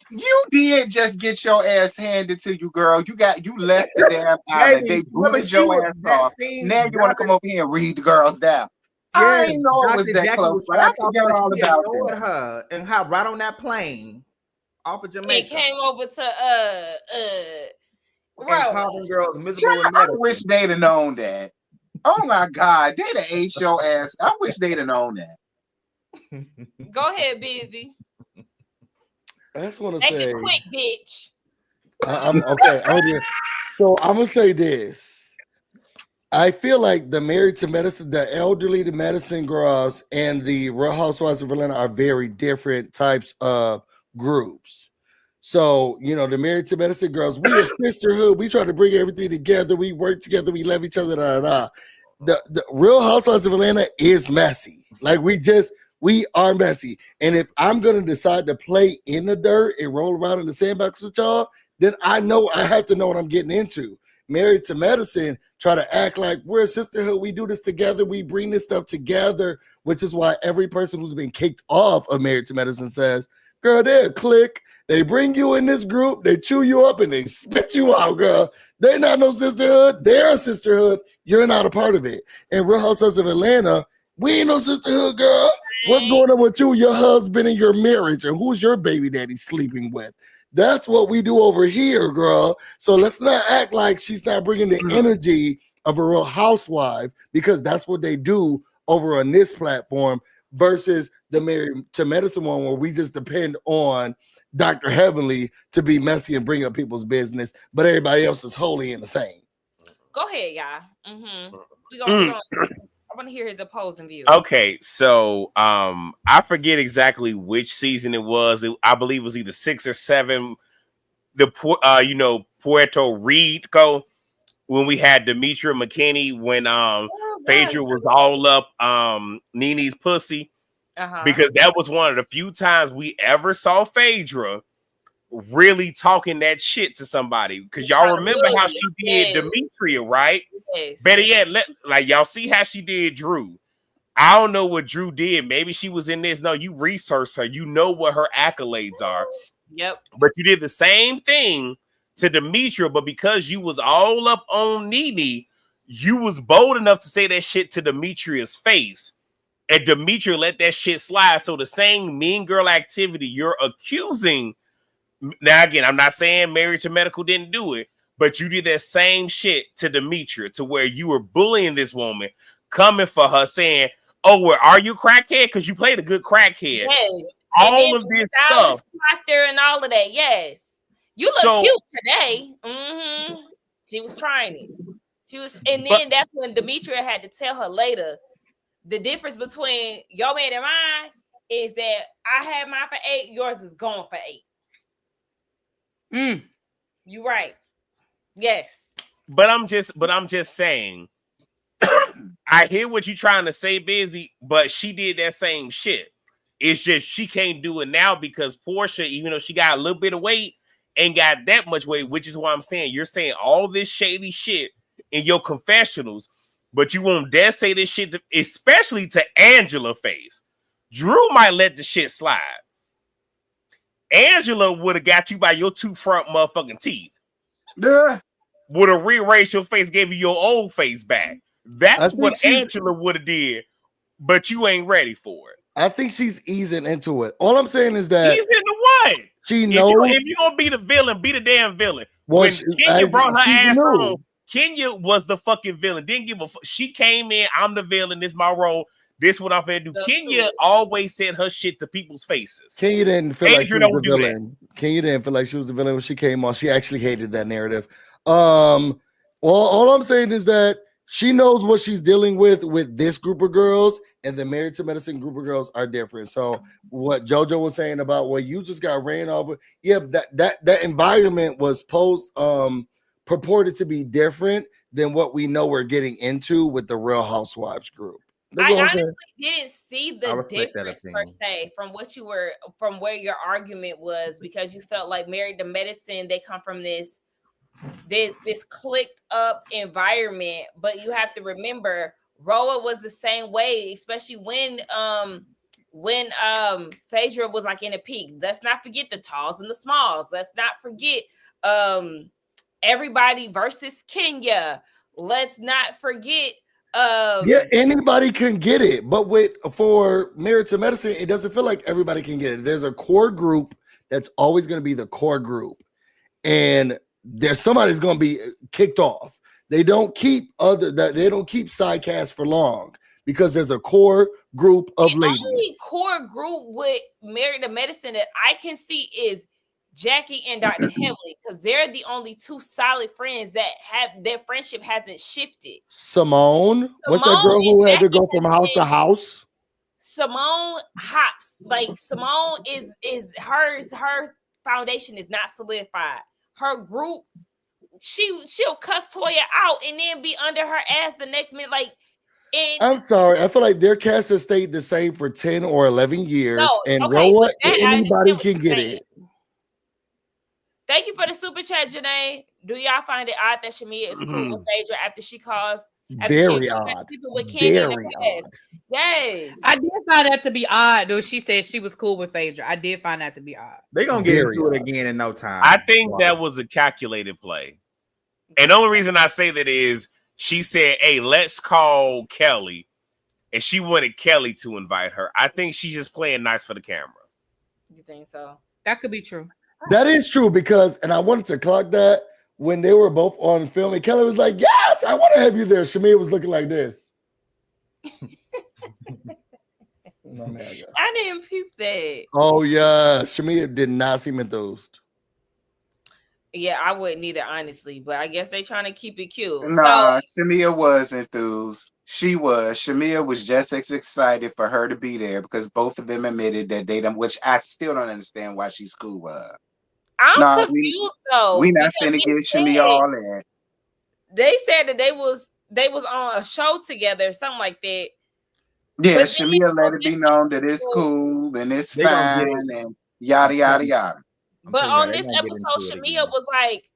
You did just get your ass handed to you, girl. You left the damn island. They booted your ass off. Now you want to come over here and read the girls down. I didn't know it was that close, but I forgot all about it. Her and how right on that plane off of Jamaica. It came over to girls miserable. I wish they'd have known that. Oh my God, they'd have ate your ass. I wish they'd have known that. Go ahead, Busy. I just want to Make say, it quick, bitch. I'm okay. So I'm gonna say this. I feel like the Married to Medicine, the elderly to medicine girls, and the Real Housewives of Atlanta are very different types of groups. So, you know, the Married to Medicine girls, we a sisterhood. We try to bring everything together. We work together. We love each other. The Real Housewives of Atlanta is messy. Like we are messy. And if I'm gonna decide to play in the dirt and roll around in the sandbox with y'all, then I know I have to know what I'm getting into. Married to Medicine try to act like we're a sisterhood. We do this together. We bring this stuff together, which is why every person who's been kicked off of Married to Medicine says, girl, they're click. They bring you in this group, they chew you up, and they spit you out, girl. They're not no sisterhood. They're a sisterhood. You're not a part of it. And Real Housewives of Atlanta, we ain't no sisterhood, girl. What's going on with you, your husband, and your marriage? And who's your baby daddy sleeping with? That's what we do over here, girl. So let's not act like she's not bringing the energy of a Real Housewife, because that's what they do over on this platform versus the Married to Medicine one where we just depend on Dr. Heavenly to be messy and bring up people's business, but everybody else is holy and the same. Go ahead, y'all. I want to hear his opposing view. Okay, so I forget exactly which season it was. I believe it was either 6 or 7. The Puerto Rico, when we had Demetria McKinney, when Phaedra was all up Nene's pussy, because that was one of the few times we ever saw Phaedra really talking that shit to somebody. Because y'all remember how she did Demetria, right? Yes. Better yet, like y'all see how she did Drew. I don't know what Drew did. Maybe she was in this. No, you researched her. You know what her accolades are. Yep. But you did the same thing to Demetria, but because you was all up on Nene, you was bold enough to say that shit to Demetria's face. And Demetria let that shit slide. So the same mean girl activity you're accusing. Now, again, I'm not saying Married to Medical didn't do it, but you did that same shit to Demetria, to where you were bullying this woman, coming for her, saying, oh, well, are you crackhead? Because you played a good crackhead. Yes. All of this stuff. And all of that, yes. You look cute today. She was trying it. And then that's when Demetria had to tell her later The difference between your man and mine is that I had mine for 8, yours is going for 8. You right. Yes. But I'm just saying, I hear what you're trying to say, Busy, but she did that same shit. It's just she can't do it now because Portia, even though she got a little bit of weight, ain't got that much weight, which is why I'm saying you're saying all this shady shit in your confessionals, but you won't dare say this shit, especially to Angela face. Drew might let the shit slide. Angela would have got you by your 2 front motherfucking teeth. Yeah. Would have rearranged your face, gave you your old face back. That's what Angela would have did, but you ain't ready for it. I think she's easing into it. All I'm saying is that He's into what? She knows. If you're gonna be the villain, be the damn villain. Well, when Kenya brought her ass home, Kenya was the fucking villain. Didn't give a fuck. She came in, I'm the villain, this is my role. This what I'm gonna do. Kenya always said her shit to people's faces. Kenya didn't feel like she was the villain. Kenya didn't feel like she was the villain when she came on. She actually hated that narrative. All I'm saying is that she knows what she's dealing with this group of girls, and the Married to Medicine group of girls are different. So what JoJo was saying about what you just got ran over, yeah, that environment was purported to be different than what we know we're getting into with the Real Housewives group. I honestly didn't see the difference per se from where your argument was, because you felt like Married to Medicine, they come from this clicked up environment, but you have to remember Roa was the same way, especially when Phaedra was like in a peak. Let's not forget the talls and the smalls. Let's not forget everybody versus Kenya. Let's not forget anybody can get it, but for Married to Medicine, it doesn't feel like everybody can get it. There's a core group that's always going to be the core group, and there's somebody's going to be kicked off. They don't keep side casts for long because there's a core group of ladies. The only core group with Married to Medicine that I can see is Jackie and Dr. Heavenly, because they're the only 2 solid friends that have their friendship hasn't shifted. Simone, what's that girl who had to go from house to house? Simone hops. Like Simone is her foundation is not solidified. Her group, she'll cuss Toya out and then be under her ass the next minute. Like, I'm sorry, I feel like their cast has stayed the same for 10 or 11 years, Roa, anybody can get it. Thank you for the super chat, Janae. Do y'all find it odd that Shamia is cool with Phaedra after she calls? Very odd. With Very odd. Yes. I did find that to be odd, though. She said she was cool with Phaedra. I did find that to be odd. They're going to get into it again in no time. I think that was a calculated play. And the only reason I say that is she said, hey, let's call Kelly. And she wanted Kelly to invite her. I think she's just playing nice for the camera. You think so? That could be true. That is true because, and I wanted to clock that when they were both on film, and Kelly was like, yes, I want to have you there. Shamia was looking like this. I didn't peep that. Oh, yeah. Shamia did not seem enthused. Yeah, I wouldn't either, honestly, but I guess they trying to keep it cute. Nah, Shamia was enthused. Shamia was just as excited for her to be there because both of them admitted that they don't, which I still don't understand why she's cool with her. I'm confused though. We not finna get Shamia all that. They said that they was on a show together, something like that. Yeah, Shamia let it be known that it's cool and it's fine and yada yada yada. But on this episode, Shamia was like,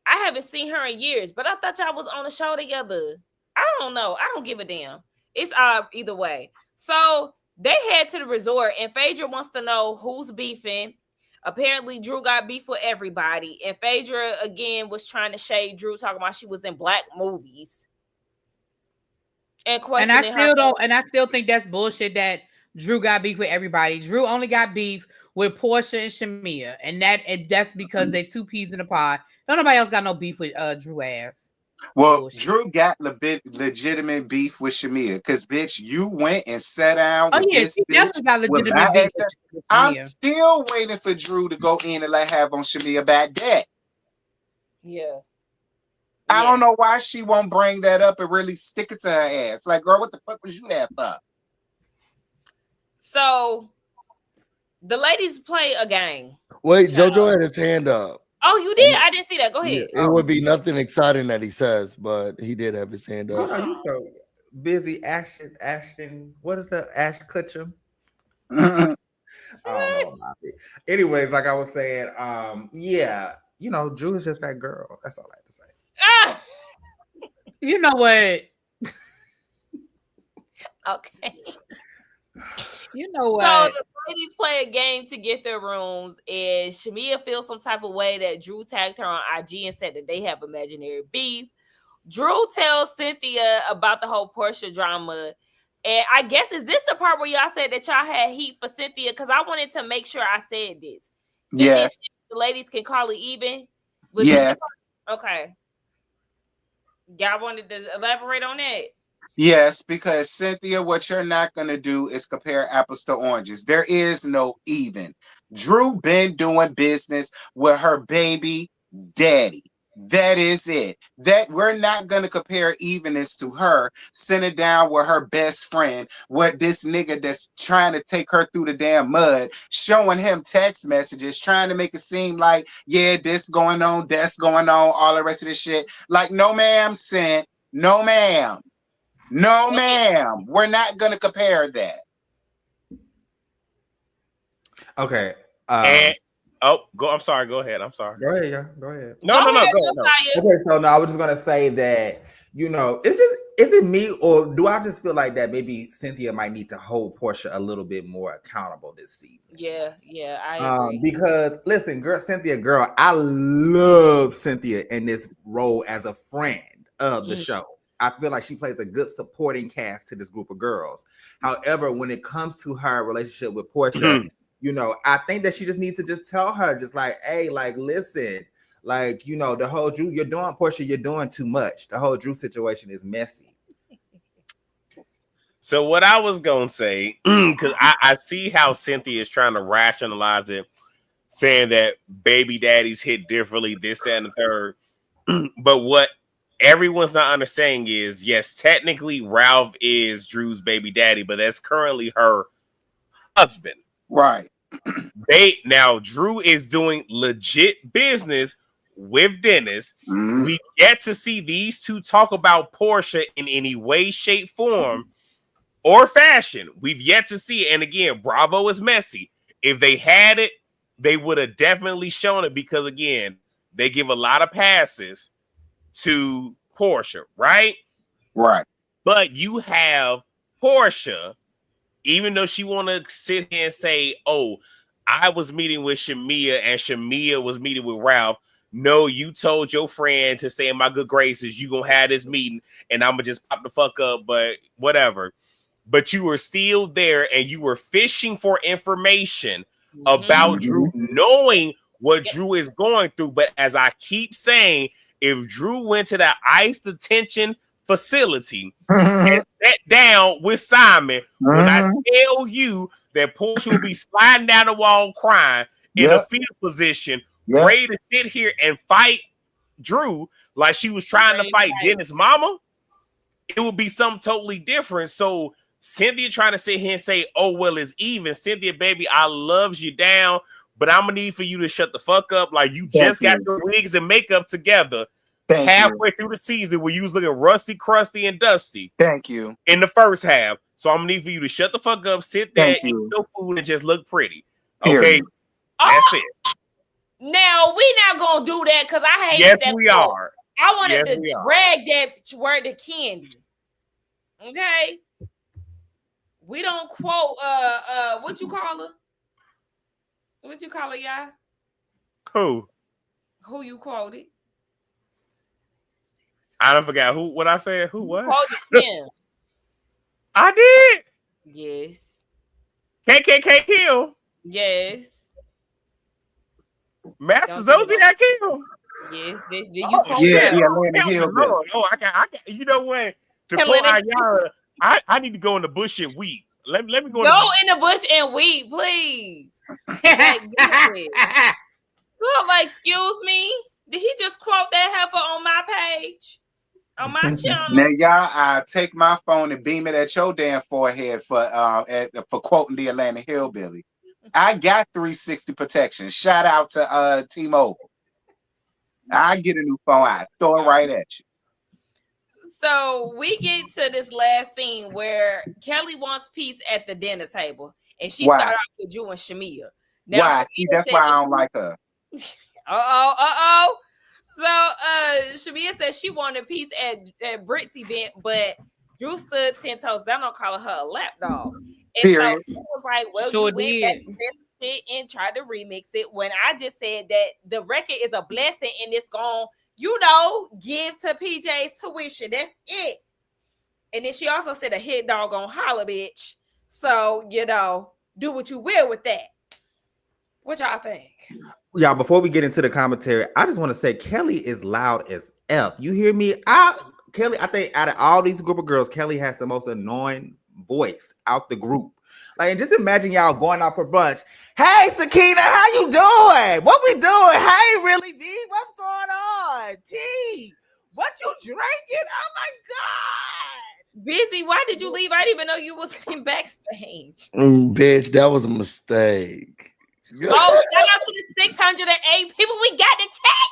I haven't seen her in years, but I thought y'all was on a show together. I don't know. I don't give a damn. It's either way. So they head to the resort, and Phaedra wants to know who's beefing. Apparently, Drew got beef with everybody, and Phaedra again was trying to shade Drew, talking about she was in black movies. And I still think that's bullshit that Drew got beef with everybody. Drew only got beef with Portia and Shamia, and that's because they 2 peas in a pod. Don't nobody else got no beef with Drew ass. Well, bullshit. Drew got legitimate beef with Shamia because, bitch, you went and sat down with this she bitch. Definitely got legitimate beef with I'm Shamia. still waiting for Drew to go in and have on Shamia back that. Yeah. I don't know why she won't bring that up and really stick it to her ass. Like, girl, what the fuck was you there for? So the ladies play a game. Wait, Child. JoJo had his hand up. Oh, you did? I didn't see that. Go Yeah, ahead. it would be nothing exciting that he says, but he did have his hand Hold up. on, you so busy, Ashton. What is that? Ash Kutcher? Mhm. I don't know about it. Anyways, like I was saying, yeah, you know, Drew is just that girl. That's all I have to say. Ah! You know what? Okay. You know So what? the ladies play a game to get their rooms, and Shamia feels some type of way that Drew tagged her on IG and said that they have imaginary beef. Drew tells Cynthia about the whole Portia drama. And I guess, is this the part where y'all said that y'all had heat for Cynthia? Because I wanted to make sure I said this. Cynthia Yes. said the ladies can call it even. Was this the Yes. part? Okay. Y'all wanted to elaborate on that? Yes, because Cynthia, what you're not going to do is compare apples to oranges. There is no even. Drew been doing business with her baby daddy. That is it. That we're not going to compare evenness to her sitting down with her best friend, what this nigga that's trying to take her through the damn mud, showing him text messages, trying to make it seem like, yeah, this going on, that's going on, all the rest of this shit. Like, no, ma'am, sent. No, ma'am. No, ma'am. We're not going to compare that. Okay. And I'm sorry. Go ahead. I'm sorry. Go ahead, yeah. Go ahead. No. Go ahead, Go. Josiah. Okay, so no, I was just gonna say that, you know, it's just, is it me or do I just feel like that maybe Cynthia might need to hold Portia a little bit more accountable this season? Yeah, I agree. Because listen, Cynthia, I love Cynthia in this role as a friend of the show. I feel like she plays a good supporting cast to this group of girls. However, when it comes to her relationship with Portia, you know, I think that she just needs to just tell her, just like, hey, like, listen, like, you know, the whole Drew, Portia, you're doing too much. The whole Drew situation is messy. So what I was gonna say, because I see how Cynthia is trying to rationalize it, saying that baby daddies hit differently, this, that, and the third. But what everyone's not understanding is, yes, technically Ralph is Drew's baby daddy, but that's currently her husband. Right. Now Drew is doing legit business with Dennis. Mhm. We get to see these two talk about Portia in any way, shape, form, or fashion. We've yet to see it. And again, Bravo is messy. If they had it, they would have definitely shown it, because again, they give a lot of passes to Portia, right? Right. But you have Portia, even though she want to sit here and say, oh, I was meeting with Shamia and Shamia was meeting with Ralph. No, you told your friend to stay in my good graces. You gonna have this meeting and I'm gonna just pop the fuck up, but whatever. But you were still there and you were fishing for information about Drew, knowing what Drew is going through. But as I keep saying, if Drew went to that ICE detention facility and sat down with Simon, when I tell you that Portia will be sliding down the wall crying in a fetal position, ready to sit here and fight Drew like she was trying to fight Dennis' mama, it would be something totally different. So Cynthia trying to sit here and say, oh, well, it's even. Cynthia, baby, I loves you down, but I'm gonna need for you to shut the fuck up. Like, you just got your wigs and makeup together halfway through the season where you was looking rusty, crusty, and dusty. Thank you. In the first half. So I'm gonna need for you to shut the fuck up, sit there, eat your food, and just look pretty. Okay. That's it. Now we not gonna do that because I hate that. Yes, we are. I wanted to drag that word to Candy. Okay. We don't quote what you call her? What you call her, y'all? Who you quoted? I don't forget what I said. Who what? Quoted him. I did. Yes. KKK kill. Yes. Master Zosie that kill. Yes. Atlanta Hill. Oh, I got. You know what? To quote Ayala, I need to go in the bush and weep. Let me go. In the bush and weep, please. Like, excuse me. Did he just quote that heifer on my page? on my channel. Now, y'all, take my phone and beam it at your damn forehead for quoting the Atlanta Hillbilly. I got 360 protection. Shout out to T-Mobile. I get a new phone, I throw it right at you. So we get to this last scene where Kelly wants peace at the dinner table, and she started off with Drew and Shamia. Now, Why? Shamia That's said, why I don't like her. So Shamia said she wanted peace at Britt's event, but Drew stood 10 toes down on calling her a lapdog. And Period. so it was like, well, Sure you went did. back to this shit and tried to remix it when I just said that the record is a blessing and it's gonna, give to PJ's tuition. That's it. And then she also said a hit dog on holler, bitch. So, do what you will with that. What y'all think? Y'all, before we get into the commentary, I just want to say Kelly is loud as F. You hear me? Kelly, I think out of all these group of girls, Kelly has the most annoying voice out the group. Like, and just imagine y'all going out for brunch. Hey, Sakina, how you doing? What we doing? Hey, really, B? What's going on? T, what you drinking? Oh my God. Busy, why did you leave? I didn't even know you was in backstage. Bitch, that was a mistake. Oh, shout out to the 608 people we got to chat.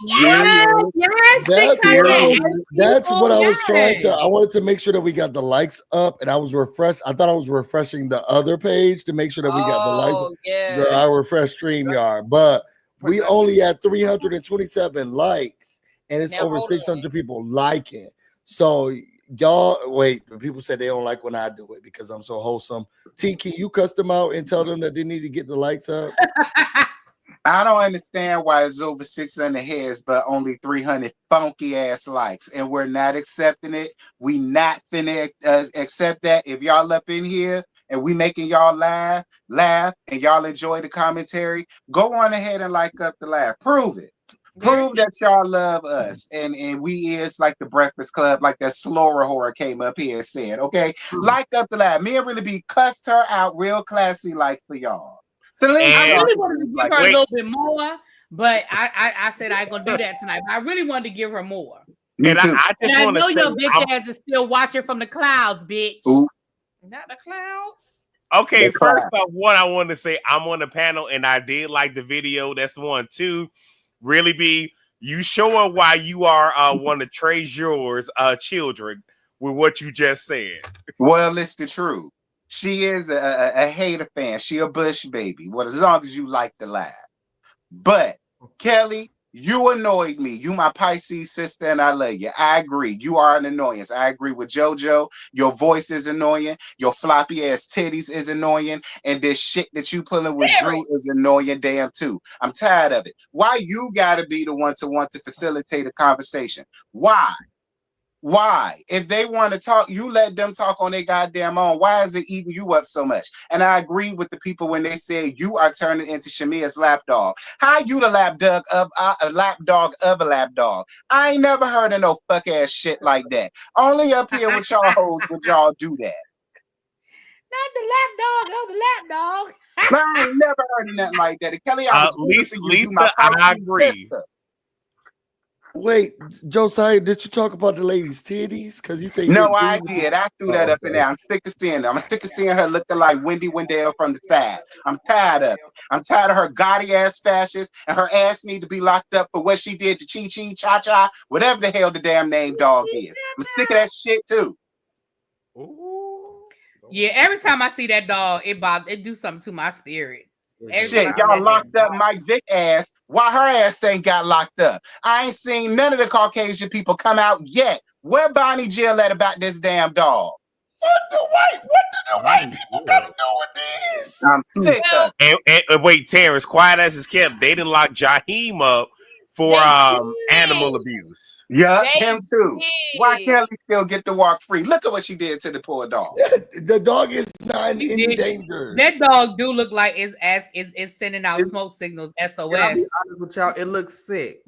That's what I was trying to. I wanted to make sure that we got the likes up, and I was refreshed. I thought I was refreshing the other page to make sure that we got the likes. Yeah. I refreshed StreamYard, but we only had 327 likes, and it's Now, over hold 600 people liking. So y'all, wait. People said they don't like when I do it because I'm so wholesome. T, can you cuss them out and tell them that they need to get the likes up? I don't understand why it's over 600 heads, but only 300 funky ass likes, and we're not accepting it. We not finna accept that. If y'all up in here and we making y'all laugh, and y'all enjoy the commentary, go on ahead and like up the laugh. Prove it. Prove that y'all love us, and we is like the Breakfast Club, like that slower horror came up here and said, okay, like up the laugh. Me and Really B cussed her out real classy, like for y'all. So I really wanted to give her a little bit more, but I said I ain't gonna do that tonight. But I really wanted to give her more. Me too. I know your bitch ass is still watching from the clouds, bitch. Ooh. Not the clouds. Okay, first off, one, I wanted to say I'm on the panel and I did like the video. That's one. Two, Really be you showing why you are one of Treasure's children with what you just said. Well, it's the truth. She is a hater fan. She a Bush baby. Well, as long as you like the laugh. But Kelly, you annoyed me. You my Pisces sister, and I love you. I agree. You are an annoyance. I agree with JoJo. Your voice is annoying. Your floppy ass titties is annoying. And this shit that you pulling with Drew is annoying damn too. I'm tired of it. Why you gotta be the one to want to facilitate a conversation? Why? Why? If they want to talk, you let them talk on their goddamn own. Why is it eating you up so much? And I agree with the people when they say you are turning into Shamia's lapdog. How you the lapdog of a lapdog of a lapdog? I ain't never heard of no fuck ass shit like that. Only up here with y'all hoes would y'all do that. Not the lapdog of the lapdog. I ain't never heard of nothing like that. And Kelly, I was Lisa, I agree. Sister. Wait, Josiah, did you talk about the lady's titties? Because he said no, I did. I threw that up in there. I'm sick of seeing her. I'm sick of seeing her looking like Wendy Wendell from the side. I'm tired of it. I'm tired of her gaudy ass fashions, and her ass need to be locked up for what she did to Chi Chi, Cha Cha, whatever the hell the damn name dog is. I'm sick of that shit too. Yeah, every time I see that dog, it do something to my spirit. Shit, y'all locked up Mike Vick ass. Why her ass ain't got locked up? I ain't seen none of the Caucasian people come out yet. Where Bonnie Jill at about this damn dog? What did the white people got to do with this? I'm sick of it. And wait, Terrence, quiet as is kept. They didn't lock Jaheim up for animal abuse. Yeah, him too. Why Kelly still get to walk free? Look at what she did to the poor dog. The dog is not in any danger. That dog do look like it's sending out smoke signals. SOS. I'll be honest with y'all, it looks sick.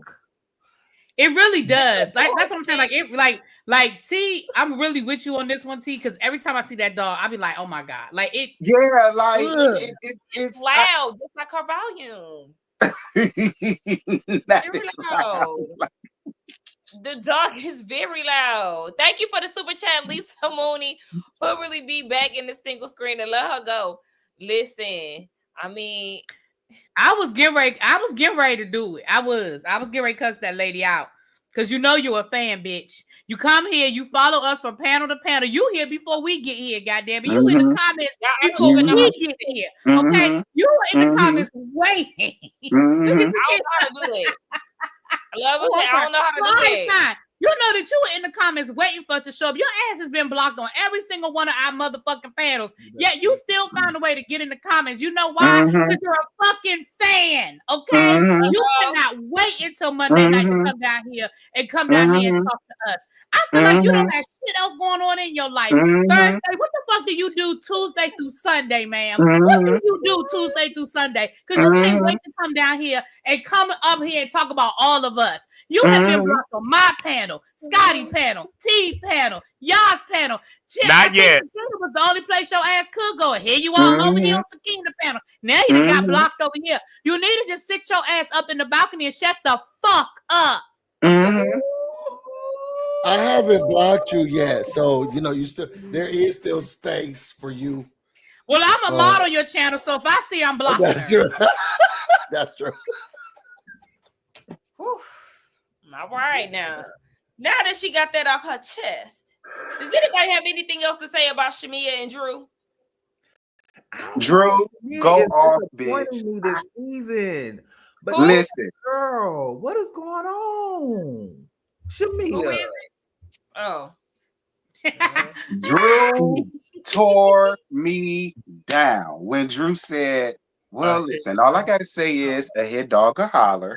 It really does. Like that's what I'm saying. Like T, I'm really with you on this one, T, because every time I see that dog, I be like, oh my God. Like it. Yeah, like it's loud, just like her volume. That is loud. The dog is very loud. Thank you for the super chat, Lisa Mooney. Will really be back in the single screen and let her go. Listen, I mean, I was getting ready to do it. I was getting ready to cuss that lady out. Cause you know you're a fan, bitch. You come here, you follow us from panel to panel. You here before we get here, goddamn it. You in the comments before we get here. Okay? You were in the comments waiting. I don't know how to do it. I don't know how to do it. You know that you were in the comments waiting for us to show up. Your ass has been blocked on every single one of our motherfucking panels. Yet you still found a way to get in the comments. You know why? Because you're a fucking fan. Okay? You cannot wait until Monday night to come down here and talk to us. I feel like you don't have shit else going on in your life. Thursday, what the fuck do you do Tuesday through Sunday, ma'am? What do you do Tuesday through Sunday? Because you can't wait to come down here and come up here and talk about all of us. You have been blocked on my panel, Scotty panel, T panel, Yas panel. Not yet. Sakina was the only place your ass could go. Here you are over here on Sakina panel. Now you done got blocked over here. You need to just sit your ass up in the balcony and shut the fuck up. I haven't blocked you yet, so you know there is still space for you. Well, I'm a mod on your channel, so if I see I'm blocking That's true. That's true. Whew. All right now. Now that she got that off her chest, does anybody have anything else to say about Shamia and Drew? Drew, go off, bitch. Me this season. But listen, girl, what is going on? Shamia. Who is it? Oh. Drew tore me down when Drew said, well, listen, all I gotta say is a head dog a holler.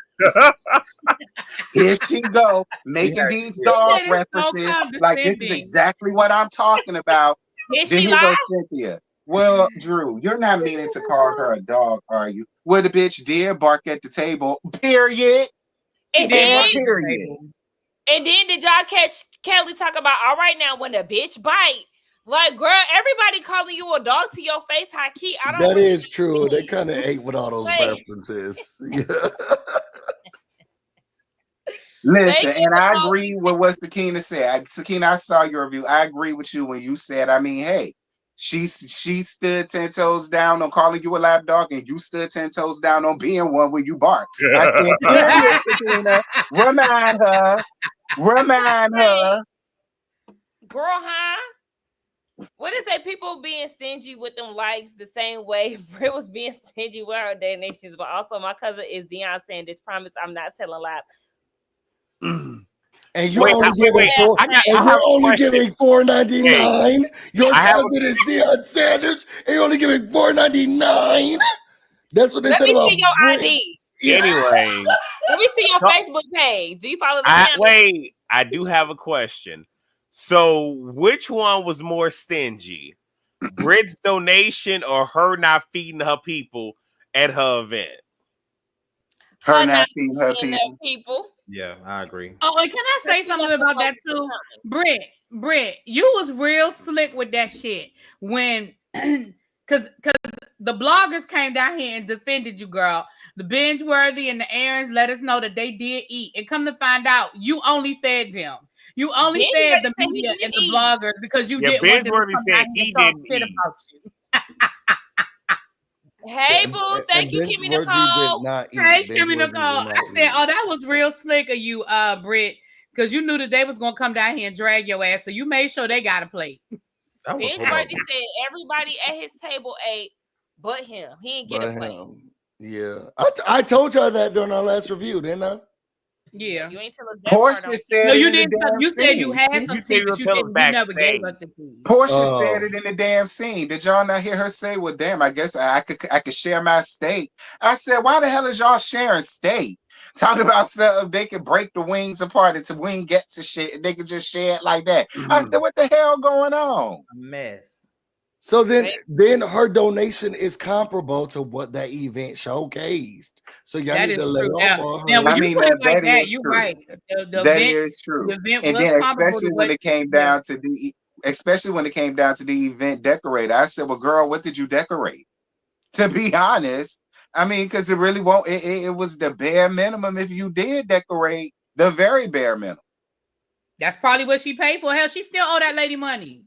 Here she go, making these dog references like this is exactly what I'm talking about. Is then she here goes live? Cynthia. Well, Drew, you're not meaning to call her a dog, are you? Well, the bitch did bark at the table, period. And then did y'all catch Kelly talk about, all right, now when the bitch bite, like, girl, everybody calling you a dog to your face, high key. I don't That is true. They kind of ate with all those references. Yeah. Listen, and I agree with what Sakina said. Sakina, I saw your review. I agree with you when you said, I mean, hey, she stood 10 toes down on calling you a lap dog, and you stood 10 toes down on being one when you bark. I said, Sakina, remind her. Girl, huh? What is that? People being stingy with them likes the same way Britt was being stingy with her donations, but also my cousin is Deion Sanders. Promise I'm not telling lies. And you're only giving $4.99. Your cousin is Deion Sanders, and you're only giving $4.99. That's what they said about. Let me see your ID. Anyway, let me see your Facebook page. Do you follow the wait, I do have a question. So, which one was more stingy? Britt's donation or her not feeding her people at her event? Her not feeding her people. Yeah, I agree. Oh, and can I say something about that too? Britt, you was real slick with that shit when because the bloggers came down here and defended you, girl. The binge worthy and the Aarons let us know that they did eat, and come to find out, you only fed them. You only fed the media and the bloggers because you didn't want them to come down here and talk shit about you. Hey, boo. Thank you, Kimmy Nicole. Hey, Kimmy Nicole. I said, oh, that was real slick of you, Britt, because you knew that they was going to come down here and drag your ass, so you made sure they got a plate. Benj Worthy said everybody at his table ate but him. He didn't get a plate. Yeah. I told y'all that during our last review, didn't I? Yeah. You ain't tell us that. Portia said no, you didn't. You said you had some tea, but you never gave us the tea. Portia said it in the damn scene. Did y'all not hear her say, well, damn, I guess I could share my steak. I said, why the hell is y'all sharing steak? Talking about something they could break the wings apart into wingettes and shit, and they could just share it like that. I said, what the hell going on? A mess. So then her donation is comparable to what that event showcased. So y'all need to lay off on her. Now, when you put it like that, you're right. That is true. And then especially when it came down to the event decorator, I said, well, girl, what did you decorate? To be honest, I mean, because it really won't. It was the bare minimum if you did decorate, the very bare minimum. That's probably what she paid for. Hell, she still owe that lady money.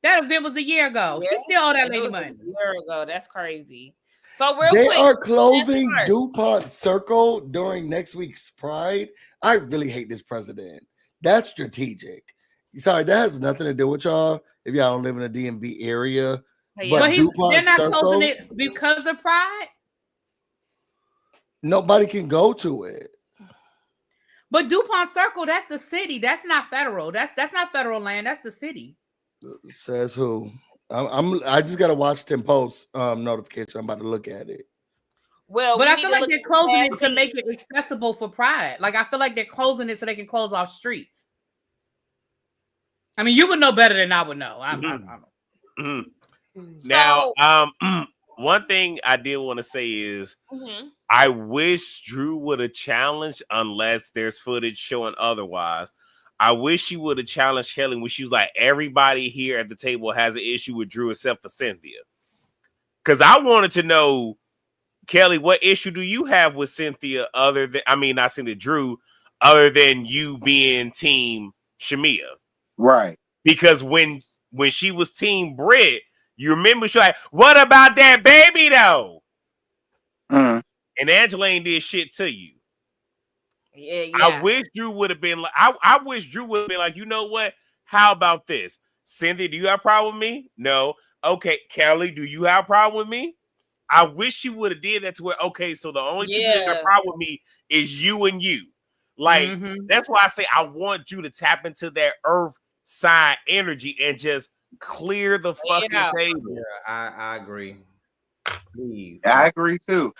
That event was a year ago. She still owe that lady money. A year ago. That's crazy. So real They quick, are closing DuPont Circle during next week's Pride. I really hate this president. That's strategic. Sorry, that has nothing to do with y'all if y'all don't live in the DMV area. But DuPont they're not Circle, closing it because of Pride. nobody can go to it. But DuPont Circle, that's the city. That's not federal. That's not federal land. That's the city. Says who? I just gotta watch Tim Post notification. I'm about to look at it. Well, but I feel like they're closing it to make it accessible for Pride. Like I feel like they're closing it so they can close off streets. I mean, you would know better than I would know. I don't. Now, one thing I did want to say is I wish Drew would have challenged, unless there's footage showing otherwise. I wish she would have challenged Kelly when she was like, everybody here at the table has an issue with Drew except for Cynthia. Because I wanted to know, Kelly, what issue do you have with Cynthia other than, I mean, not Cynthia, Drew, other than you being team Shamia? Right. Because when she was team Britt, you remember she was like, what about that baby though? And Angela ain't did shit to you. Yeah. I wish Drew would have been like, I wish Drew would have been like, you know what? How about this? Cynthia, do you have a problem with me? No. Okay, Kelly, do you have a problem with me? I wish she would have did that to where, okay, so the only two that have a problem with me is you and you. Like, that's why I say I want you to tap into that earth sign energy and just clear the fucking table. Yeah, I agree. Please. I agree too.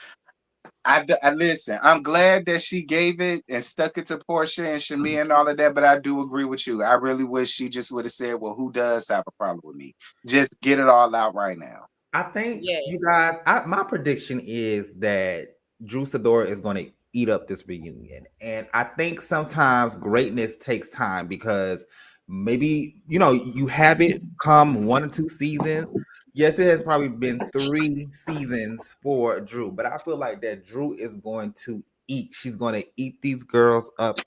I listen. I'm glad that she gave it and stuck it to Portia and Shamia and all of that, but I do agree with you. I really wish she just would have said, well, who does have a problem with me? Just get it all out right now. I think you guys, my prediction is that Drew Sidora is going to eat up this reunion. And I think sometimes greatness takes time because maybe, you have it come 1 or 2 seasons. Yes, it has probably been 3 seasons for Drew, but I feel like that Drew is going to eat. She's going to eat these girls up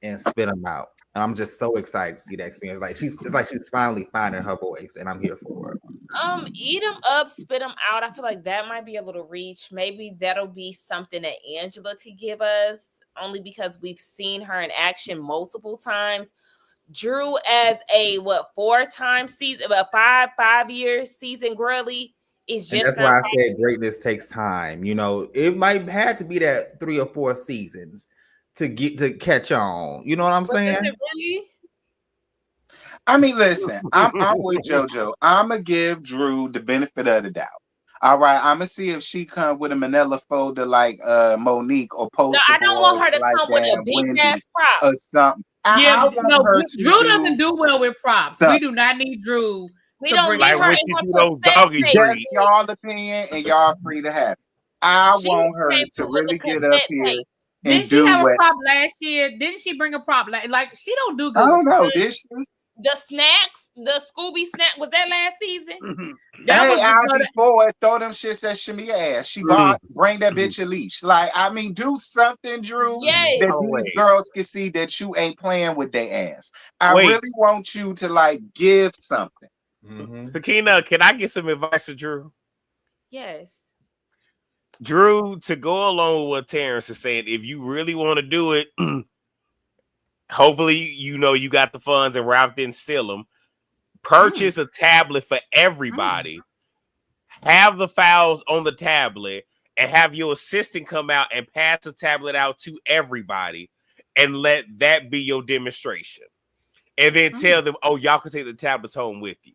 and spit them out. And I'm just so excited to see that experience. It's like she's finally finding her voice, and I'm here for it. Eat them up, spit them out. I feel like that might be a little reach. Maybe that'll be something that Angela could give us, only because we've seen her in action multiple times. Drew as a 4-time season, 5-year season girly is just. And that's why I said greatness takes time. It might have to be that 3 or 4 seasons to catch on. You know what I'm saying? Is it really? I mean, listen, I'm with JoJo. I'm gonna give Drew the benefit of the doubt. All right, I'm gonna see if she come with a manila folder like Monique or Post. No, I don't want her to come with a big ass prop or something. Drew doesn't do well with props. We do not need Drew. We don't need her in her those doggy treats. Y'all opinion, and y'all free to have it. I want her to really get up here. Didn't she have a prop last year? Didn't she bring a prop? Like she don't do good. I don't know. Did she? The snacks, the Scooby snack, was that last season? I'll be forward, throw them shits at Shamia ass. She bring that bitch a leash. Like, I mean, do something, Drew, that these girls can see that you ain't playing with their ass. I really want you to give something. Sakina, can I get some advice for Drew? Yes. Drew, to go along with what Terrence is saying, if you really want to do it, hopefully, you got the funds and Ralph didn't steal them. Purchase a tablet for everybody. Have the files on the tablet and have your assistant come out and pass the tablet out to everybody and let that be your demonstration. And then tell them, oh, y'all can take the tablets home with you.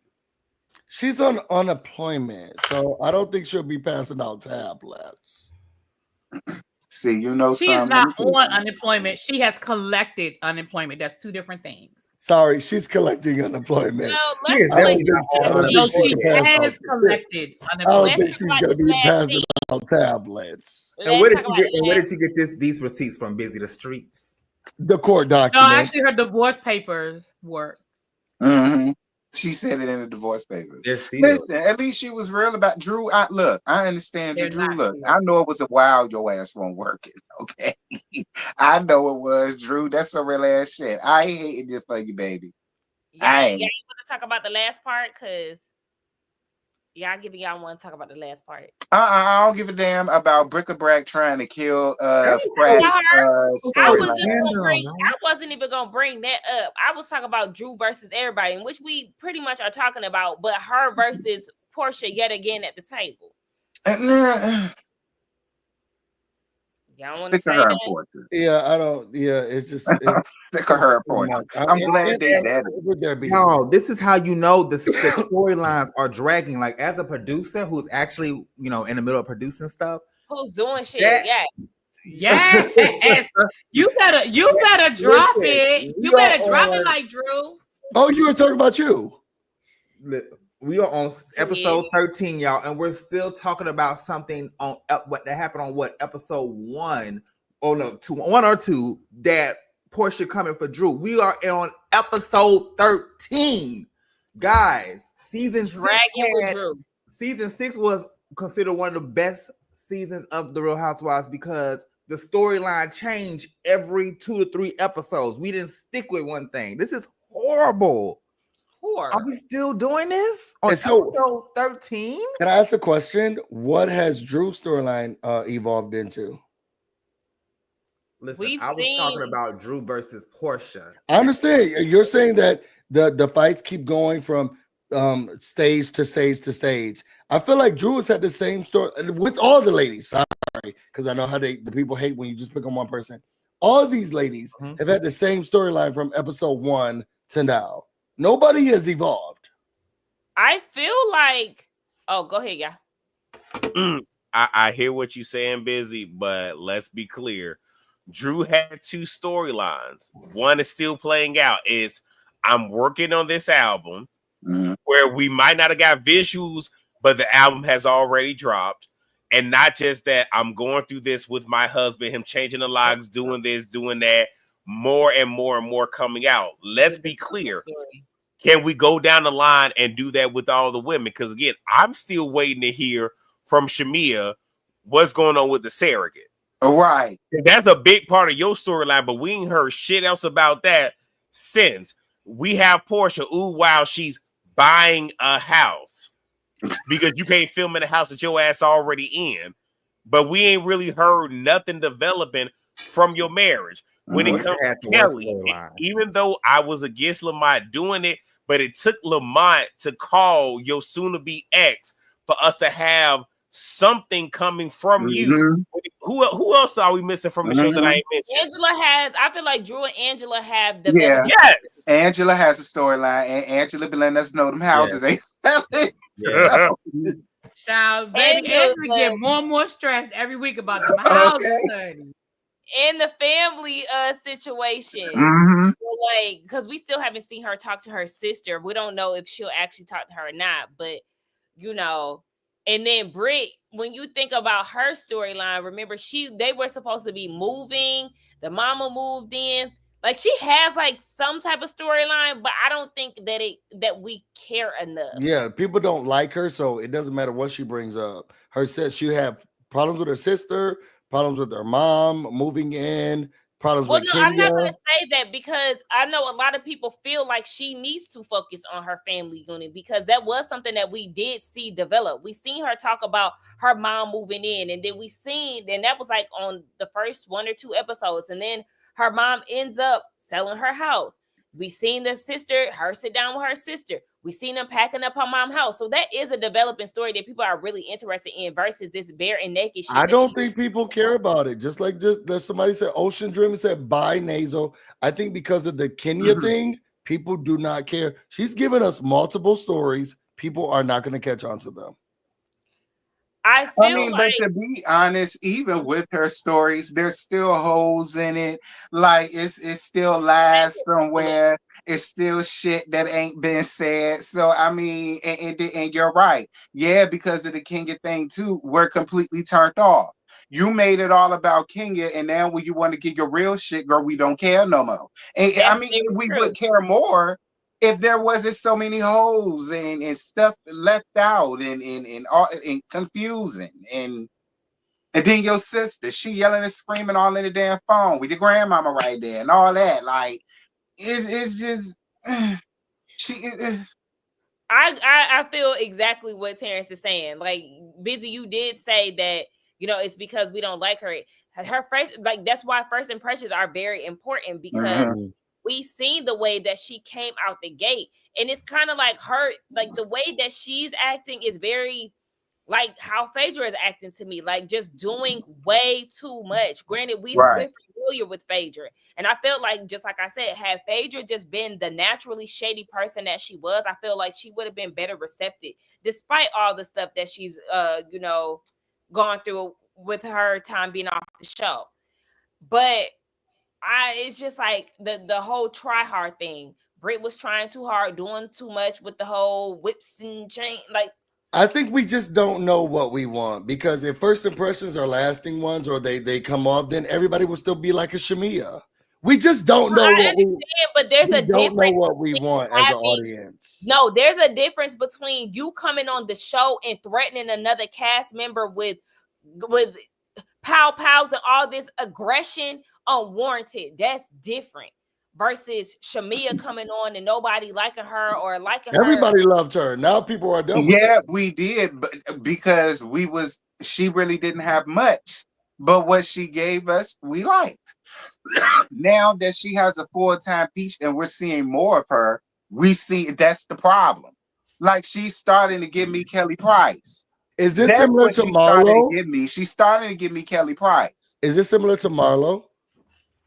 She's on unemployment, so I don't think she'll be passing out tablets. See, she is not on unemployment. She has collected unemployment. That's 2 different things. Sorry, she's collecting unemployment. No, she has collected unemployment. I don't think she's going to be passing out tablets. And where did you get these receipts from? Busy the streets? The court document. No, actually, her divorce papers work. She said it in the divorce papers. Listen, at least she was real about Drew. I understand you, Drew. Look, I know it was a while your ass won't work it. Okay. I know it was, Drew. That's some real ass shit. I ain't hating it for you, baby. Yeah, you want to talk about the last part? Because y'all want to talk about the last part. I don't give a damn about Brick-a-Brack trying to kill I storyline. wasn't even gonna bring that up. I was talking about Drew versus everybody, in which we pretty much are talking about, but her versus Portia yet again at the table. Y'all want to say that? Yeah, I don't. Yeah, it's just stick of her important. I'm glad they did it. No, this is how you know the storylines are dragging. Like as a producer who's actually in the middle of producing stuff, who's doing shit? Yes. You better drop it. You better drop it like Drew. Oh, you were talking about you. We are on episode 13, y'all, and we're still talking about something on what that happened on episode 1. Oh no, 1 or 2 that Portia coming for Drew. We are on episode 13, guys. Season 6 was considered one of the best seasons of the Real Housewives because the storyline changed every 2 to 3 episodes. We didn't stick with one thing. This is horrible. Are we still doing this on episode 13? Can I ask a question? What has Drew's storyline evolved into? Listen, I was talking about Drew versus Portia. I understand. You're saying that the fights keep going from stage to stage to stage. I feel like Drew has had the same story with all the ladies. Sorry, because I know how the people hate when you just pick on one person. All of these ladies have had the same storyline from episode 1 to now. Nobody has evolved. I feel like, go ahead, yeah. I hear what you're saying, Busy, but let's be clear. Drew had 2 storylines. One is still playing out. Is I'm working on this album where we might not have got visuals, but the album has already dropped. And not just that, I'm going through this with my husband, him changing the logs, doing this, doing that. More and more and more coming out. Let's be clear. Can we go down the line and do that with all the women? Because again, I'm still waiting to hear from Shamia what's going on with the surrogate. Right. That's a big part of your storyline, but we ain't heard shit else about that since. We have Portia. Ooh, wow, she's buying a house because you can't film in a house that your ass already in. But we ain't really heard nothing developing from your marriage. When it comes to Kelly, even though I was against Lamont doing it, but it took Lamont to call your soon-to-be ex for us to have something coming from you. Who else are we missing from the show that I ain't mentioned? I feel like Drew and Angela have developed. Yeah. Yes. Angela has a storyline, and Angela been letting us know them houses ain't selling. Child, baby, Angela get more and more stressed every week about them houses. In the family situation, like, because we still haven't seen her talk to her sister. We don't know if she'll actually talk to her or not, but and then Britt, when you think about her storyline, remember they were supposed to be moving, the mama moved in, like she has like some type of storyline, but I don't think that we care enough. Yeah, people don't like her, so it doesn't matter what she brings up. She have problems with her sister, problems with her mom moving in, problems with Kenya. I'm not going to say that because I know a lot of people feel like she needs to focus on her family unit because that was something that we did see develop. We seen her talk about her mom moving in, and then and that was like on the first 1 or 2 episodes, and then her mom ends up selling her house. We seen her sit down with her sister. We seen them packing up her mom's house. So that is a developing story that people are really interested in versus this bare and naked shit. I don't think people care about it. Just somebody said Ocean Dream and said bye Nasal. I think because of the Kenya thing, people do not care. She's given us multiple stories. People are not going to catch on to them. But to be honest, even with her stories, there's still holes in it. Like it's still lies somewhere. It's still shit that ain't been said. So I mean, and you're right. Yeah, because of the Kenya thing too, we're completely turned off. You made it all about Kenya, and now when you want to get your real shit, girl, we don't care no more. And I mean, we would care more if there wasn't so many holes and stuff left out and confusing and And then your sister, she yelling and screaming all in the damn phone with your grandmama right there and all that. Like, it's just I feel exactly what Terrence is saying. Like, Busy, you did say that, you know, it's because we don't like her. Her first, like, that's why first impressions are very important, because we seen the way that she came out the gate, and it's kind of like her, like the way that she's acting is very like how Phaedra is acting to me, like just doing way too much. Granted, we're familiar with Phaedra, and I felt like, just like I said, had Phaedra just been the naturally shady person that she was, I feel like she would have been better receptive, despite all the stuff that she's you know, gone through with her time being off the show. But it's just like the whole try hard thing. Britt was trying too hard, doing too much with the whole whips and chain, like. I think we just don't know what we want, because if first impressions are lasting ones, or they come off, then everybody will still be like a Shamia. We just don't know. I understand, but there's a don't know difference. what we want as an audience. No, there's a difference between you coming on the show and threatening another cast member with pow-pows and all this aggression unwarranted. That's different. Versus Shamia coming on and nobody liking her or liking Everybody loved her. Now people are done with yeah, her. we did, but because she really didn't have much, but what she gave us, we liked. Now that she has a full-time Peach and we're seeing more of her, we see that's the problem. Like, she's starting to give me Kelly Price. Is this similar to Marlo? She's starting to give me Kelly Price. Is this similar to Marlo?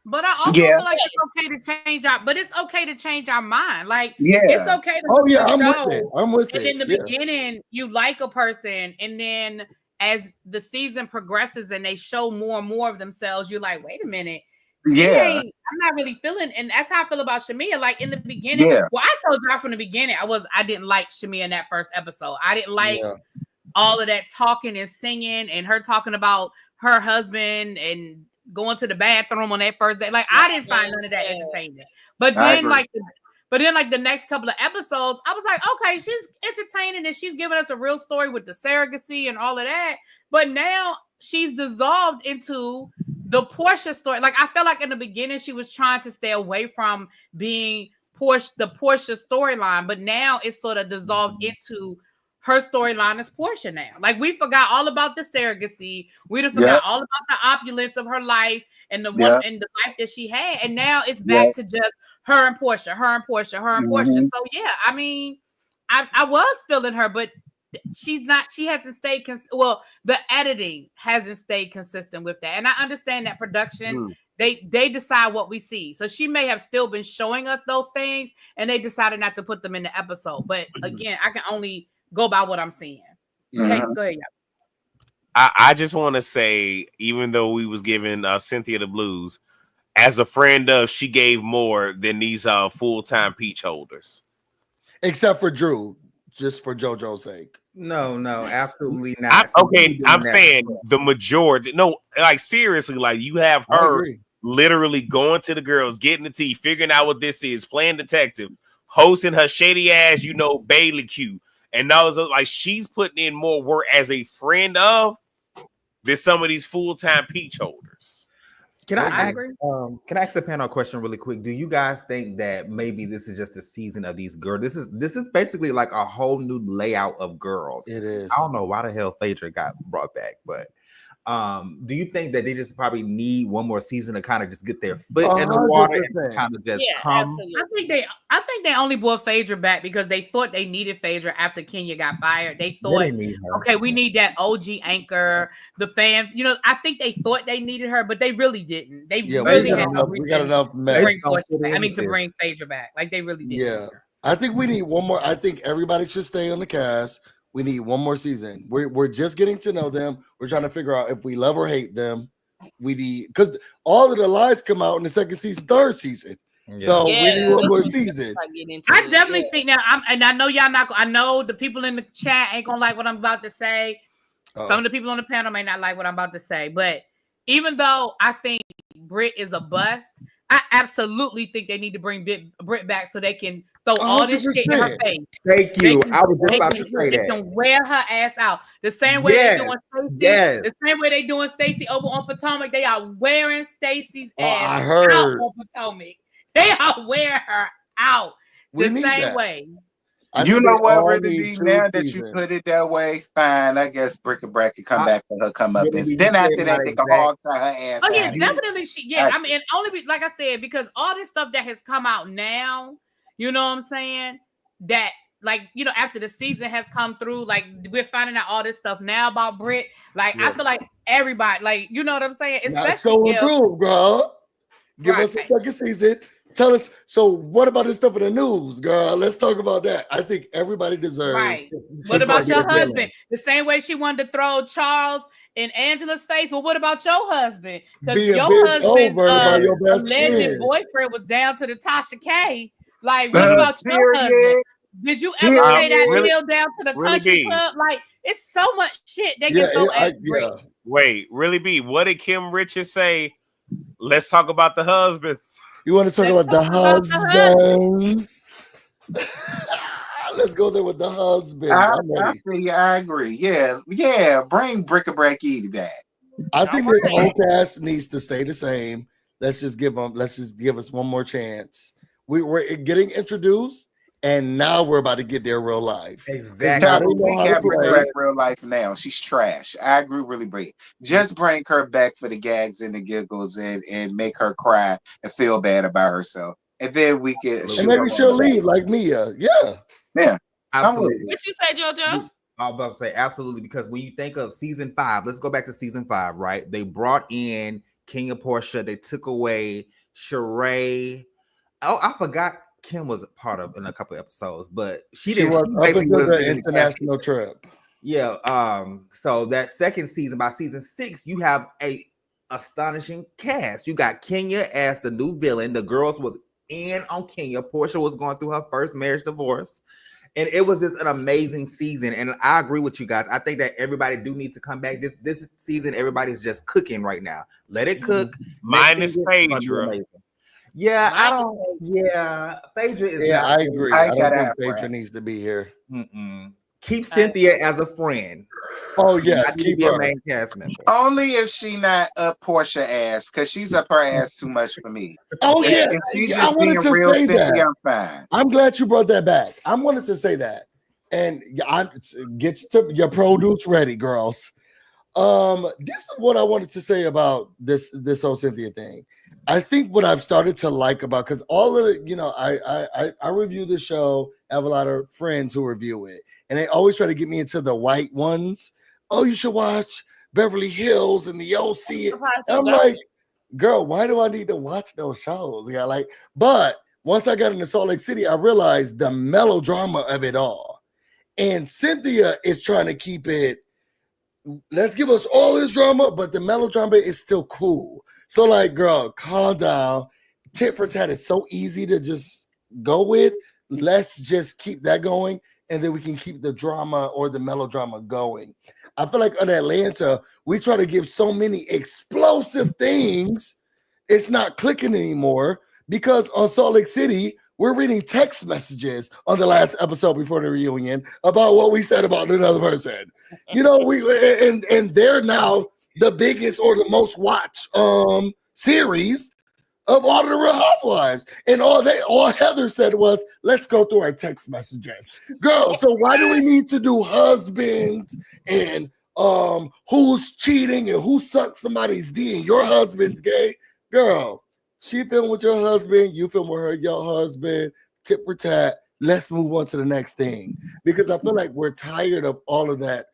But I also feel like it's okay to change our mind. Like, it's okay to I'm with it. And in the beginning, you like a person, and then as the season progresses and they show more and more of themselves, you're like, wait a minute. I'm not really feeling, and that's how I feel about Shamia. Like, in the beginning, well, I told y'all from the beginning, I didn't like Shamia in that first episode. I didn't like all of that talking and singing and her talking about her husband and going to the bathroom on that first day. Like, I didn't find none of that entertainment. But then the next couple of episodes, I was like, okay, she's entertaining and she's giving us a real story with the surrogacy and all of that. But now she's dissolved into the Portia story. Like, I felt like in the beginning she was trying to stay away from being the Portia storyline, but now it's sort of dissolved into her storyline is Portia now. Like, we forgot all about the surrogacy. We forgot all about the opulence of her life and the one and the life that she had. And now it's back to just her and Portia. So yeah, I mean, I was feeling her, but she hasn't stayed the editing hasn't stayed consistent with that. And I understand that production, they decide what we see. So she may have still been showing us those things and they decided not to put them in the episode. But again, I can only go by what I'm seeing. Okay, go ahead. I just want to say, even though we was giving Cynthia the blues, as a friend of, she gave more than these full-time Peach holders. Except for Drew, just for JoJo's sake. No, absolutely not. I'm saying the majority. No, like, seriously, like, you have her literally going to the girls, getting the tea, figuring out what this is, playing detective, hosting her shady ass, Bailey Q. And now it's like she's putting in more work as a friend of than some of these full-time Peach holders. Can I ask the panel a question really quick? Do you guys think that maybe this is just a season of these girls? This is basically like a whole new layout of girls. It is. I don't know why the hell Phaedra got brought back, but do you think that they just probably need one more season to kind of just get their foot in the water and kind of just come? Absolutely. I think they only brought Phaedra back because they thought they needed Phaedra after Kenya got fired. They thought, okay, we need that OG anchor, the fans. I think they thought they needed her, but they really didn't. They really had no reason to bring Phaedra back. Like, they really didn't. Yeah, I think we need one more. I think everybody should stay on the cast. We need one more season. We're just getting to know them. We're trying to figure out if we love or hate them. We need, because all of the lies come out in the second season, third season. So we need one more season. I definitely think now. I know y'all not. I know the people in the chat ain't gonna like what I'm about to say. Some of the people on the panel may not like what I'm about to say. But even though I think Britt is a bust, I absolutely think they need to bring Britt back so they can Throw all this shit in her 100%. face. Thank you. I was just They about can, to say they that. can wear her ass out. The same way Yes, they doing Stacey. yes. The same way they doing Stacey over on Potomac. They are wearing Stacey's Oh, ass I out heard. on Potomac. They are wearing her out We the need same that. way. I You think know they what, all really need be two now that you seasons. put it that way, fine. I guess Brick and Brack can come I- back for her come up. Really, you Then after said that, my they can exact- hog tie her ass Oh yeah, out. definitely. I mean, and only like I said, because all this stuff that has come out now, you know what I'm saying? That like, you know, after the season has come through, like we're finding out all this stuff now about Brit. Like I Yeah. feel like everybody, like, you know what I'm saying? Not Especially so if improved, girl. Give us a Right. second season. Tell us. So, what about this stuff in the news, girl? Let's talk about that. I think everybody deserves. right. She's What about gonna your be a villain. husband? The same way she wanted to throw Charles in Angela's face. Well, what about your husband? Because Being your bent husband's over by your best alleged friend. boyfriend was down to the Tasha K. Like, what about your husband? Period. Did you ever Yeah, say that really- deal down to the really country be. club? Like, it's so much shit they Yeah, can throw at Brit. yeah. Wait, really be? What did Kim Richards say? Let's talk about the husbands. You want to talk Let's about the talk about the husbands? Let's go there with the husbands. I'm I ready. feel you. I agree. Yeah. Bring Brick and Brack Edie back. I think All this right. whole cast needs to stay the same. Let's just give us one more chance. We're getting introduced, and now we're about to get their real life. Exactly. Now Tell they me we know how to can't bring play. back real life now. She's trash. I agree, really big. Just bring her back for the gags and the giggles and make her cry and feel bad about herself. And then we can And shoot maybe her she'll on the back. leave like Mia. Yeah. Yeah. Absolutely. What you say, JoJo? I was about to say absolutely, because when you think of season 5, let's go back to season 5, right? They brought in King of Portia, they took away Sheree. Oh, I forgot Kim was a part of in a couple episodes, but she She didn't. was She up basically until was the in the international trip. Yeah. So that second season, by season 6, you have a astonishing cast. You got Kenya as the new villain. The girls was in on Kenya. Portia was going through her first marriage divorce. And it was just an amazing season. And I agree with you guys. I think that everybody do need to come back. This season, everybody's just cooking right now. Let it cook. Minus Next season, it's gonna be Phaedra. amazing. Yeah, I Minus don't. Yeah, Phaedra is. Yeah, not- I agree. I I don't gotta think have Phaedra Brad. needs to be here. Mm-mm. Keep Cynthia as a friend. Oh Not yes, to keep be a her. main cast member. Only if she not up Portia ass, because she's up her ass too much for me. Oh If yeah, if she I just being wanted to real say Cynthia, that. I'm fine. I'm glad you brought that back. I wanted to say that, and get your produce ready, girls. This is what I wanted to say about this whole Cynthia thing. I think what I've started to like about, because all of it, I review the show. I have a lot of friends who review it, and they always try to get me into the white ones. Oh, you should watch Beverly Hills and the OC. I'm like, girl, why do I need to watch those shows? Yeah, but once I got into Salt Lake City, I realized the melodrama of it all. And Cynthia is trying to keep it, let's give us all this drama, but the melodrama is still cool. So, girl, calm down. Tit for tat is so easy to just go with. Let's just keep that going, and then we can keep the drama or the melodrama going. I feel like on Atlanta, we try to give so many explosive things, it's not clicking anymore, because on Salt Lake City, we're reading text messages on the last episode before the reunion about what we said about another person. And they're now the biggest or the most watched series of all of the Real Housewives. And all Heather said was, let's go through our text messages. Girl, so why do we need to do husbands and who's cheating and who sucked somebody's D and your husband's gay? Girl, she filmed with your husband, you film with your husband, tit for tat. Let's move on to the next thing. Because I feel like we're tired of all of that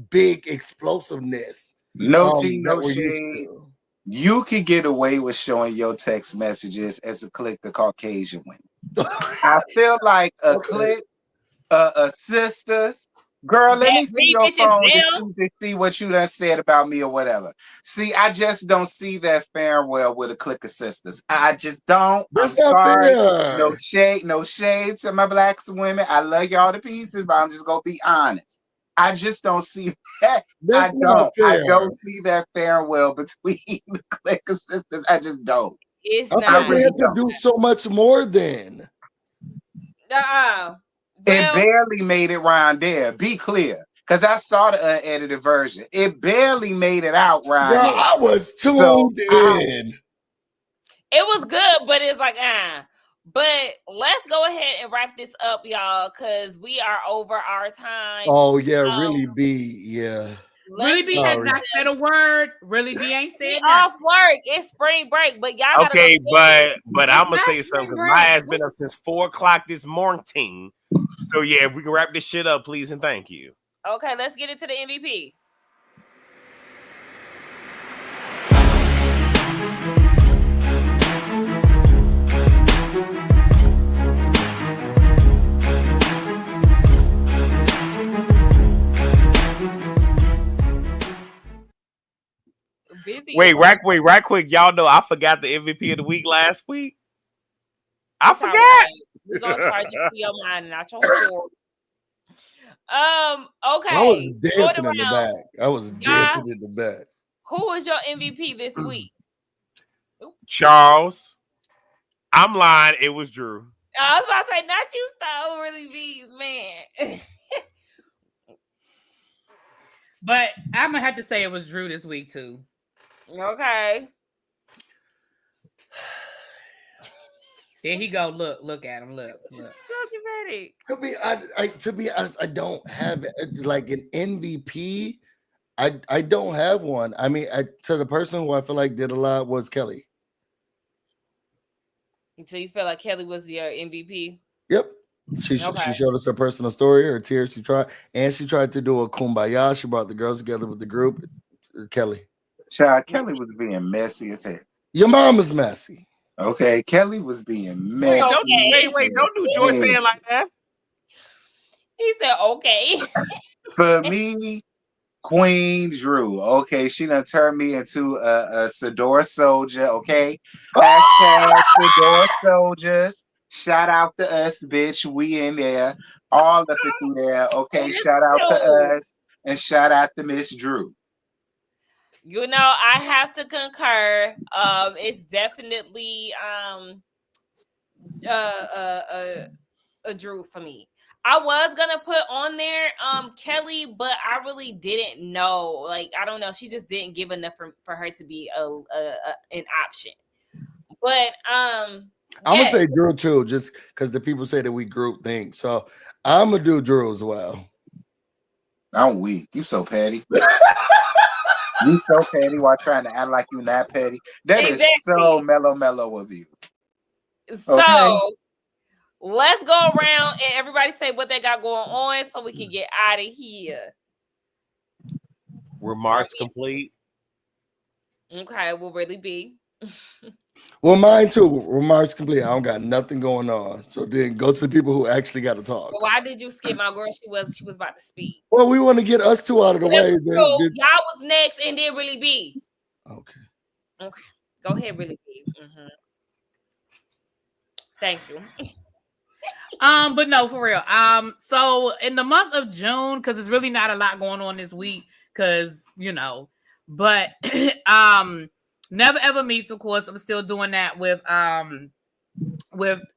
big explosiveness. No tea, that no we're used shade. to. You could get away with showing your text messages as a clique of Caucasian women. I feel like a clique, sisters. Girl, let me see your phone to see what you done said about me or whatever. See, I just don't see that fair well with a clique of sisters. I just don't. That's I'm not sorry. fair. No shade to my black women. I love y'all to pieces, but I'm just gonna be honest. I just don't see that. That's I not don't. I fair. don't see that farewell between the clique of sisters. I just don't. It's I not. thought we had to do so much more then. It barely made it round there. Be clear. Because I saw the unedited version. It barely made it out round Bro, there. I was tuned in. It was good, but it's like, But let's go ahead and wrap this up, y'all, because we are over our time. Oh, yeah, really B. Yeah. Really B has not said a word. Really B ain't said nothing. Off work. It's spring break, but y'all gotta Okay, go but I'm gonna say That's something. spring My break. ass been up since 4:00 this morning. So yeah, if we can wrap this shit up, please and thank you. Okay, let's get into the MVP. Wait, right quick. Y'all know I forgot the MVP of the week last week. I forgot. Right. We're gonna charge it to your mind, not your heart. Okay. I was dancing in the back. I was dancing in the back. Who was your MVP this week? Charles. I'm lying. It was Drew. I was about to say, not you, style really bees, man. But I'm gonna have to say it was Drew this week too. Okay. There he go. Look at him. Look. To be honest, I don't have like an MVP. I don't have one. I mean, to the person who I feel like did a lot was Kelly. So you feel like Kelly was your MVP? Yep. She showed us her personal story, her tears. She tried to do a kumbaya. She brought the girls together with the group. Kelly. Child, Kelly was being messy as hell. Your mom is messy. Okay, Kelly was being messy. Wait, don't do Joy saying like that. He said, okay. For me, Queen Drew. Okay, she done turned me into a Sador soldier. Okay, hashtag Sador soldiers. Shout out to us, bitch. We in there, all up and through there. Okay, shout out to us and shout out to Miss Drew. You know, I have to concur. It's definitely a Drew for me. I was gonna put on there Kelly, but I really didn't know. Like, I don't know. She just didn't give enough for her to be an option. But I'm gonna say Drew too, just because the people say that we group things. So I'm gonna do Drew as well. I'm weak. You so petty. You so petty while trying to act like you not petty. That is so mellow of you. So okay. Let's go around and everybody say what they got going on so we can get out of here. Remarks complete. Okay, will really be. Well, mine too. Remarks complete. I don't got nothing going on. So then go to the people who actually got to talk. Why did you skip my girl? She was about to speak. Well, we want to get us two out of the way. Y'all was next and then really be. Okay. Go ahead, really be. Mm-hmm. Thank you. But no, for real. So in the month of June, because there's really not a lot going on this week, because but Never Ever Meets, of course. I'm still doing that with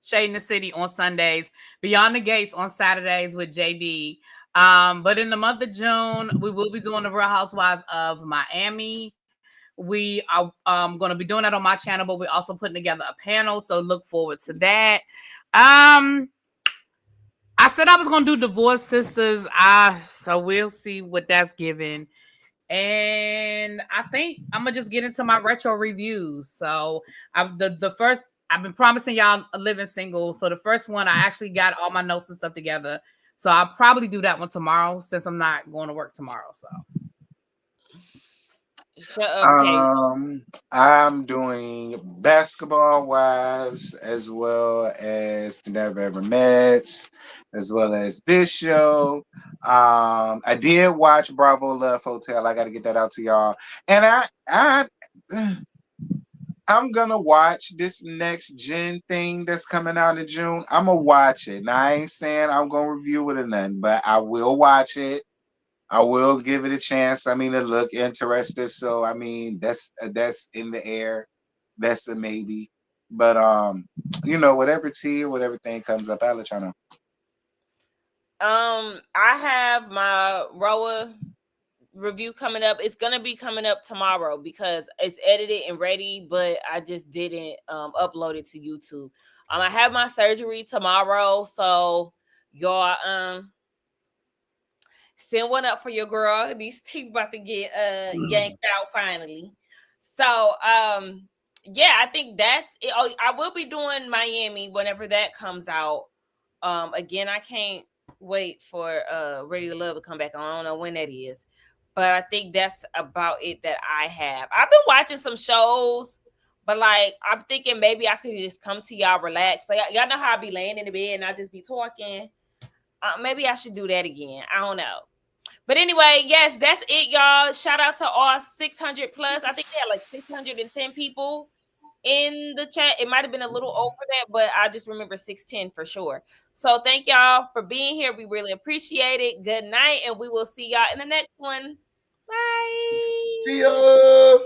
Shade in the City on Sundays, Beyond the Gates on Saturdays with JB. But in the month of June, we will be doing the Real Housewives of Miami. We are going to be doing that on my channel, but we're also putting together a panel, so look forward to that. I said I was going to do Divorce Sisters, so we'll see what that's given. And I think I'm gonna just get into my retro reviews. So I've been promising y'all a living single. So the first one, I actually got all my notes and stuff together. So I'll probably do that one tomorrow since I'm not going to work tomorrow. So I'm doing Basketball Wives as well as the Never Ever Met, as well as this show. I did watch Bravo Love Hotel. I got to get that out to y'all. And I'm gonna watch this next gen thing that's coming out in June. I'm gonna watch it. Now I ain't saying I'm gonna review it or nothing, but I will watch it. I will give it a chance. I mean, it look interested. So I mean, that's in the air. That's a maybe. But whatever tea or whatever thing comes up, I'll let y'all know. I have my Roa review coming up. It's gonna be coming up tomorrow because it's edited and ready, but I just didn't upload it to YouTube. I have my surgery tomorrow, so y'all send one up for your girl. These teeth about to get yanked out finally. So yeah, I think that's it. Oh, I will be doing Miami whenever that comes out. Again, I can't wait for Ready to Love to come back. I don't know when that is, but I think that's about it that I have. I've been watching some shows, but like I'm thinking maybe I could just come to y'all relax. So y'all know how I be laying in the bed and I just be talking. Maybe I should do that again. I don't know. But anyway, yes, that's it, y'all. Shout out to all 600 plus. I think they had like 610 people in the chat. It might have been a little over that, but I just remember 610 for sure. So thank y'all for being here. We really appreciate it. Good night, and we will see y'all in the next one. Bye. See ya.